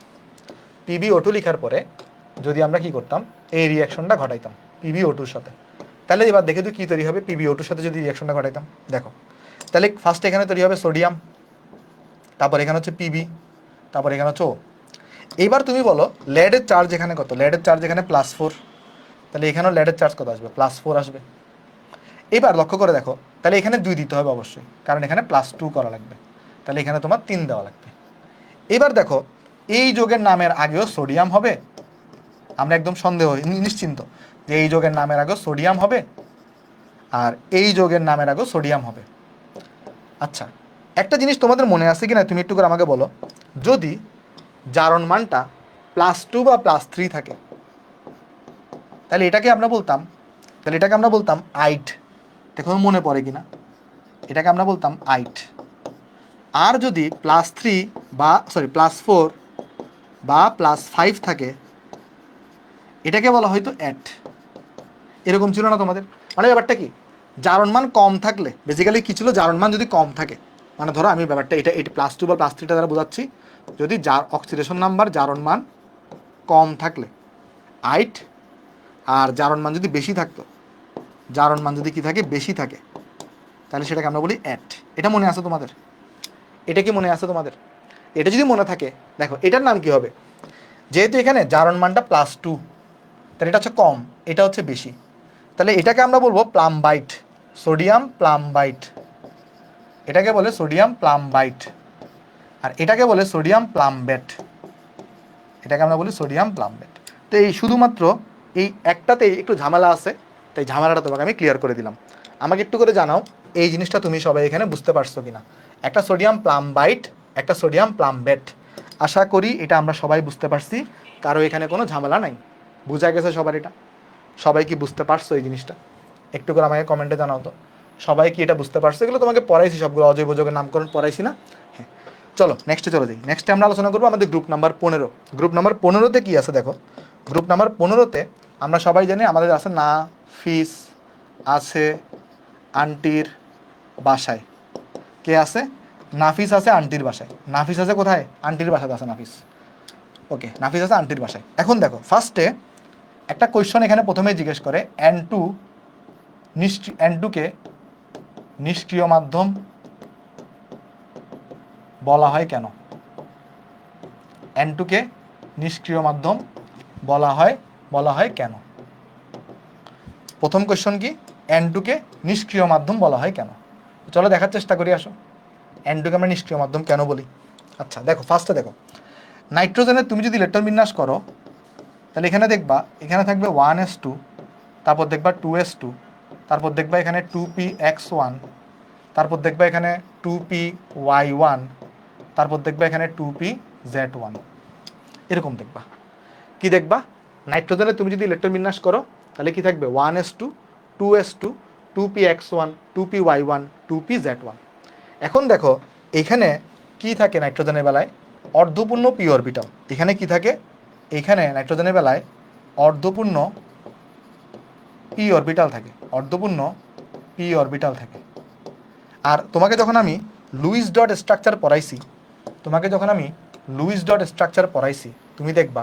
PbO2 লেখার পরে যদি আমরা কি করতাম? এই রিয়াকশনটা ঘটাইতাম PbO2-র সাথে, তাহলে এবার দেখে তুই কী তৈরি হবে PbO2-র সাথে যদি রিয়াকশনটা ঘটাইতাম। দেখো, তাহলে ফার্স্ট এখানে তৈরি হবে সোডিয়াম, তারপর এখানে হচ্ছে Pb, তারপর এখানে হচ্ছে O। এইবার তুমি বলো ল্যাডের চার্জ এখানে কত? ল্যাডের চার্জ এখানে +4, তাহলে এখানেও ল্যাডের চার্জ কত আসবে? +4 আসবে। এবার লক্ষ্য করে দেখো, তাহলে এখানে 2 দিতে হবে অবশ্যই, কারণ এখানে +2 করা লাগবে। তাহলে এখানে তোমার 3 দেওয়া লাগবে। এবার দেখো, এই যৌগের নামের আগেও সোডিয়াম হবে, আমরা একদম সন্দেহ নিশ্চিন্ত যে এই যৌগের নামের আগেও সোডিয়াম হবে, আর এই যৌগের নামের আগেও সোডিয়াম হবে। আচ্ছা, একটা জিনিস তোমাদের মনে আছে কি না তুমি একটু করে আমাকে বলো, যদি জারণ মানটা +2 বা +3 থাকে, তাহলে এটাকে আমরা বলতাম, আইট। দেখো মনে পড়ে কিনা, এটাকে আমরা বলতাম আইট। আর যদি +3 বা +4 বা +5 থাকে, এটাকে বলা হয়তো অ্যাট। এরকম ছিল না তোমাদের? মানে ব্যাপারটা কি, জারণ মান কম থাকলে বেসিক্যালি কি ছিল? জারণ মান যদি কম থাকে, মানে ধরো আমি ব্যাপারটা এটা +2 বা +3টা দ্বারা বোঝাচ্ছি, যদি অক্সিডেশন নাম্বার জারণ মান কম থাকলে আইট, আর জারণ মান যদি বেশি থাকতো, জারণ মান যদি কি থাকে? বেশি থাকে, তাহলে সেটাকে আমরা বলি অ্যাট। এটা মনে আছে তোমাদের? এটা কি মনে আছে তোমাদের? এটা যদি মনে থাকে, দেখো এটার নাম কি হবে? যেহেতু এখানে জারণ মানটা +2, তাহলে এটা হচ্ছে কম, এটা হচ্ছে বেশি, তাহলে এটাকে আমরা বলবো প্লামবাইট, সোডিয়াম প্লামবাইট। এটাকে বলে সোডিয়াম প্লামবাইট, আর এটাকে বলে সোডিয়াম প্লামবেট। এটাকে আমরা বলি সোডিয়াম প্লামবেট। তো এই শুধুমাত্র এই একটাতেই একটু ঝামেলা আছে, তাই ঝামেলাটা তোমাকে আমি ক্লিয়ার করে দিলাম। আমাকে একটু করে জানাও এই জিনিসটা তুমি সবাই এখানে বুঝতে পারছো কিনা। একটা সোডিয়াম প্লামবাইট, একটা সোডিয়াম প্লামবেট। আশা করি এটা আমরা সবাই বুঝতে পারছি, কারো এখানে কোনো ঝামেলা নাই। বোঝা গেছে সবার এটা? সবাই কি বুঝতে পারছো এই জিনিসটা? একটু করে আমাকে কমেন্টে জানাও তো, সবাই কি এটা বুঝতে পারছো? এগুলো তোমাকে পড়াইছি, সবগুলো অজৈব যৌগের নামকরণ পড়াইছি না? হ্যাঁ, চলো নেক্সটে চলে যাই। নেক্সটে আমরা আলোচনা করবো আমাদের গ্রুপ নাম্বার 15। গ্রুপ নাম্বার 15-তে কি আছে দেখো। গ্রুপ নাম্বার 15-তে আমরা সবাই জানি আমাদের আছে নাফিস আছে আন্টির বাসায়। কে আছে? নাফিস আছে আন্টির বাসায়। নাফিস আছে কোথায়? আন্টির বাসায় আছে নাফিস। ওকে, নাফিস আছে আন্টির বাসায়। এখন দেখো ফার্স্টে একটা কোয়েশ্চন এখানে প্রথমেই জিজ্ঞেস করে, N2কে নিষ্ক্রিয় মাধ্যম বলা হয় কেন? N2কে নিষ্ক্রিয় মাধ্যম বলা হয় কেন? প্রথম কোয়েশ্চন কি? N2কে নিষ্ক্রিয় মাধ্যম বলা হয় কেন? চলো দেখার চেষ্টা করি আসো, N2কে আমরা নিষ্ক্রিয় মাধ্যম কেন বলি। আচ্ছা দেখো, ফার্স্টে দেখো নাইট্রোজেনের তুমি যদি ইলেকট্রন বিন্যাস করো, তাহলে এখানে দেখবা এখানে থাকবে 1s2, তারপর দেখবা 2s2, তারপর দেখবা এখানে 2px1, তারপর দেখবা এখানে 2py1, তারপর দেখবা এখানে 2pz1। এরকম দেখবা। কি দেখবা? নাইট্রোজেনে তুমি যদি ইলেকট্রন বিন্যাস করো তাহলে কি থাকবে 1s2, 2s2, 2px1, 2py1, 2pz1। এখন দেখো এখানে কি থাকে নাইট্রোজেনের বেলায়, অর্ধপূর্ণ পি অরবিটাল। এখানে কি থাকে, এখানে নাইট্রোজেনের বেলায় অর্ধপূর্ণ পি অরবিটাল থাকে, অর্ধপূর্ণ পি অরবিটাল থাকে। আর তোমাকে যখন আমি লুইস ডট স্ট্রাকচার পড়াইছি, তোমাকে যখন আমি লুইস ডট স্ট্রাকচার পড়াইছি, তুমি দেখবা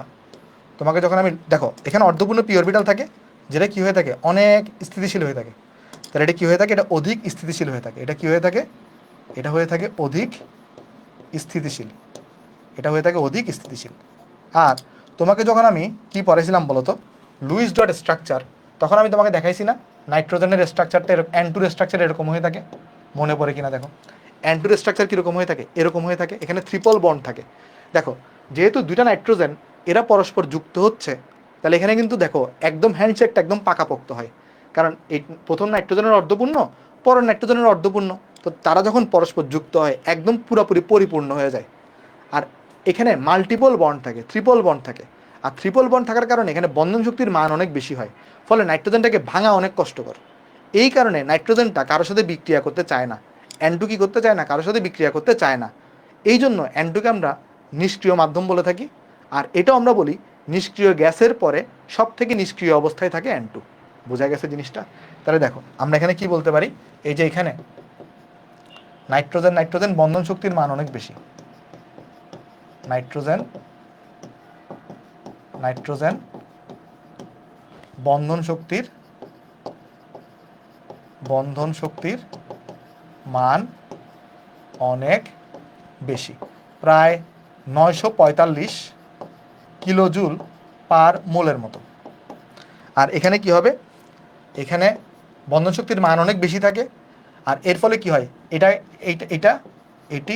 তোমাকে যখন আমি দেখো এখানে অর্ধপূর্ণ পি অরবিটাল থাকে, যেটা কি হয়ে থাকে অনেক স্থিতিশীল হয়ে থাকে। তাহলে এটা কি হয়ে থাকে, এটা অধিক স্থিতিশীল হয়ে থাকে। এটা কি হয়ে থাকে, এটা হয়ে থাকে অধিক স্থিতিশীল, এটা হয়ে থাকে অধিক স্থিতিশীল। আর তোমাকে যখন আমি কি পড়াইছিলাম বলো তো, লুইস ডট স্ট্রাকচার, তখন আমি তোমাকে দেখাইছি না নাইট্রোজেনের স্ট্রাকচারটা N2 স্ট্রাকচার এরকম হয়ে থাকে, মনে পড়ে কিনা দেখো। N2 স্ট্রাকচার কীরকম হয়ে থাকে, এরকম হয়ে থাকে, এখানে ট্রিপল বন্ড থাকে। দেখো যেহেতু দুইটা নাইট্রোজেন এরা পরস্পর যুক্ত হচ্ছে, তাহলে এখানে কিন্তু দেখো একদম হ্যান্ডশেকটা একদম পাকাপোক্ত হয়, কারণ এই প্রথম নাইট্রোজেনের অর্ধপূর্ণ, পরের নাইট্রোজেনের অর্ধপূর্ণ, তো তারা যখন পরস্পর যুক্ত হয় একদম পুরোপুরি পরিপূর্ণ হয়ে যায়। আর এখানে মাল্টিপল বন্ড থাকে, ট্রিপল বন্ড থাকে। আর ট্রিপল বন্ড থাকার কারণে এখানে বন্ধন শক্তির মান অনেক বেশি হয়, ফলে নাইট্রোজেনটাকে ভাঙা অনেক কষ্টকর। এই কারণে নাইট্রোজেনটা কারোর সাথে বিক্রিয়া করতে চায় না, N2 কি করতে চায় না, কারোর সাথে বিক্রিয়া করতে চায় না। এই জন্য N2কে আমরা নিষ্ক্রিয় মাধ্যম বলে থাকি। আর এটাও আমরা বলি নিষ্ক্রিয় গ্যাসের পরে সব থেকে নিষ্ক্রিয় অবস্থায় থাকে N2। বোঝা গেছে জিনিসটা? তাহলে দেখো আমরা এখানে কি বলতে পারি, এই যে এখানে নাইট্রোজেন নাইট্রোজেন বন্ধন শক্তির মান অনেক বেশি, নাইট্রোজেন নাইট্রোজেন বন্ধন শক্তির মান অনেক বেশি, প্রায় 945 কিলোজুল পার মোলের মতো। আর এখানে কি হবে, এখানে বন্ধন শক্তির মান অনেক বেশি থাকে। আর এর ফলে কি হয়, এটি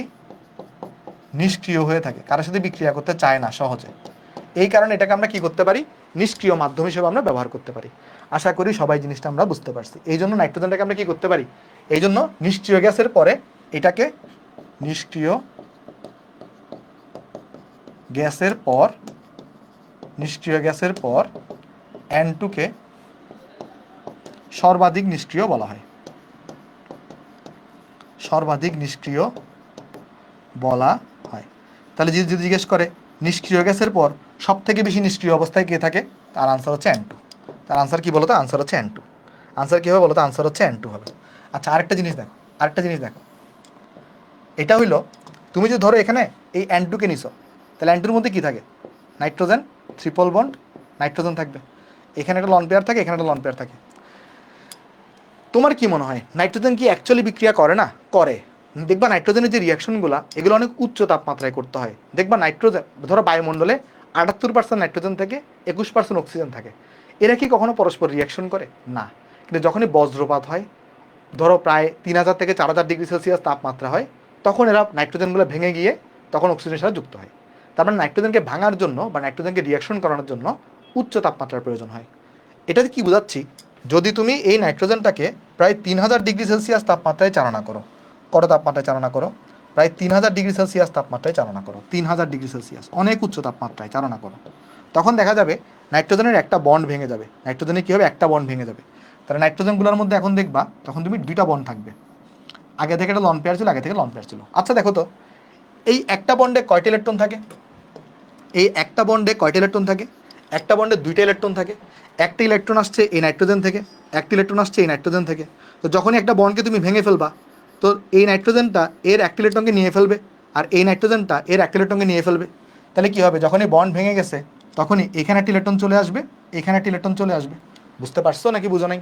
নিষ্ক্রিয় হয়ে থাকে, কারোর সাথে বিক্রিয়া করতে চায় না সহজে। এই কারণে এটাকে আমরা কি করতে পারি, নিষ্ক্রিয় মাধ্যম হিসেবে আমরা ব্যবহার করতে পারি। আশা করি সবাই জিনিসটা আমরা বুঝতে পারছি। এই জন্য নাইট্রোজেনটাকে আমরা কি করতে পারি, এই জন্য নিষ্ক্রিয় গ্যাসের পরে এটাকে নিষ্ক্রিয় গ্যাসের পর N2কে সর্বাধিক নিষ্ক্রিয় বলা হয়, সর্বাধিক নিষ্ক্রিয় বলা হয়। তাহলে যদি জিজ্ঞেস করে নিষ্ক্রিয় গ্যাসের পর সব থেকে বেশি নিষ্ক্রিয় অবস্থায় কে থাকে, তার আনসার হচ্ছে N2। তার আনসার কি বলো তো, আনসার হচ্ছে N2। আনসার কী হবে বলো তো, আনসার হচ্ছে N2 হবে। আচ্ছা আরেকটা জিনিস দেখো, এটা হইলো তুমি যে ধরো এখানে এই N2কে নিছো, তাহলে N2-র মধ্যে কি থাকে, নাইট্রোজেন, ট্রিপল বন্ড, নাইট্রোজেন থাকবে, এখানে একটা লন পেয়ার থাকে, এখানে একটা লন পেয়ার থাকে। তোমার কি মনে হয় নাইট্রোজেন কি অ্যাকচুয়ালি বিক্রিয়া করে না? করে। দেখবা নাইট্রোজেনের যে রিয়াকশনগুলো এগুলো অনেক উচ্চ তাপমাত্রায় করতে হয়। দেখবা নাইট্রোজেন ধরো বায়ুমণ্ডলে 78% নাইট্রোজেন থাকে, 21% অক্সিজেন থাকে, এরা কি কখনো পরস্পর রিয়াকশন করে না? কিন্তু যখনই বজ্রপাত হয়, ধরো প্রায় 3000 থেকে 4000 ডিগ্রি সেলসিয়াস তাপমাত্রা হয়, তখন এরা নাইট্রোজেনগুলো ভেঙে গিয়ে তখন অক্সিজেনের সাথে যুক্ত হয়। তার মানে নাইট্রোজেনকে ভাঙার জন্য বা নাইট্রোজেনকে রিয়াকশন করানোর জন্য উচ্চ তাপমাত্রার প্রয়োজন হয়। এটাতে কি বোঝাচ্ছি, যদি তুমি এই নাইট্রোজেনটাকে প্রায় 3000 ডিগ্রি সেলসিয়াস তাপমাত্রায় চালনা করো, কত তাপমাত্রায় চালনা করো, প্রায় 3000 ডিগ্রি সেলসিয়াস তাপমাত্রায় চালনা করো, 3000 ডিগ্রি সেলসিয়াস অনেক উচ্চ তাপমাত্রায় চালনা করো, তখন দেখা যাবে নাইট্রোজেনের একটা বন্ড ভেঙে যাবে। নাইট্রোজেনের কী হবে, একটা বন্ড ভেঙে যাবে। তাহলে নাইট্রোজেনগুলোর মধ্যে এখন দেখবা তখন তুমি দুইটা বন্ড থাকবে, আগে থেকে একটা লন পেয়ার ছিল, আচ্ছা দেখো তো এই একটা বন্ডে কয়টা ইলেকট্রন থাকে, এই একটা বন্ডে কয়টা ইলেকট্রন থাকে, একটা বন্ডে দুইটা ইলেকট্রন থাকে। একটা ইলেকট্রন আসছে এই নাইট্রোজেন থেকে, একটা ইলেকট্রন আসছে এই নাইট্রোজেন থেকে। তো যখনই একটা বন্ডকে তুমি ভেঙে ফেলবা, তো এই নাইট্রোজেনটা এর একটা ইলেকট্রনকে নিয়ে ফেলবে, আর এই নাইট্রোজেনটা এর একটা ইলেকট্রনকে নিয়ে ফেলবে। তাহলে কী হবে, যখনই বন্ড ভেঙে গেছে তখনই এখানে একটা ইলেকট্রন চলে আসবে, এখানে একটা ইলেকট্রন চলে আসবে। বুঝতে পারছো নাকি বুঝো নাই?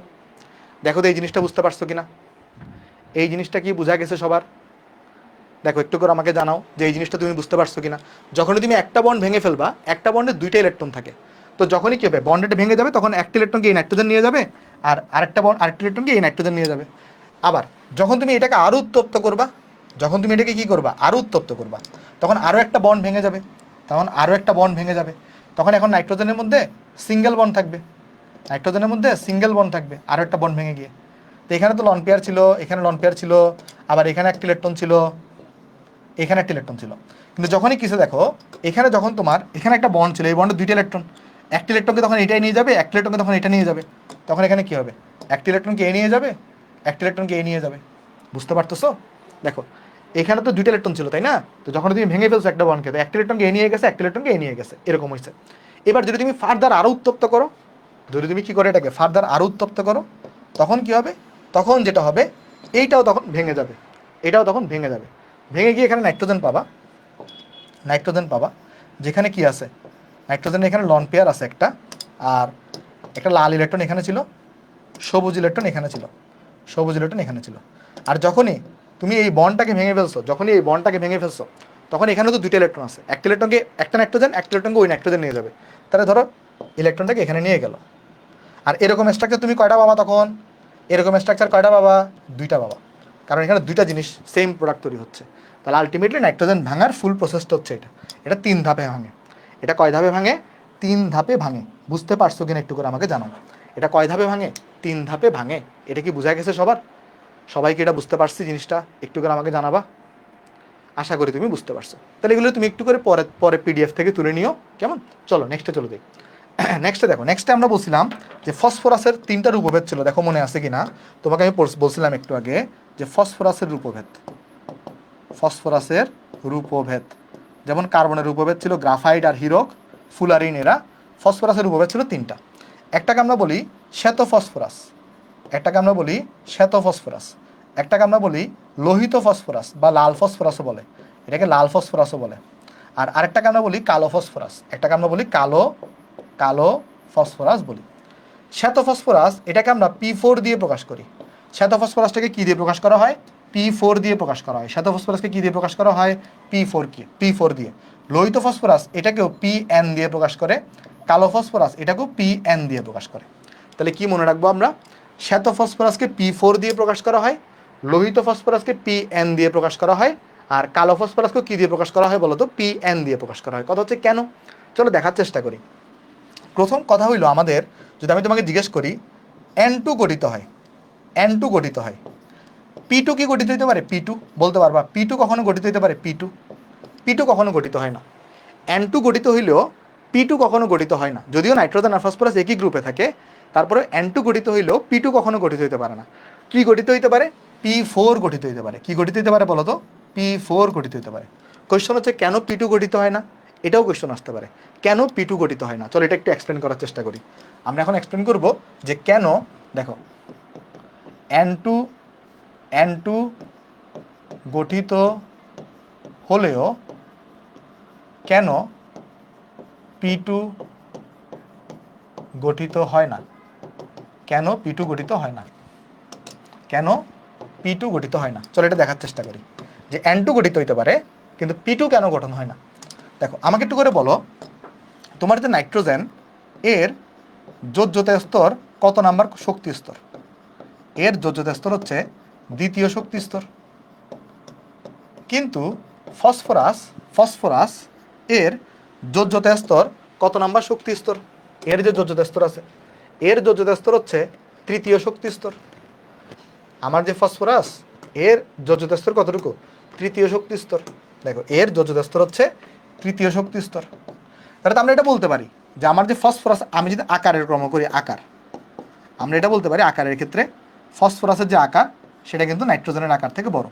দেখো তো এই জিনিসটা বুঝতে পারছো কিনা, এই জিনিসটা কি বোঝা গেছে সবার? দেখো একটু করে আমাকে জানাও যে এই জিনিসটা তুমি বুঝতে পারছো কিনা। যখনই তুমি একটা বন্ড ভেঙে ফেলবা, একটা বন্ডে দুইটা ইলেকট্রন থাকে, তো যখনই কি হবে বন্ডটা ভেঙে যাবে তখন একটা ইলেকট্রনকে এই নাইট্রোজেন নিয়ে যাবে, আর আরেকটা ইলেকট্রনকে এই নাইট্রোজেন নিয়ে যাবে। আবার যখন তুমি এটাকে আরও উত্তপ্ত করবা, যখন তুমি এটাকে কী করবা, আরও উত্তপ্ত করবা, তখন আরও একটা বন্ড ভেঙে যাবে, তখন এখন নাইট্রোজেনের মধ্যে সিঙ্গেল বন্ড থাকবে, আরও একটা বন্ড ভেঙে গিয়ে। তো এখানে তো লন পেয়ার ছিল, এখানে লন পেয়ার ছিল, আবার এখানে একটা ইলেকট্রন ছিল, এখানে একটা ইলেকট্রন ছিল। কিন্তু যখনই কিছু দেখো এখানে, যখন তোমার এখানে একটা বন্ড ছিল, এই বন্ডে দুইটা ইলেকট্রন, একটা ইলেকট্রনকে তখন এটাই নিয়ে যাবে, একটা ইলেকট্রনকে তখন এটা নিয়ে যাবে, তখন এখানে কি হবে, একটা ইলেকট্রনকে এ নিয়ে যাবে, একটা ইলেকট্রনকে এ নিয়ে যাবে। বুঝতে পারতেছো? দেখো এখানে তো দুইটা ইলেকট্রন ছিল তাই না, তো যখন তুমি ভেঙে ফেলছো একটা বন্ডকে, তো একটা ইলেকট্রনকে এ নিয়ে গেছে, একটা ইলেকট্রনকে এ নিয়ে গেছে, এরকম হয়েছে। এবার যদি তুমি ফার্দার আরো উত্তপ্ত করো, যদি তুমি কি করে এটাকে ফার্দার আরো উত্তপ্ত করো, তখন কি হবে, তখন যেটা হবে এইটাও তখন ভেঙে যাবে, এটাও তখন ভেঙে যাবে, ভেঙে গিয়ে এখানে নাইট্রোজেন পাবা, নাইট্রোজেন পাবা, যেখানে কি আছে, নাইট্রোজেন এখানে লন পেয়ার আছে একটা, আর একটা লাল ইলেকট্রন এখানে ছিল, সবুজ ইলেকট্রন এখানে ছিল, সবুজ ইলেকট্রন এখানে ছিল। আর যখনই তুমি এই বন্ডটাকে ভেঙে ফেলছো, যখনই এই বন্ডটাকে ভেঙে ফেলছো, তখন এখানে তো দুইটা ইলেকট্রন আছে, একটা ইলেকট্রনকে একটা নাইট্রোজেন, একটা ইলেকট্রনকে ওই নাইট্রোজেন নিয়ে যাবে, তাহলে ধরো ইলেকট্রনটাকে এখানে নিয়ে গেল। আর এরকম স্ট্রাকচার তুমি কয়টা পাবা তখন, এরকম স্ট্রাকচার কয়টা পাবা, দুইটা পাবা, কারণ এখানে দুইটা জিনিস সেম প্রোডাক্ট তৈরি হচ্ছে। তাহলে আলটিমেটলি নাইট্রোজেন ভাঙার ফুল প্রসেসটা হচ্ছে এটা, এটা 3 ধাপে ভাঙে। এটা কয় ধাপে ভাঙে, 3 ধাপে ভাঙে। বুঝতে পারছো কিনা একটু করে আমাকে জানাও, এটা কয় ধাপে ভাঙে, 3 ধাপে ভাঙে। এটা কি বোঝা গেছে সবার, সবাই কি এটা বুঝতে পারছি জিনিসটা, একটু করে আমাকে জানাবা। আশা করি তুমি বুঝতে পারছো। তাহলে এগুলো তুমি একটু করে পরে পরে পিডিএফ থেকে তুলে নিও, কেমন? চলো নেক্সটে চলো যাই। নেক্সটে দেখো, নেক্সটে আমরা বলছিলাম যে ফসফরাসের 3টা রূপভেদ ছিল, দেখো মনে আছে কিনা তোমাকে আমি বলছিলাম একটু আগে যে ফসফরাসের রূপভেদ, ফসফরাসের রূপভেদ, যেমন কার্বনের রূপভেদ ছিল গ্রাফাইট আর হিরক, ফুলারিন, এরা। ফসফরাসের রূপভেদ ছিল 3টা। একটাকে আমরা বলি শ্বেত ফসফরাস, একটাকে আমরা বলি শ্বেত ফসফরাস, একটাকে আমরা বলি লোহিত ফসফরাস বা লাল ফসফরাসও বলে, এটাকে লাল ফসফরাসও বলে। আর আরেকটাকে আমরা বলি কালো ফসফরাস, একটাকে আমরা বলি কালো কালো ফসফরাস বলি। শ্বেত ফসফরাস এটাকে আমরা P4 দিয়ে প্রকাশ করি। শ্বেত ফসফরাসটাকে কি দিয়ে প্রকাশ করা হয়, P4 দিয়ে প্রকাশ করা হয়। শ্বেত ফসফরাসকে কি দিয়ে প্রকাশ করা হয়, P4 দিয়ে। লোহিত ফসফরাস এটাকেও Pn দিয়ে প্রকাশ করে, কালো ফসফরাস এটাকেও Pn দিয়ে প্রকাশ করে। তাহলে কি মনে রাখবো আমরা, শ্বেত ফসফরাসকে P4 দিয়ে প্রকাশ করা হয়, লোহিত ফসফরাসকে Pn দিয়ে প্রকাশ করা হয়, আর কালো ফসফরাসকে কি দিয়ে প্রকাশ করা হয় বলতো, Pn দিয়ে প্রকাশ করা হয়। কথা হচ্ছে কেন, চলো দেখার চেষ্টা করি। প্রথম কথা হইল আমাদের, যদি আমি তোমাকে জিজ্ঞেস করি N2 গঠিত হয়, N2 গঠিত হয়, P2 কি গঠিত হইতে পারে, P2 বলতে পারবা, P2 কখনো গঠিত হইতে পারে, P2, P2 কখনো গঠিত হয় না। N2 গঠিত হইলেও P2 কখনো গঠিত হয় না, যদিও নাইট্রোজেন আর ফসফরাস একই গ্রুপে থাকে, তারপরে N2 গঠিত হইলেও P2 কখনো গঠিত হইতে পারে না। কি গঠিত হইতে পারে, P4 গঠিত হইতে পারে। কি গঠিত হইতে পারে বলো তো, P4 গঠিত হইতে পারে। কোয়েশ্চন হচ্ছে কেন P2 গঠিত হয় না, এটাও কোয়েশ্চন আসতে পারে, কেন P2 গঠিত হয় না। চলো এটা একটু এক্সপ্লেন করার চেষ্টা করি। আমরা এখন এক্সপ্লেন করব যে কেন, দেখো N2 N2 গঠিত হলেও কেন P2 গঠিত হয় না, কেন P2 গঠিত হয় না, কেন P2 গঠিত হয় না। চলো এটা দেখার চেষ্টা করি যে N2 গঠিত হইতে পারে কিন্তু P2 কেন গঠন হয় না। দেখো আমাকে একটু করে বলো, তোমার যে নাইট্রোজেন এর যোজ্যতা স্তর কত নাম্বার শক্তি স্তর, এর যোজ্যতা স্তর হচ্ছে 2য় শক্তি স্তর। কিন্তু ফসফরাস, ফসফরাস এর যোজ্যতা স্তর কত নাম্বার শক্তি স্তর, এর যে যোজ্যতা স্তর আছে এর যোজ্যতা স্তর হচ্ছে 3য় শক্তি স্তর। আমার যে ফসফরাস এর যোজ্যতা স্তর কতটুকু, 3য় শক্তি স্তর। দেখো এর যোজ্যতা স্তর হচ্ছে 3য় শক্তি স্তর। তাহলে তো আমরা এটা বলতে পারি যে আমার যে ফসফরাস, আমি যদি আকারের ক্রম করি আকার, আমরা এটা বলতে পারি আকারের ক্ষেত্রে ফসফরাসের যে আকার সেটা কিন্তু নাইট্রোজেনের আকার থেকে বড়,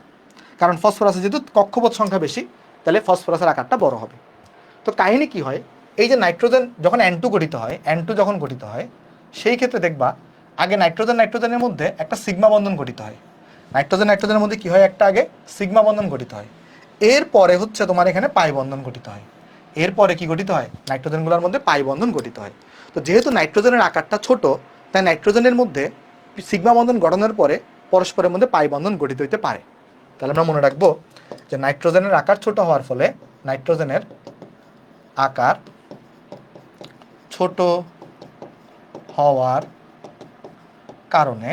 কারণ ফসফরাসের যেহেতু কক্ষপথ সংখ্যা বেশি, তাহলে ফসফরাসের আকারটা বড় হবে। তো কাহিনী কি হয়, এই যে নাইট্রোজেন যখন N2 গঠিত হয়, N2 যখন গঠিত হয় সেই ক্ষেত্রে দেখবা আগে নাইট্রোজেন নাইট্রোজেনের মধ্যে একটা সিগমা বন্ধন গঠিত হয়। নাইট্রোজেন নাইট্রোজেনের মধ্যে কি হয়, একটা আগে সিগমা বন্ধন গঠিত হয়, এরপরে হচ্ছে তোমার এখানে পাই বন্ধন গঠিত হয়। এরপরে কি গঠিত হয়, নাইট্রোজেনগুলোর মধ্যে পাই বন্ধন গঠিত হয়। তো যেহেতু নাইট্রোজেনের আকারটা ছোট, তাই নাইট্রোজেনের মধ্যে সিগমা বন্ধন গঠনের পরে পরস্পরের মধ্যে পাই বন্ধন গঠিত হইতে পারে। তাহলে আমরা মনে রাখবো যে নাইট্রোজেনের আকার ছোট হওয়ার ফলে, নাইট্রোজেনের আকার ছোট হওয়ার কারণে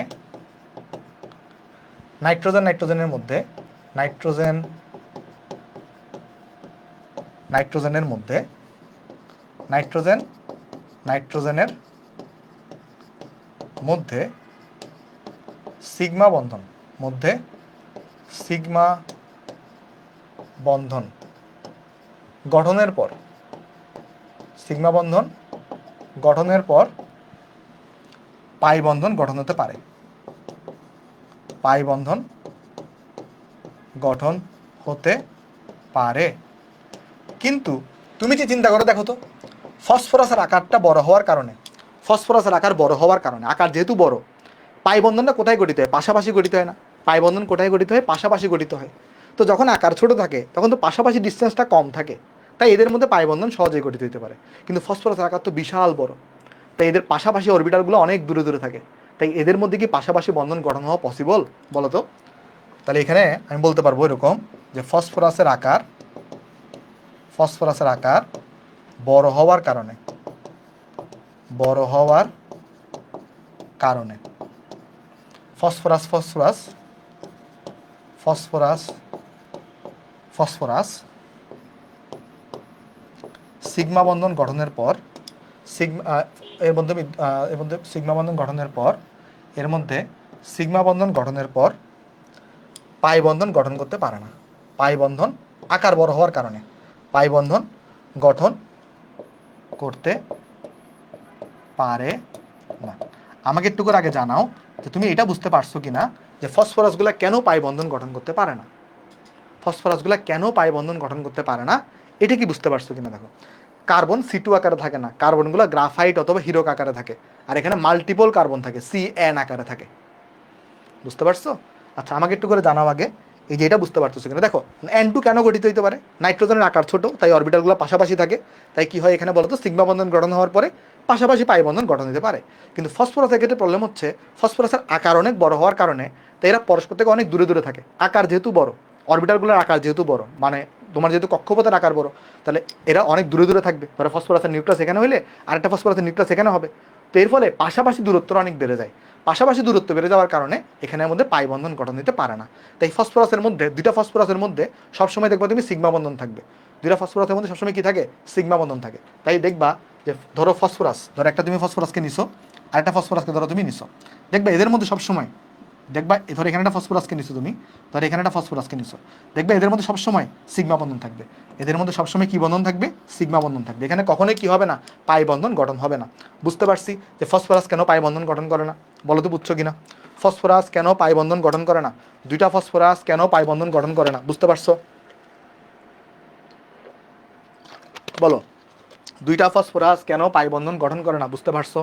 নাইট্রোজেন নাইট্রোজেনের মধ্যে, নাইট্রোজেন নাইট্রোজেনের মধ্যে, নাইট্রোজেন নাইট্রোজেনের মধ্যে সিগমা বন্ধন, মধ্যে সিগমা বন্ধন গঠনের পর, সিগমা বন্ধন গঠনের পর পাই বন্ধন গঠন হতে পারে, পাই বন্ধন গঠন হতে পারে। কিন্তু তুমি যে চিন্তা করো, দেখো তো, ফসফরাসের আকারটা বড় হওয়ার কারণে, ফসফরাসের আকার বড় হওয়ার কারণে, আকার যেহেতু বড়, পাই বন্ধনটা কোথায় গঠিত হয়? পাশাপাশি গঠিত হয় না? পাই বন্ধন কোথায় গঠিত হয়? পাশাপাশি গঠিত হয়। তো যখন আকার ছোট থাকে তখন তো পাশাপাশি ডিস্টেন্সটা কম থাকে, তাই এদের মধ্যে পাই বন্ধন সহজেই গঠিত হতে পারে। কিন্তু ফসফরাসের আকার তো বিশাল বড়, তাই এদের পাশাপাশি অরবিটালগুলো অনেক দূরে দূরে থাকে, তাই এদের মধ্যে কি পাশাপাশি বন্ধন গঠন হওয়া পসিবল বলো তো? তাহলে এখানে আমি বলতে পারবো এরকম যে ফসফরাসের আকার, ফসফরাসের আকার বড় হওয়ার কারণে, বড় হওয়ার কারণে phosphorus phosphorus phosphorus phosphorus sigma বন্ধন গঠনের পর, সিগমা এর মধ্যে সিগমা বন্ধন গঠনের পর, এর মধ্যে সিগমা বন্ধন গঠনের পর পাই বন্ধন গঠন করতে পারে না। পাই বন্ধন আকার বড় হওয়ার কারণে পাই বন্ধন গঠন করতে পারে না। আমাকে একটু করে আগে জানাও যে তুমি এটা বুঝতে পারছো কিনা যে ফসফরাসগুলো কেন পাই বন্ধন গঠন করতে পারে না, ফসফরাসগুলো কেন পাই বন্ধন গঠন করতে পারে না, এটা কি বুঝতে পারছো কিনা? দেখো, কার্বন C2 আকারে থাকে না, কার্বনগুলো গ্রাফাইট অথবা হিরোক আকারে থাকে, আর এখানে মাল্টিপল কার্বন থাকে, CN আকারে থাকে। বুঝতে পারছো? আচ্ছা, আমাকে একটু করে জানাও আগে এই যে এটা বুঝতে পারতেছো কিনা। দেখো, N2 কেন গঠিত হইতে পারে? নাইট্রোজেনের আকার ছোট, তাই অরবিটালগুলো পাশাপাশি থাকে, তাই কি হয় এখানে বলো তো, সিগমা বন্ধন গঠন হওয়ার পরে পাশাপাশি পাই বন্ধন গঠন হতে পারে। কিন্তু ফসফরাসের ক্ষেত্রে প্রবলেম হচ্ছে ফসফরাসের আকার অনেক বড় হওয়ার কারণে, তাই এরা পরস্পর থেকে অনেক দূরে দূরে থাকে। আকার যেহেতু বড়, অরবিটালগুলোর আকার যেহেতু বড়, মানে তোমার যেহেতু কক্ষপথের আকার বড়, তাহলে এরা অনেক দূরে দূরে থাকবে। ধরো ফসফরাসের নিউক্লিয়াস এখানে হইলে আরেকটা ফসফরাসের নিউক্লিয়াস এখানে হবে, তো এর ফলে পাশাপাশি দূরত্বটা অনেক বেড়ে যায়। পাশাপাশি দূরত্ব বেড়ে যাওয়ার কারণে এখানের মধ্যে পাই বন্ধন গঠন দিতে পারে না। তাই ফসফরাসের মধ্যে, দুইটা ফসফরাসের মধ্যে সবসময় দেখবা তুমি সিগমা বন্ধন থাকবে। দুইটা ফসফরাসের মধ্যে সবসময় কি থাকে? সিগমা বন্ধন থাকে। তাই দেখবা যে ধরো ফসফরাস, ধরো একটা তুমি ফসফরাসকে নিছো, আরেকটা ফসফরাসকে ধরো তুমি নিছো, দেখবা এদের মধ্যে সবসময়, দেখবা ধরো এখানে একটা ফসফরাসকে নিছো তুমি, ধরো এখানে একটা ফসফরাসকে নিছো, দেখবে এদের মধ্যে সবসময় সিগমা বন্ধন থাকবে। এদের মধ্যে সবসময় কি বন্ধন থাকবে? সিগমা বন্ধন থাকবে। এখানে কখনোই কি হবে না? পাই বন্ধন গঠন হবে না। বুঝতে পারছি যে ফসফরাস কেন পাই বন্ধন গঠন করে না, বলো তো বুঝছো কিনা? ফসফরাস কেন পাই বন্ধন গঠন করে না? দুইটা ফসফরাস কেন পাই বন্ধন গঠন করে না, বুঝতে পারছো? বলো, দুইটা ফসফরাস কেন পাই বন্ধন গঠন করে না, বুঝতে পারছো?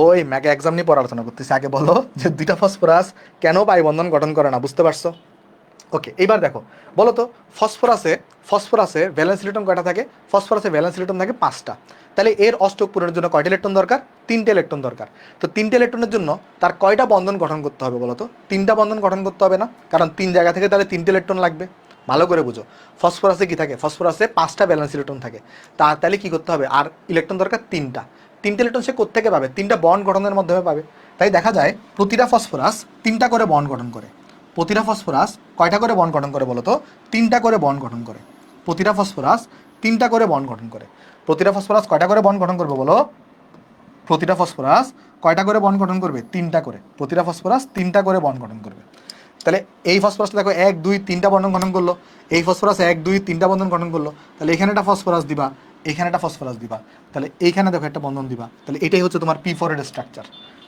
ওই ম্যাকে এক্সাম নিয়ে পড়া আলোচনা করতেছি, আগে বলো যে দুইটা ফসফরাস কেন পাই বন্ধন গঠন করে না, বুঝতে পারছো? ওকে, এইবার দেখো, বলো তো, ফসফরাসে ভ্যালেন্স ইলেকট্রন কয়টা থাকে? ফসফরাসে ভ্যালেন্স ইলেকট্রন থাকে 5টা। তাহলে এর অষ্টক পূরণের জন্য কয়টা ইলেকট্রন দরকার? 3টে ইলেকট্রন দরকার। তো 3টে ইলেকট্রনের জন্য তার কয়টা বন্ধন গঠন করতে হবে বলো তো? 3টা বন্ধন গঠন করতে হবে না? কারণ 3 জায়গা থেকে তাহলে 3টে ইলেকট্রন লাগবে। ভালো করে বুঝো, ফসফরাসে কি থাকে? ফসফরাসে 5টা ভ্যালেন্স ইলেকট্রন থাকে। তাহলে কি করতে হবে? আর ইলেকট্রন দরকার 3টা। 3টে ইলেকট্রন সে কোত্থেকে পাবে? 3টা বন্ড গঠনের মাধ্যমে পাবে। তাই দেখা যায় প্রতিটা ফসফরাস 3টা করে বন্ড গঠন করে। প্রতিটা ফসফরাস কয়টা করে বন্ড গঠন করে বলো তো? 3টা করে বন্ড গঠন করে। প্রতিটা ফসফরাস 3টা করে বন্ড গঠন করে। প্রতিটা ফসফরাস কয়টা করে বন্ড গঠন করবে বলো? প্রতিটা ফসফরাস কয়টা করে বন্ড গঠন করবে? 3টা করে। প্রতিটা ফসফরাস 3টা করে বন্ড গঠন করবে। তাহলে এই ফসফরাসটা দেখো 1 2 3টা বন্ধন গঠন করলো, এই ফসফরাস 1 2 3টা বন্ধন গঠন করলো, তাহলে এখানে একটা ফসফরাস দিবা, এখানে একটা ফসফরাস দিবা, তাহলে এইখানে দেখো একটা বন্ধন দিবা, তাহলে এটাই হচ্ছে তোমার P4 এর স্ট্রাকচার।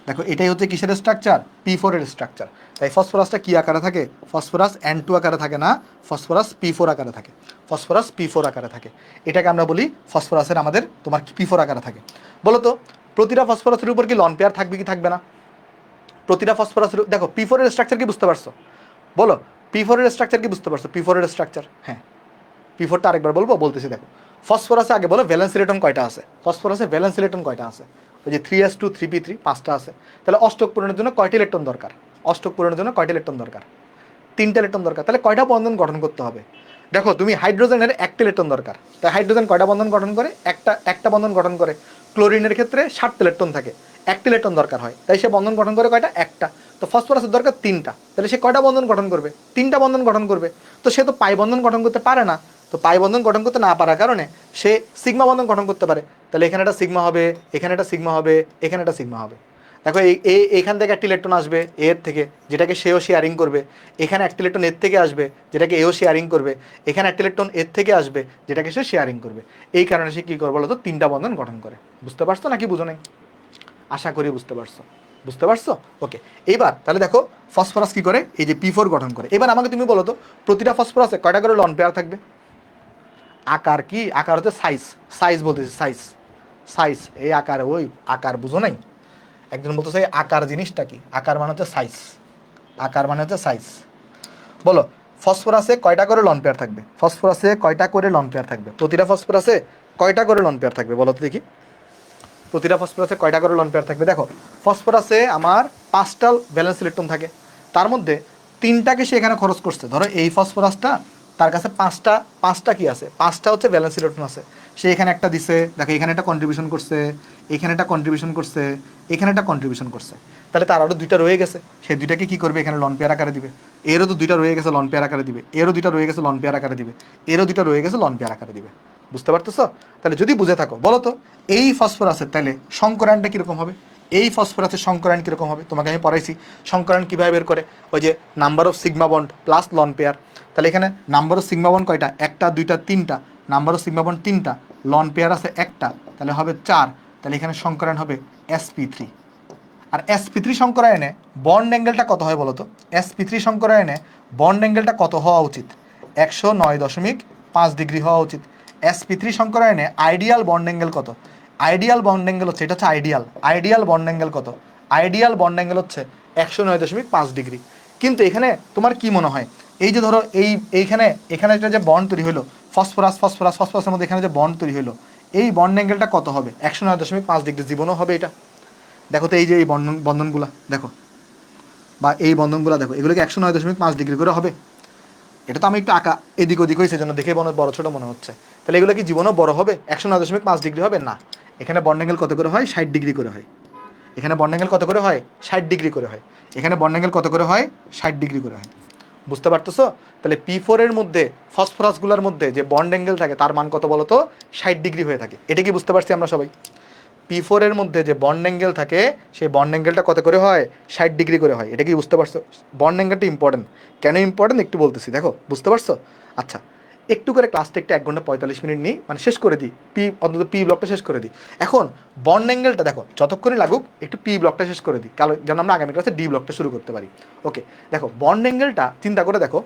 দেখো, এটাই হচ্ছে কিসের স্ট্রাকচার? P4 এর স্ট্রাকচার। তাই ফসফরাসটা কি আকারে থাকে? ফসফরাস N2 আকারে থাকে না, ফসফরাস P4 আকারে থাকে। ফসফরাস P4 আকারে থাকে। এটাকে আমরা বলি ফসফরাসের আমাদের তোমার P4 আকারে থাকে। বলো তো, প্রতিটা ফসফরাসের উপর কি লন পেয়ার থাকবে কি থাকবে না? প্রতিটা ফসফরাসের, দেখো P4 এর স্ট্রাকচার কি বুঝতে পারছো? বলো, P4 এর স্ট্রাকচার কি বুঝতে পারছো? P4 এর স্ট্রাকচার, হ্যাঁ, P4টা আরেকবার বলবো, বলতেছি। দেখো, ফসফরাসে আগে বলো ভ্যালেন্স ইলেকট্রন কয়টা আছে? ফসফরাসে ভ্যালেন্স ইলেকট্রন কয়টা আছে? ওই যে 3s2 3p3, 5টা আছে। তাহলে অষ্টক পূরণের জন্য কয়টা ইলেকট্রন দরকার? অষ্টক পূরণের জন্য কয়টা ইলেকট্রন দরকার? 3টা ইলেকট্রন দরকার। তাহলে কয়টা বন্ধন গঠন করতে হবে? দেখো, তুমি হাইড্রোজেনের একটা ইলেকট্রন দরকার, তাই হাইড্রোজেন কয়টা বন্ধন গঠন করে? একটা বন্ধন গঠন করে। ক্লোরিনের ক্ষেত্রে 7টা ইলেকট্রন থাকে, একটা ইলেকট্রন দরকার হয়, তাই সে বন্ধন গঠন করে কয়টা? একটা। তো ফসফরাসের দরকার 3টা, তাহলে সে কয়টা বন্ধন গঠন করবে? 3টা বন্ধন গঠন করবে। তো সে তো পাই বন্ধন গঠন করতে পারে না, তো পাই বন্ধন গঠন করতে না পারার কারণে সে সিগমা বন্ধন গঠন করতে পারে। তাহলে এখানে একটা সিগমা হবে, এখানে একটা সিগমা হবে, এখানে একটা সিগমা হবে। দেখো এইখান থেকে একটা ইলেকট্রন আসবে এর থেকে, যেটাকে সেও শেয়ারিং করবে। এখানে একটা ইলেকট্রন এর থেকে আসবে, যেটাকে এও শেয়ারিং করবে। এখানে একটা ইলেকট্রন এর থেকে আসবে, যেটাকে সে শেয়ারিং করবে। এই কারণে সে কী করবে বলো তো, তিনটা বন্ধন গঠন করে। বুঝতে পারছো নাকি বুঝো নাই? আশা করি বুঝতে পারছো। বুঝতে পারছো? ওকে। এইবার তাহলে দেখো ফসফরাস কি করে, এই যে P4 গঠন করে। এবার আমাকে তুমি বলো তো, প্রতিটা ফসফরাসে কয়টা করে লন পেয়ার থাকবে? আকার কি? আকার হচ্ছে সাইজ। সাইজ বলতেছি, সাইজ। সাইজ, এই আকার, ওই আকার বুঝো নাই? একজন বলতেছে আকার জিনিসটা কি? আকার মানে হচ্ছে সাইজ। আকার মানে হচ্ছে সাইজ। বলো ফসফরাসে কয়টা করে লন পেয়ার থাকবে? ফসফরাসে কয়টা করে লন পেয়ার থাকবে? প্রতিটা ফসফরাসে কয়টা করে লন পেয়ার থাকবে বলো তো দেখি। প্রতিটা ফসফরাসে কয়টা করে লন পেয়ার থাকবে? দেখো ফসফরাসে আমার 5টা ভ্যালেন্স ইলেকট্রন থাকে, তার মধ্যে 3টাকে সে এখানে খরচ করছে। ধরো এই ফসফরাসটা, তার কাছে 5টা কি আছে? 5টা হচ্ছে ভ্যালেন্স ইলেকট্রন আছে। সে এখানে একটা দিছে, দেখো এখানে একটা কন্ট্রিবিউশন করছে, এখানে একটা কন্ট্রিবিউশন করছে, এখানে একটা কন্ট্রিবিউশন করছে। তাহলে তার আরও 2টা রয়ে গেছে, সেই 2টাকে কী করবে? এখানে লন পেয়ার আকারে দিবে। এরও তো 2টা রয়ে গেছে, লন পেয়ার আকারে দিবে। এরও 2টা রয়ে গেছে, লন পেয়ার আকারে দিবে। এরও 2টা রয়ে গেছে, লন পেয়ার আকারে দিবে। বুঝতে পারতেছো? তাহলে যদি বুঝে থাকো বলো তো, এই ফসফরাসের তাহলে সংকরায়নটা কীরকম হবে? এই ফসফরাসের সংকরায়ন কীরকম হবে? তোমাকে আমি পড়াইছি সংকরায়ন কীভাবে বের করে, ওই যে number of sigma bond plus loan pair. তাহলে এখানে নাম্বার অফ সিগমা বন্ড কয়টা? 1টা 2টা 3টা। নাম্বার অফ সিগমা বন্ড 3টা, লন পেয়ার আছে 1টা, তাহলে হবে 4। তাহলে এখানে সংকরায়ন হবে sp3। আর sp3 সংকরায়নে বন্ড অ্যাঙ্গেলটা কত হয় বলো তো? sp3 সংকরায়নে বন্ড অ্যাঙ্গেলটা কত হওয়া উচিত? 109.5 ডিগ্রি হওয়া উচিত। sp3 সংকরায়নে আইডিয়াল বন্ড অ্যাঙ্গেল কত? আইডিয়াল বন্ড অ্যাঙ্গেল হচ্ছে, এটা হচ্ছে আইডিয়াল। আইডিয়াল বন্ড অ্যাঙ্গেল কত? আইডিয়াল বন্ড অ্যাঙ্গেল হচ্ছে 109.5 ডিগ্রি। কিন্তু এখানে তোমার কি মনে হয়, এই যে ধরো এইখানে এখানে একটা যে বন্ড তৈরি হলো, ফসফরাসের মধ্যে এখানে যে বন্ড তৈরি হলো, এই বন্ড অ্যাঙ্গেলটা কত হবে? 109.5 ডিগ্রি। জীবনও হবে এটা। দেখো তো এই যে এই বন্ধনগুলা দেখো, বা এই বন্ধনগুলা দেখো, এগুলোকে 109.5 ডিগ্রি করে হবে? এটা তো আমি একটু আঁকা এদিক ওদিক হয়েছে জন্য দেখে বড় ছোট মনে হচ্ছে। তাহলে এগুলো কি জীবনও বড় হবে? 109.5 ডিগ্রি হবে না। এখানে বন্ড অ্যাঙ্গেল কত করে হয়? 60 ডিগ্রি করে হয়। এখানে বন্ড অ্যাঙ্গেল কত করে হয়? 60 ডিগ্রি করে হয়। এখানে বন্ড অ্যাঙ্গেল কত করে হয়? 60 ডিগ্রি করে হয়। বুঝতে পারতেছো? তাহলে P4 এর মধ্যে ফসফরাসগুলোর মধ্যে যে বন্ড অ্যাঙ্গেল থাকে তার মান কত বলো তো? 60 ডিগ্রি হয়ে থাকে। এটা কি বুঝতে পারছি আমরা সবাই? P4 এর মধ্যে যে বন্ড অ্যাঙ্গেল থাকে, সেই বন্ড অ্যাঙ্গেলটা কত করে হয়? 60 ডিগ্রি করে হয়। এটা কি বুঝতে পারছো? বন্ড অ্যাঙ্গেলটা ইম্পর্টেন্ট। কেন ইম্পর্টেন্ট একটু বলতেছি, দেখো বুঝতে পারছো? আচ্ছা, একটু করে ক্লাসটা একটু 1 ঘন্টা 45 মিনিট নিই, মানে শেষ করে দিই, অন্তত পি ব্লকটা শেষ করে দিই। এখন বন্ড অ্যাঙ্গেলটা দেখো যতক্ষণই লাগুক একটু পি ব্লকটা শেষ করে দিই, কারণ যেন আমরা আগামী ক্লাসে ডি ব্লকটা শুরু করতে পারি। ওকে, দেখো বন্ড অ্যাঙ্গেলটা চিন্তা করে দেখো,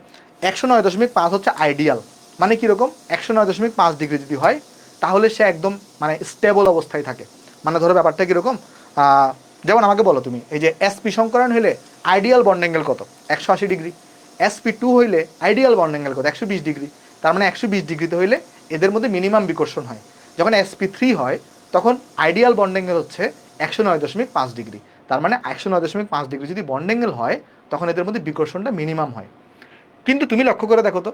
109.5 হচ্ছে আইডিয়াল। মানে কীরকম? 109.5 ডিগ্রি যদি হয় তাহলে সে একদম মানে স্টেবল অবস্থায় থাকে। মানে ধরো ব্যাপারটা কীরকম, যেমন আমাকে বলো তুমি, এই যে এসপি সংকরণ হইলে আইডিয়াল বন্ড অ্যাঙ্গেল কত? 180 ডিগ্রি। sp2 হইলে আইডিয়াল বন্ড অ্যাঙ্গেল কত? 120 ডিগ্রি। তার মানে 120 ডিগ্রিতে হইলে এদের মধ্যে মিনিমাম বিকর্ষণ হয়। যখন sp3 হয় তখন আইডিয়াল বন্ড অ্যাঙ্গেল হচ্ছে 109.5 ডিগ্রি। তার মানে 109.5 ডিগ্রি যদি বন্ড অ্যাঙ্গেল হয় তখন এদের মধ্যে বিকর্ষণটা মিনিমাম হয়। কিন্তু তুমি লক্ষ্য করে দেখো তো,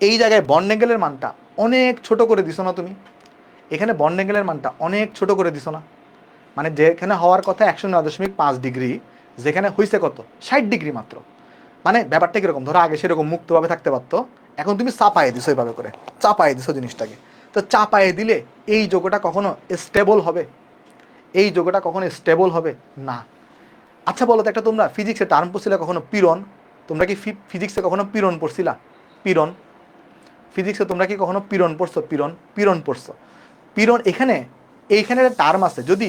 এই জায়গায় বন্ড অ্যাঙ্গেলের মানটা অনেক ছোট করে দিছো না তুমি? এখানে বন্ড অ্যাঙ্গেলের মানটা অনেক ছোট করে দিছো না? মানে যেখানে হওয়ার কথা 109.5 ডিগ্রি, যেখানে হয়েছে কত? 60 ডিগ্রি মাত্র। মানে ব্যাপারটা কীরকম, ধরো আগে সেরকম মুক্তভাবে থাকতে পারতো, এখন তুমি চাপায়ে দিছো, এইভাবে করে চাপায়ে দিছো জিনিসটাকে। তো চাপায়ে দিলে এই যোগটা কখনো স্টেবল হবে? এই যোগটা কখনো স্টেবল হবে না। আচ্ছা বলো তো, একটা তোমরা ফিজিক্সে টার্ম পড়ছিলে কখনো, পীড়ন? তোমরা কি ফিজিক্সে কখনো পীড়ন পড়ছিলা? পীড়ন, ফিজিক্সে তোমরা কি কখনো পীড়ন পড়ছো? পীড়ন পড়ছো। পীড়ন এখানে এইখানে একটা টার্ম আছে, যদি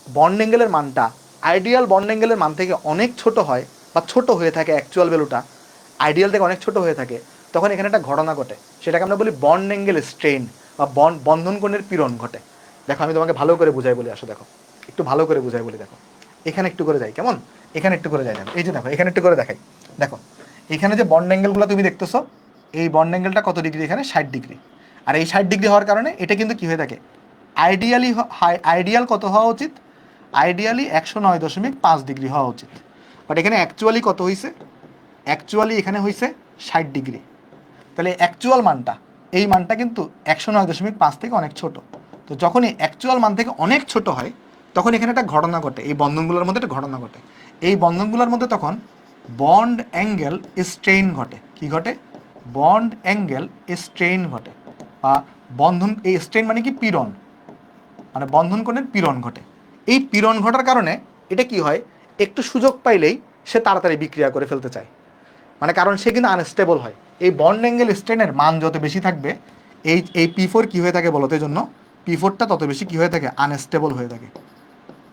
বন্ড অ্যাঙ্গেলের মানটা আইডিয়াল বন্ড অ্যাঙ্গেলের মান থেকে অনেক ছোট হয় বা ছোট হয়ে থাকে, অ্যাকচুয়াল ভ্যালুটা আইডিয়াল থেকে অনেক ছোট হয়ে থাকে, তখন এখানে একটা ঘটনা ঘটে, সেটাকে আমরা বলি বন্ড অ্যাঙ্গেল স্ট্রেইন বা বন্ধন কোণের পীড়ন ঘটে। দেখো আমি তোমাকে ভালো করে বুঝাই বলি, আসো দেখো একটু ভালো করে বুঝাই বলি। দেখো এখানে একটু করে যাই, কেমন? এখানে একটু করে যাই, দেখো এই যে দেখো এখানে একটু করে দেখাই। দেখো এখানে যে বন্ড অ্যাঙ্গেলগুলো তুমি দেখতেছো, এই বন্ড অ্যাঙ্গেলটা কত ডিগ্রি? এখানে 60 ডিগ্রি। আর এই 60 ডিগ্রি হওয়ার কারণে এটা কিন্তু কী হয়ে থাকে, আইডিয়াল কত হওয়া উচিত? আইডিয়ালি 109.5 ডিগ্রি হওয়া উচিত। বাট এখানে অ্যাকচুয়ালি কত হয়েছে? অ্যাকচুয়ালি এখানে হয়েছে 60 ডিগ্রি। তাহলে অ্যাকচুয়াল মানটা, এই মানটা কিন্তু 109.5 থেকে অনেক ছোট। তো যখনই অ্যাকচুয়াল মান থেকে অনেক ছোট হয় তখন এখানে একটা ঘটনা ঘটে, এই বন্ধনগুলোর মধ্যে একটা ঘটনা ঘটে। এই বন্ধনগুলোর মধ্যে তখন বন্ড অ্যাঙ্গেল স্ট্রেইন ঘটে। কি ঘটে? বন্ড অ্যাঙ্গেল স্ট্রেইন ঘটে, বা বন্ধন, এই স্ট্রেইন মানে কি? পীড়ন, মানে বন্ধন কোণের পীড়ন ঘটে। এই পীড়ন ঘটার কারণে এটা কি হয়, একটু সুযোগ পাইলেই সে তাড়াতাড়ি বিক্রিয়া করে ফেলতে চায়, মানে কারণ সে কিন্তু আনস্টেবল হয়। এই বন্ড অ্যাঙ্গেল স্ট্রেনের মান যত বেশি থাকবে, এই P4 কি হয়ে থাকে বলতো, এই জন্য P4টা তত বেশি কি হয়ে থাকে, আনস্টেবল হয়ে থাকে।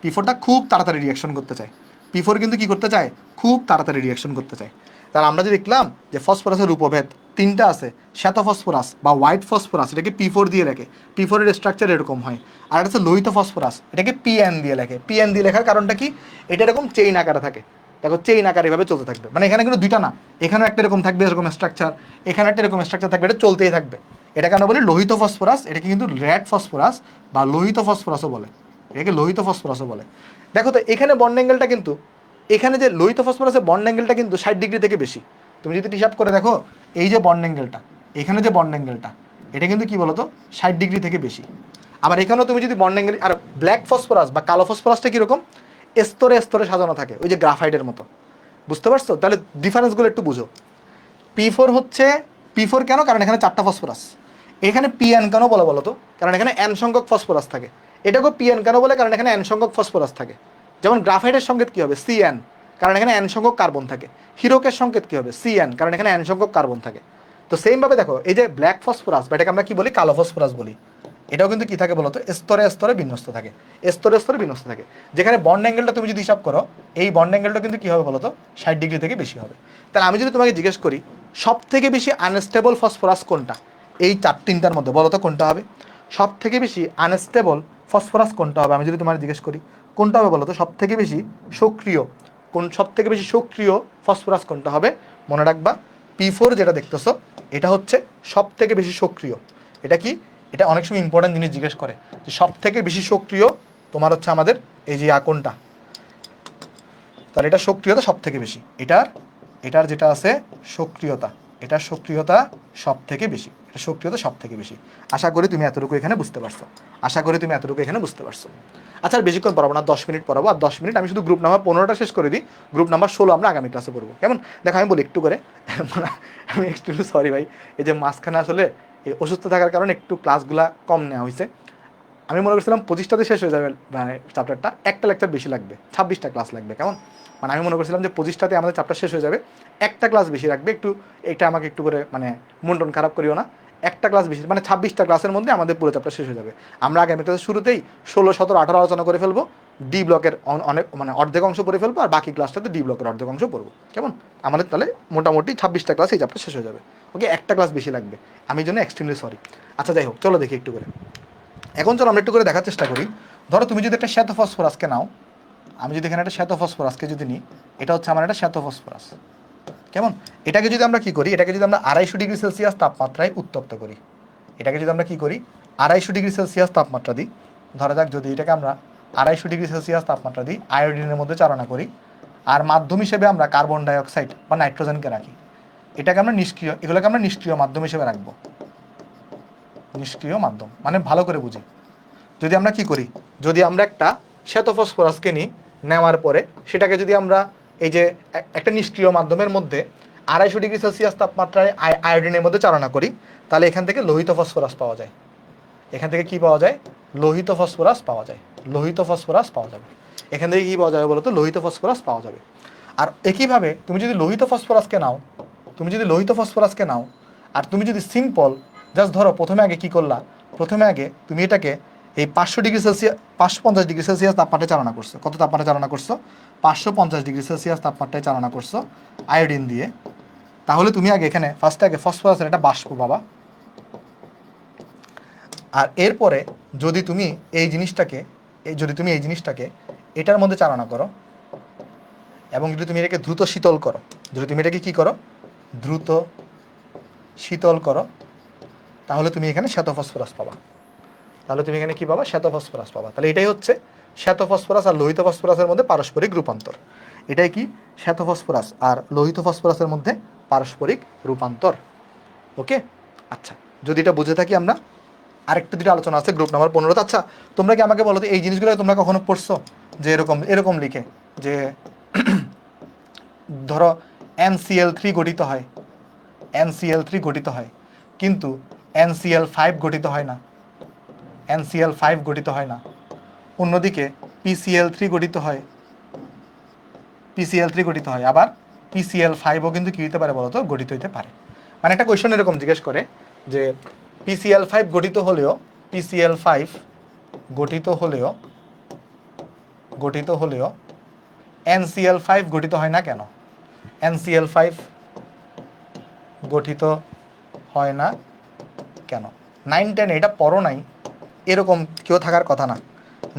P4টা খুব তাড়াতাড়ি রিয়াকশন করতে চায়। P4 কিন্তু কি করতে চায়, খুব তাড়াতাড়ি রিয়াকশন করতে চায়। তাহলে আমরা যে দেখলাম যে ফসফরাসের উপভেদ তিনটা আছে, শ্বেত ফসফরাস বা হোয়াইট ফসফরাস, এটাকে P4 দিয়ে লেখে, P4 এর স্ট্রাকচার এরকম হয়। আর এটা হচ্ছে লোহিত ফসফরাস, এটাকে PN দিয়ে লেখে। PN দিয়ে লেখার কারণটা কি, এটা এরকম চেইন আকারে থাকে, দেখো চেইন আকারে এভাবে চলতে থাকবে, মানে এখানে কিন্তু দুইটা না, এখানেও একটা এরকম থাকবে এরকম স্ট্রাকচার, এখানে একটা এরকম স্ট্রাকচার থাকবে, এটা চলতেই থাকবে। এটা কেন বলি লোহিত ফসফরাস, এটাকে কিন্তু রেড ফসফরাস বা লোহিত ফসফরাসও বলে, এটাকে লোহিত ফসফরাসও বলে। দেখো তো এখানে বন্ড অ্যাঙ্গেলটা কিন্তু, এখানে যে লোহিত ফসফরাসের বন্ড অ্যাঙ্গেলটা কিন্তু 60 ডিগ্রি থেকে বেশি। তুমি যদি হিসাব করে দেখো, এই যে বন্ড অ্যাঙ্গেলটা, এখানে যে বন্ড অ্যাঙ্গেলটা, এটা কিন্তু কি বলতো 60 ডিগ্রি থেকে বেশি। আবার এখানেও তুমি যদি বন্ড অ্যাঙ্গেল, আর ব্ল্যাক ফসফরাস বা কালো ফসফরাসটা কীরকম, স্তরে স্তরে সাজানো থাকে, ওই যে গ্রাফাইটের মতো। বুঝতে পারছো? তাহলে ডিফারেন্সগুলো একটু বুঝো। P4 হচ্ছে, P4 কেন, কারণ এখানে 4টা ফসফরাস। এখানে PN কেন বলে বলো তো, কারণ এখানে N সংখ্যক ফসফরাস থাকে। এটাকেও PN কেন বলে, কারণ এখানে N সংখ্যক ফসফরাস থাকে। যেমন গ্রাফাইটের সংকেত কী হবে, CN, কারণ এখানে N সংখ্যক কার্বন থাকে। হিরোকের সংকেত কী হবে, CN, কারণ এখানে N সংখ্যক কার্বন থাকে। তো সেমভাবে দেখো, এই যে ব্ল্যাক ফসফরাস বা এটাকে আমরা কি বলি, কালো ফসফরাস বলি, এটাও কিন্তু কি থাকে বলতো, স্তরে স্তরে বিন্যস্ত থাকে, স্তরে স্তরে বিন্যস্ত থাকে। যেখানে বন্ড অ্যাঙ্গেলটা তুমি যদি হিসাব করো, এই বন্ড অ্যাঙ্গেলটা কিন্তু কি হবে বলতো, 60 ডিগ্রি থেকে বেশি হবে। তাহলে আমি যদি তোমাকে জিজ্ঞেস করি সব থেকে বেশি আনস্টেবল ফসফরাস কোনটা, এই তিনটার মধ্যে বলো তো কোনটা হবে, সব থেকে বেশি আনস্টেবল ফসফরাস কোনটা হবে, আমি যদি তোমার জিজ্ঞেস করি কোনটা হবে বলো তো, সব থেকে বেশি সক্রিয় কোন, সব থেকে বেশি সক্রিয় ফসফরাস কোনটা হবে, মনে রাখবা P4 যেটা দেখতেছো এটা হচ্ছে সব থেকে বেশি সক্রিয়। এটা কি, এটা অনেক সময় ইম্পর্টেন্ট জিনিস জিজ্ঞেস করে যে সব থেকে বেশি সক্রিয় তোমার হচ্ছে আমাদের এই যে কোনটা, তাহলে এটা সক্রিয়তা সব থেকে বেশি, এটার যেটা আছে সক্রিয়তা, এটার সক্রিয়তা সব থেকে বেশি, এটা সক্রিয়তা সব থেকে বেশি। আশা করি তুমি এতটুকু এখানে বুঝতে পারছো, আশা করি তুমি এতটুকু এখানে বুঝতে পারছো। আচ্ছা, আর বেশিক্ষণ পড়াবো না, 10 মিনিট পড়াবো, আর 10 মিনিট আমি শুধু গ্রুপ নাম্বার 15টা শেষ করে দিই, গ্রুপ নাম্বার 16 আমরা আগামী ক্লাসে পড়বো, কেমন? দেখো আমি বলি একটু করে, আমি একটু সরি ভাই, এই যে মাঝখানে আসলে এই অসুস্থ থাকার কারণে একটু ক্লাসগুলা কম নেওয়া হয়েছে। আমি মনে করছিলাম 25টাতে শেষ হয়ে যাবে, মানে চ্যাপ্টারটা একটা লেকচার বেশি লাগবে, 26টা ক্লাস লাগবে, কেমন? মানে আমি মনে করছিলাম যে 25টাতে আমাদের চ্যাপ্টার শেষ হয়ে যাবে, একটা ক্লাস বেশি রাখবে, একটু এটা আমাকে একটু করে মানে মন টন খারাপ করিও না, একটা ক্লাস বেশি, মানে 26টা ক্লাসের মধ্যে আমাদের পুরো চ্যাপ্টার শেষ হয়ে যাবে। আমরা আগামী ক্লাসের শুরুতেই 16, 17, 18 আলোচনা করে ফেলবো, ডি ব্লকের অনেক মানে অর্ধেক অংশ পড়ে ফেলবো, আর বাকি ক্লাসটাতে ডি ব্লকের অর্ধেক অংশ পড়বো, কেমন? আমাদের তাহলে মোটামুটি 26টা ক্লাস এই চ্যাপ্টার শেষ হয়ে যাবে। ওকে, একটা ক্লাস বেশি লাগবে, আমি জন্য এক্সট্রিমলি সরি। আচ্ছা যাই হোক, চলো দেখি একটু করে, এখন চলো আমরা একটু করে দেখার চেষ্টা করি। ধরো তুমি যদি একটা শ্বেত ফসফরাসকে নাও, আমি যদি এখানে একটা শ্বেত ফসফরাসকে যদি নিই, এটা হচ্ছে আমার একটা শ্বেত ফসফরাস, কেমন? এটাকে যদি আমরা কি করি, এটাকে যদি আমরা 250 ডিগ্রি সেলসিয়াস তাপমাত্রায় উত্তপ্ত করি, এটাকে যদি আমরা কি করি 250 ডিগ্রি সেলসিয়াস তাপমাত্রা দিই, ধরা যাক যদি এটাকে আমরা 250 ডিগ্রি সেলসিয়াস তাপমাত্রা দিই, আয়োডিনের মধ্যে চালনা করি, আর মাধ্যম হিসেবে আমরা কার্বন ডাইঅক্সাইড বা নাইট্রোজেনকে রাখি, এটাকে আমরা নিষ্ক্রিয়, এগুলোকে আমরা নিষ্ক্রিয় মাধ্যম হিসেবে রাখবো। নিষ্ক্রিয় মাধ্যম মানে ভালো করে বুঝি, যদি আমরা কি করি, যদি আমরা একটা শ্বেত ফসফরাসকে নিই, নেওয়ার পরে সেটাকে যদি আমরা এই যে একটা নিষ্ক্রিয় মাধ্যমের মধ্যে 250 ডিগ্রি সেলসিয়াস তাপমাত্রায় আয়োডিনের মধ্যে চালনা করি, তাহলে এখান থেকে লোহিত ফসফরাস পাওয়া যায়। এখান থেকে কি পাওয়া যায়, লোহিত ফসফরাস পাওয়া যায়, লোহিত ফসফরাস পাওয়া যাবে। এখান থেকে কি পাওয়া যাবে বলতো, লোহিত ফসফরাস পাওয়া যাবে। আর একইভাবে তুমি যদি লোহিত ফসফরাসকে নাও, তুমি যদি লোহিত ফসফরাসকে নাও, আর তুমি যদি সিম্পল জাস্ট ধরো, প্রথমে আগে কি করলা, প্রথমে আগে তুমি এটাকে এই 500 ডিগ্রি সেলসিয়াস 550 ডিগ্রি সেলসিয়াস তাপমাত্রায় চালনা করছো, কত তাপমাত্রায় চালনা করছো, 550 ডিগ্রি সেলসিয়াস তাপমাত্রায় চালনা করছো আয়োডিন দিয়ে। তাহলে তুমি আগে এখানে ফার্স্টে আগে ফসফরাসের একটা বাষ্প পাবা, আর এরপরে যদি তুমি এই জিনিসটাকে এটার মধ্যে চালনা করো, এবং যদি তুমি এটাকে দ্রুত শীতল করো, যদি তুমি এটাকে কি করো, দ্রুত শীতল করো, তাহলে তুমি এখানে শ্বেত ফসফরাস পাবা, তাহলে তুমি এখানে কি পাবা, শ্বেত ফসফরাস পাবা। তাহলে এটাই হচ্ছে শ্বেত ফসফরাস আর লোহিত ফসফরাসের মধ্যে পারস্পরিক রূপান্তর। এটাই কি, শ্বেত ফসফরাস আর লোহিত ফসফরাসের মধ্যে পারস্পরিক রূপান্তর। ওকে, আচ্ছা, যদি এটা বুঝে থাকি আমরা, আরেকটা দুটো আলোচনা আছে গ্রুপ নাম্বার 15। আচ্ছা, তোমরা কি আমাকে বলো তো, এই জিনিসগুলো তোমরা কখনো পড়ছো যে এরকম এরকম লিখে যে ধরো NCl3 গঠিত হয়, NCl3 গঠিত হয়, কিন্তু NCl5 গঠিত হয় না, NCl5 গঠিত হয় না, অন্যদিকে PCl3 গঠিত হয়, PCl3 গঠিত হয়, আবার PCl5ও কিন্তু কি হতে পারে বলতো, গঠিত হতে পারে। মানে একটা কোয়েশ্চন এরকম জিজ্ঞেস করে যে PCl5 গঠিত হলেও PCl5 গঠিত হলেও NCl5 গঠিত হয় না কেন? NCl5 গঠিত হয় না কেন? 9-10 এটা পড়ো নাই এরকম কেউ থাকার কথা না।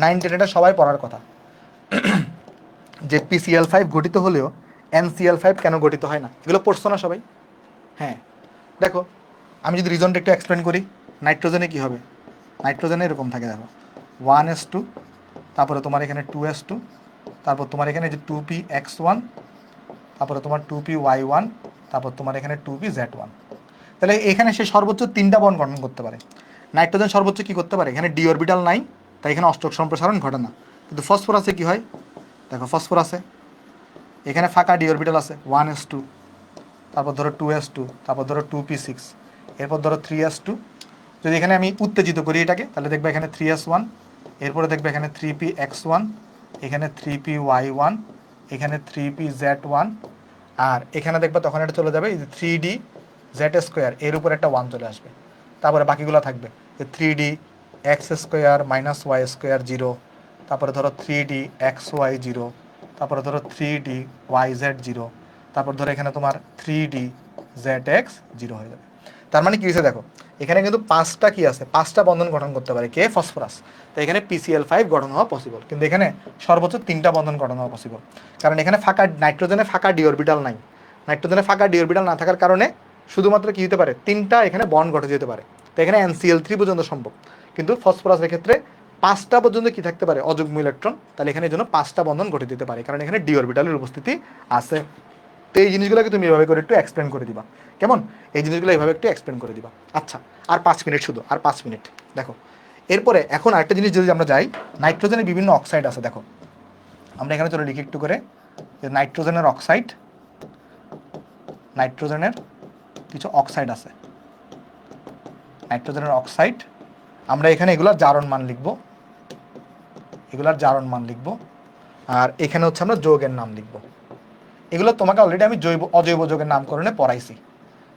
9-10 এটা সবাই পড়ার কথা যে PCl5 গঠিত হলেও NCl5 কেন গঠিত হয় না, এগুলো পড়ছো না সবাই? হ্যাঁ, দেখো আমি যদি রিজনটা একটু এক্সপ্লেন করি, নাইট্রোজেনে কি হবে, নাইট্রোজেনে এরকম থাকে দেখো 1s2, তারপরে তোমার এখানে 2s2, তারপর তোমার এখানে যে 2px1, তারপরে তোমার 2py1, তারপর তোমার এখানে 2pz1। তাহলে এখানে সে সর্বোচ্চ 3টা বন্ড গঠন করতে পারে। নাইট্রোজেন সর্বোচ্চ কি করতে পারে, এখানে ডি অরবিটাল নাই, তাই এখানে অষ্টক সম্প্রসারণ ঘটে না। কিন্তু ফসফরাসে কি হয়, দেখো ফসফরাসে এখানে ফাঁকা ডি অরবিটাল আছে 1s2, তারপর ধরো 2s2, তারপর ধরো 2p6, এরপর ধরো 3s2। যদি এখানে আমি উত্তেজিত করি এটাকে, তাহলে দেখবে এখানে 3s1, এরপরে দেখবে এখানে 3px1, এখানে 3py1, এখানে 3pz1, আর এখানে দেখবে তখন এটা চলে যাবে 3dz2, এর উপর একটা 1 চলে আসবে। তারপরে বাকিগুলো থাকবে যে 3dx2 y2 0, তারপরে ধরো 3dxy 0, তারপরে ধরো 3dyz 0, তারপর ধরো এখানে তোমার 3dzx 0 হয়ে যাবে। তার মানে কি হয়েছে দেখো, এখানে কিন্তু 5টা কি আছে, 5টা বন্ধন গঠন করতে পারে কে, ফসফরাস। তো এখানে PCl5 গঠন হওয়া পসিবল, কিন্তু এখানে সর্বোচ্চ 3টা বন্ধন গঠন হওয়া পসিবল। কারণ এখানে ফাঁকা নাইট্রোজেনে ফাঁকা ডি অরবিটাল নাই। নাইট্রোজেনে ফাঁকা ডি অরবিটাল না থাকার কারণে শুধুমাত্র কি হতে পারে, 3টা এখানে বন্ড ঘটে যেতে পারে। তো এখানে NCl3 পর্যন্ত সম্ভব, কিন্তু ফসফরাসের ক্ষেত্রে 5টা পর্যন্ত কি থাকতে পারে, অযুগ্ম ইলেকট্রন। তাহলে এখানে এই জন্য 5টা বন্ধন ঘটে দিতে পারে, কারণ এখানে ডি অরবিটালের উপস্থিতি আছে। তো এই জিনিসগুলোকে তুমি এভাবে করে একটু এক্সপ্লেন করে দিবা, কেমন? এই জিনিসগুলো এইভাবে একটু এক্সপ্লেন করে দিবা। আচ্ছা, আর 5 মিনিট, শুধু আর 5 মিনিট। দেখো এরপরে এখন আরেকটা জিনিস যদি আমরা যাই, নাইট্রোজেনের বিভিন্ন অক্সাইড আছে। দেখো আমরা এখানে চলে লিখি একটু করে যে নাইট্রোজেনের অক্সাইড, নাইট্রোজেনের কিছু অক্সাইড আছে, নাইট্রোজেনের অক্সাইড। আমরা এখানে এগুলার জারণ মান লিখব, এগুলার জারণ মান লিখব, আর এখানে হচ্ছে আমরা যৌগের নাম লিখব। এগুলো তোমাকে অলরেডি আমি জৈব অজৈব যৌগের নামকরণে পড়াইছি।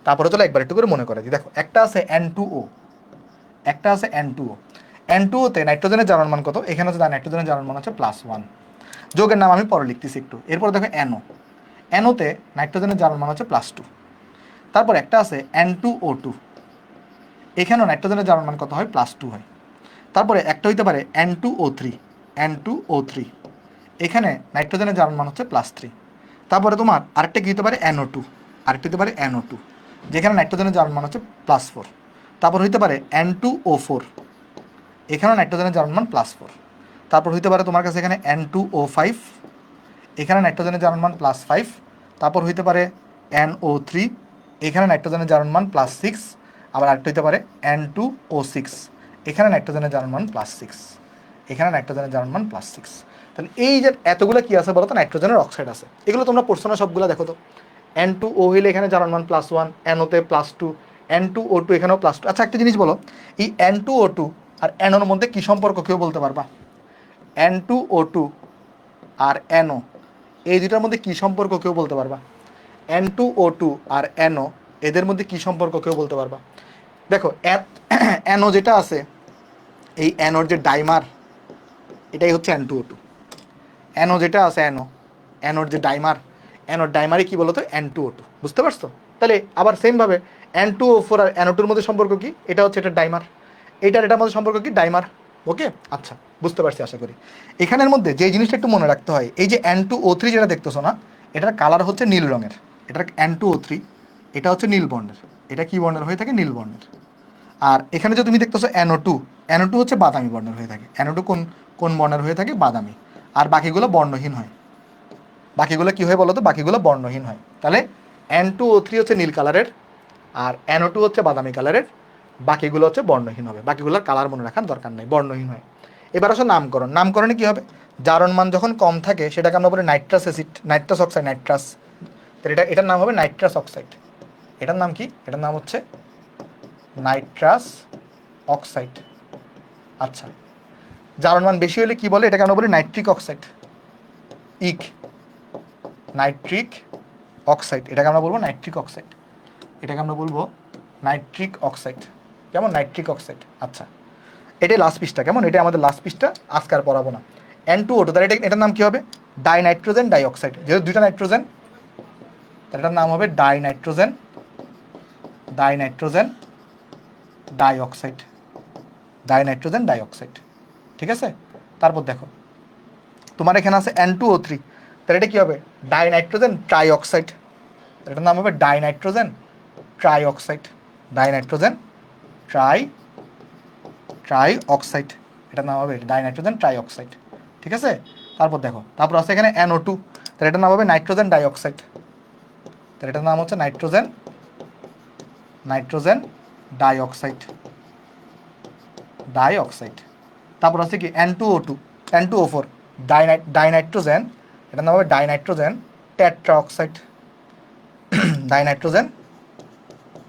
তারপরে চলো একবার একটু করে মনে করে দিই। দেখো একটা আছে N2O, একটা আছে N2O। N2O-তে নাইট্রোজেনের জারণ মান কত, এখানে হচ্ছে নাইট্রোজেনের জারণ মান হচ্ছে +1। যৌগের নাম আমি পরে লিখতেছি একটু। এরপর দেখো NO, NO-তে নাইট্রোজেনের জারণ মান হচ্ছে +2। তারপর একটা আছে N2O2, এখানেও নাইট্রোজেনের জারণ মান কত হয়, +2 হয়। তারপরে একটা হইতে পারে N2O3, N2O3, এখানে নাইট্রোজেনের জারণ মান হচ্ছে +3। তারপরে তোমার আরেকটা কি হতে পারে NO2, আরেকটা হতে পারে NO2, যেখানে নাইট্রোজেনের জারণ মান হচ্ছে +4। তারপর হইতে পারে N2O4, এখানেও নাইট্রোজেনের জারণ মান +4। তারপর হইতে পারে তোমার কাছে এখানে N2O5, এখানে নাইট্রোজেনের জারণ মান +5। তারপর হইতে পারে NO3, এখানে নাইট্রোজেনের জারণ মান +6। আবার আরেকটা হইতে পারে N2O6, এখানে নাইট্রোজেনের জারণ মান +6, এখানে নাইট্রোজেনের জারণ মান +6। তাহলে এই যে এতগুলো কি আছে বলো তো, নাইট্রোজেনের অক্সাইড আছে। এগুলো তোমরা পড়ছো না সবগুলো? দেখো তো N2O হইলে এখানে জারণ মান +1, NO-তে +2, N2O2 এখানেও +2। আচ্ছা একটা জিনিস বলো, এই N2O2 আর NOর মধ্যে কি সম্পর্ক কেউ বলতে পারবা? N2O2 আর NO, এই দুটার মধ্যে কি সম্পর্ক কেউ বলতে পারবা? N2O2 আর NO, এদের মধ্যে কি সম্পর্ক কেউ বলতে পারবা? দেখো NO যেটা আছে, এই NOর যে ডাইমার, এটাই হচ্ছে N2O2। NO যেটা আছে, NOর যে ডাইমার, NOর ডাইমারই কি বলতো, N2O2। বুঝতে পারছো? তাহলে আবার সেমভাবে N2O4 আর NO2-র মধ্যে সম্পর্ক কি, এটা হচ্ছে এটা ডাইমার, এটার মধ্যে সম্পর্ক কি, ডাইমার। ওকে, আচ্ছা বুঝতে পারছি আশা করি। এখানের মধ্যে যে জিনিসটা একটু মনে রাখতে হয়, এই যে N2O3 যেটা দেখতেছো না, এটার কালার হচ্ছে নীল রঙের। এটার N2O3, এটা হচ্ছে নীল বর্ণের। এটা কি বর্ণের হয়ে থাকে, নীল বর্ণের। আর এখানে যে তুমি দেখতেছো NO2, NO2 হচ্ছে বাদামি বর্ণের হয়ে থাকে। NO2 কোন কোন বর্ণের হয়ে থাকে, বাদামি। আর বাকিগুলো বর্ণহীন হয়। বাকিগুলো কি হয় বলো তো, বাকিগুলো বর্ণহীন হয়। তাহলে N2O3 হচ্ছে নীল কালারের, আর NO2 হচ্ছে বাদামি কালারের, বাকিগুলো হচ্ছে বর্ণহীন হবে। বাকিগুলোর কালার মনে রাখার দরকার নেই, বর্ণহীন হয়। এবার আসো নামকরণ। নামকরণে কি হবে, জারণ মান যখন কম থাকে সেটাকে আমরা বলি nitrous acid, nitrous oxide, nitrous. তাহলে এটার নাম হবে নাইট্রাস অক্সাইড। এটার নাম কি, এটার নাম হচ্ছে নাইট্রাস অক্সাইড। আচ্ছা, জারণ মান বেশি হলে কি বলে, এটাকে আমরা বলি নাইট্রিক অক্সাইড, ইক। নাইট্রিক অক্সাইড, এটাকে আমরা বলবো নাইট্রিক অক্সাইড, এটাকে আমরা বলবো নাইট্রিক অক্সাইড। কেমন? Nitric oxide. আচ্ছা, এটাই লাস্ট পিসটা। কেমন? এটা আমাদের লাস্ট পিসটা, আজকে আর পড়াবো না। N2O2, তাহলে এটার নাম কি হবে? Dinitrogen dioxide. যেহেতু দুইটা নাইট্রোজেন, তাহলে এটার নাম হবে ডাইনাইট্রোজেন ডাইঅক্সাইড, ডাইনাইট্রোজেন ডাইঅক্সাইড। ঠিক আছে? তারপর দেখো, তোমার এখানে আছে N2O3, তাহলে এটা কি হবে? ডাইনাইট্রোজেন ট্রাইঅক্সাইড, এটার নাম হবে ডাইনাইট্রোজেন ট্রাইঅক্সাইড, ডাইনাইট্রোজেন ট্রাইঅক্সাইড, এটার নাম হবে ডাইনাইট্রোজেন ট্রাইঅক্সাইড। ঠিক আছে? তারপর দেখো, তারপর আছে এখানে NO2, তাহলে এটার নাম হবে নাইট্রোজেন ডাইঅক্সাইড, তাহলে এটার নাম হচ্ছে নাইট্রোজেন ডাইঅক্সাইড, ডাইঅক্সাইড। তারপর আছে কি N2O2, N2O4, ডাইনাইট্রোজেন, এটার নাম হবে dinitrogen tetra oxide, dinitrogen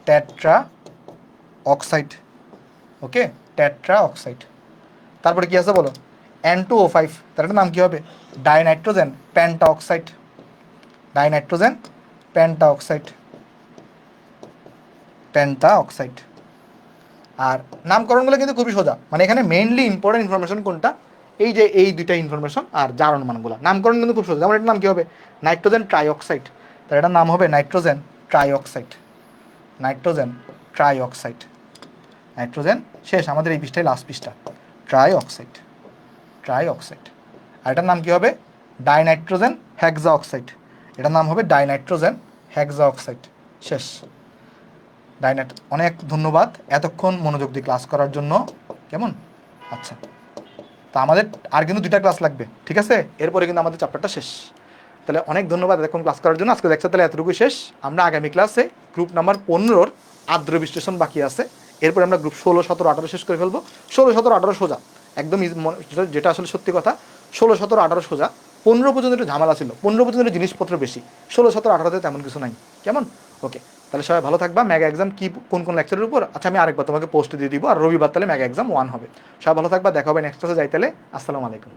tetra oxide. Okay, tetra oxide. তারপরে কি আছে বলো? N2O5, তার নাম কি হবে? Dinitrogen penta oxide, dinitrogen penta oxide, penta oxide. আর নামকরণগুলো কিন্তু খুবই সোজা, মানে এখানে মেইনলি ইম্পর্টেন্ট ইনফরমেশন কোনটা? এই যে এই দুইটা ইনফরমেশন আর যার অনুমানগুলো। নামকরণ কিন্তু খুব সোজা। যেমন এটার নাম কি হবে? নাইট্রোজেন ট্রাইঅক্সাইড, তার এটার নাম হবে nitrogen trioxide, nitrogen trioxide, nitrogen. শেষ, আমাদের এই পৃষ্ঠায় লাস্ট পৃষ্ঠা, ট্রাইঅক্সাইড, ট্রাইঅক্সাইড। আর এটার নাম কি হবে? ডাইনাইট্রোজেন হেক্সা অক্সাইড, এটার নাম হবে ডাইনাইট্রোজেন হেক্সা অক্সাইড। শেষ। অনেক ধন্যবাদ এতক্ষণ মনোযোগ দিয়ে ক্লাস করার জন্য। কেমন? আচ্ছা, তা আমাদের আর কিন্তু 2টা ক্লাস লাগবে। ঠিক আছে? এরপরে কিন্তু আমাদের চ্যাপ্টারটা শেষ। তাহলে অনেক ধন্যবাদ এতক্ষণ ক্লাস করার জন্য। আজকে লেকচার তাহলে এতটুকু শেষ। আমরা আগামী ক্লাসে গ্রুপ নাম্বার 15 আর্দ্র বিশ্লেষণ বাকি আছে। এরপরে আমরা গ্রুপ 16, 17, 18 শেষ করে ফেলবো। 16, 17, 18 সোজা, একদম যেটা আসলে সত্যি কথা। 16, 17, 18 সোজা। 15 পর্যন্ত একটু ঝামেলা ছিল, 15 পর্যন্ত জিনিসপত্র বেশি, 16, 17, 18তে তেমন কিছু নাই। কেমন? ওকে, তাহলে সবাই ভালো থাকবা। মেগা এক্সাম কি কোন কোন লেকচারের উপর, আচ্ছা আমি আরেকবার তোমাকে পোস্ট দিয়ে দিব। আর রবিবার তাহলে মেগা এক্সাম 1 হবে। সবাই ভালো থাকবা, দেখা হবে নেক্সট ক্লাসে। যাই তাহলে, আসসালামু আলাইকুম।